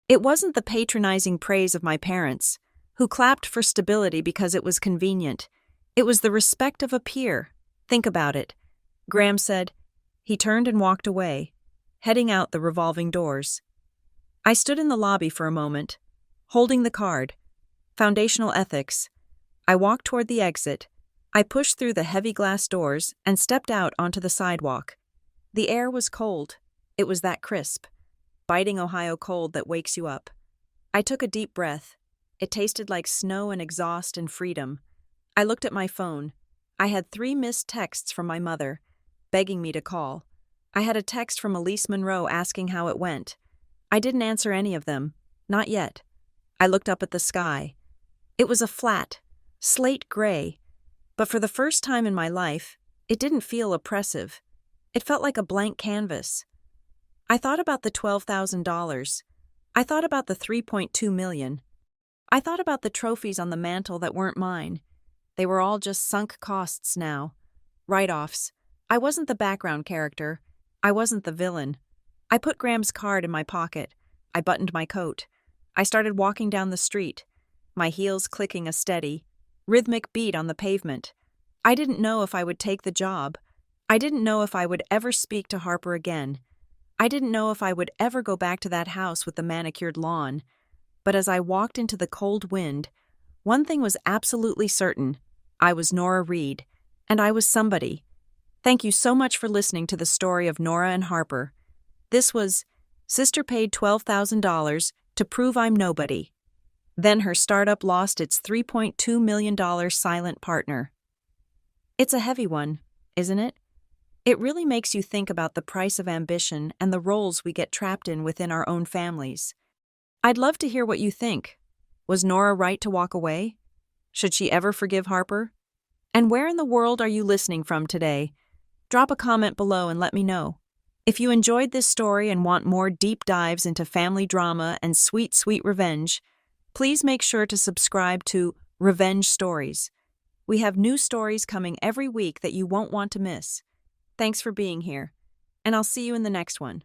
It wasn't the patronizing praise of my parents, who clapped for stability because it was convenient. It was the respect of a peer. Think about it, Graham said. He turned and walked away, heading out the revolving doors. I stood in the lobby for a moment, holding the card. Foundational ethics. I walked toward the exit. I pushed through the heavy glass doors and stepped out onto the sidewalk. The air was cold. It was that crisp, biting Ohio cold that wakes you up. I took a deep breath. It tasted like snow and exhaust and freedom. I looked at my phone. I had 3 missed texts from my mother, begging me to call. I had a text from Elise Monroe asking how it went. I didn't answer any of them. Not yet. I looked up at the sky. It was a flat, slate gray, but for the first time in my life, it didn't feel oppressive. It felt like a blank canvas. I thought about the $12,000. I thought about the $3.2 million. I thought about the trophies on the mantle that weren't mine. They were all just sunk costs now. Write-offs. I wasn't the background character. I wasn't the villain. I put Graham's card in my pocket. I buttoned my coat. I started walking down the street, my heels clicking a steady, rhythmic beat on the pavement. I didn't know if I would take the job. I didn't know if I would ever speak to Harper again. I didn't know if I would ever go back to that house with the manicured lawn. But as I walked into the cold wind, one thing was absolutely certain. I was Nora Reed, and I was somebody. Thank you so much for listening to the story of Nora and Harper. This was Sister Paid $12,000 to Prove I'm Nobody. Then her startup lost its $3.2 million silent partner. It's a heavy one, isn't it? It really makes you think about the price of ambition and the roles we get trapped in within our own families. I'd love to hear what you think. Was Nora right to walk away? Should she ever forgive Harper? And where in the world are you listening from today? Drop a comment below and let me know. If you enjoyed this story and want more deep dives into family drama and sweet, sweet revenge, please make sure to subscribe to Revenge Stories. We have new stories coming every week that you won't want to miss. Thanks for being here, and I'll see you in the next one.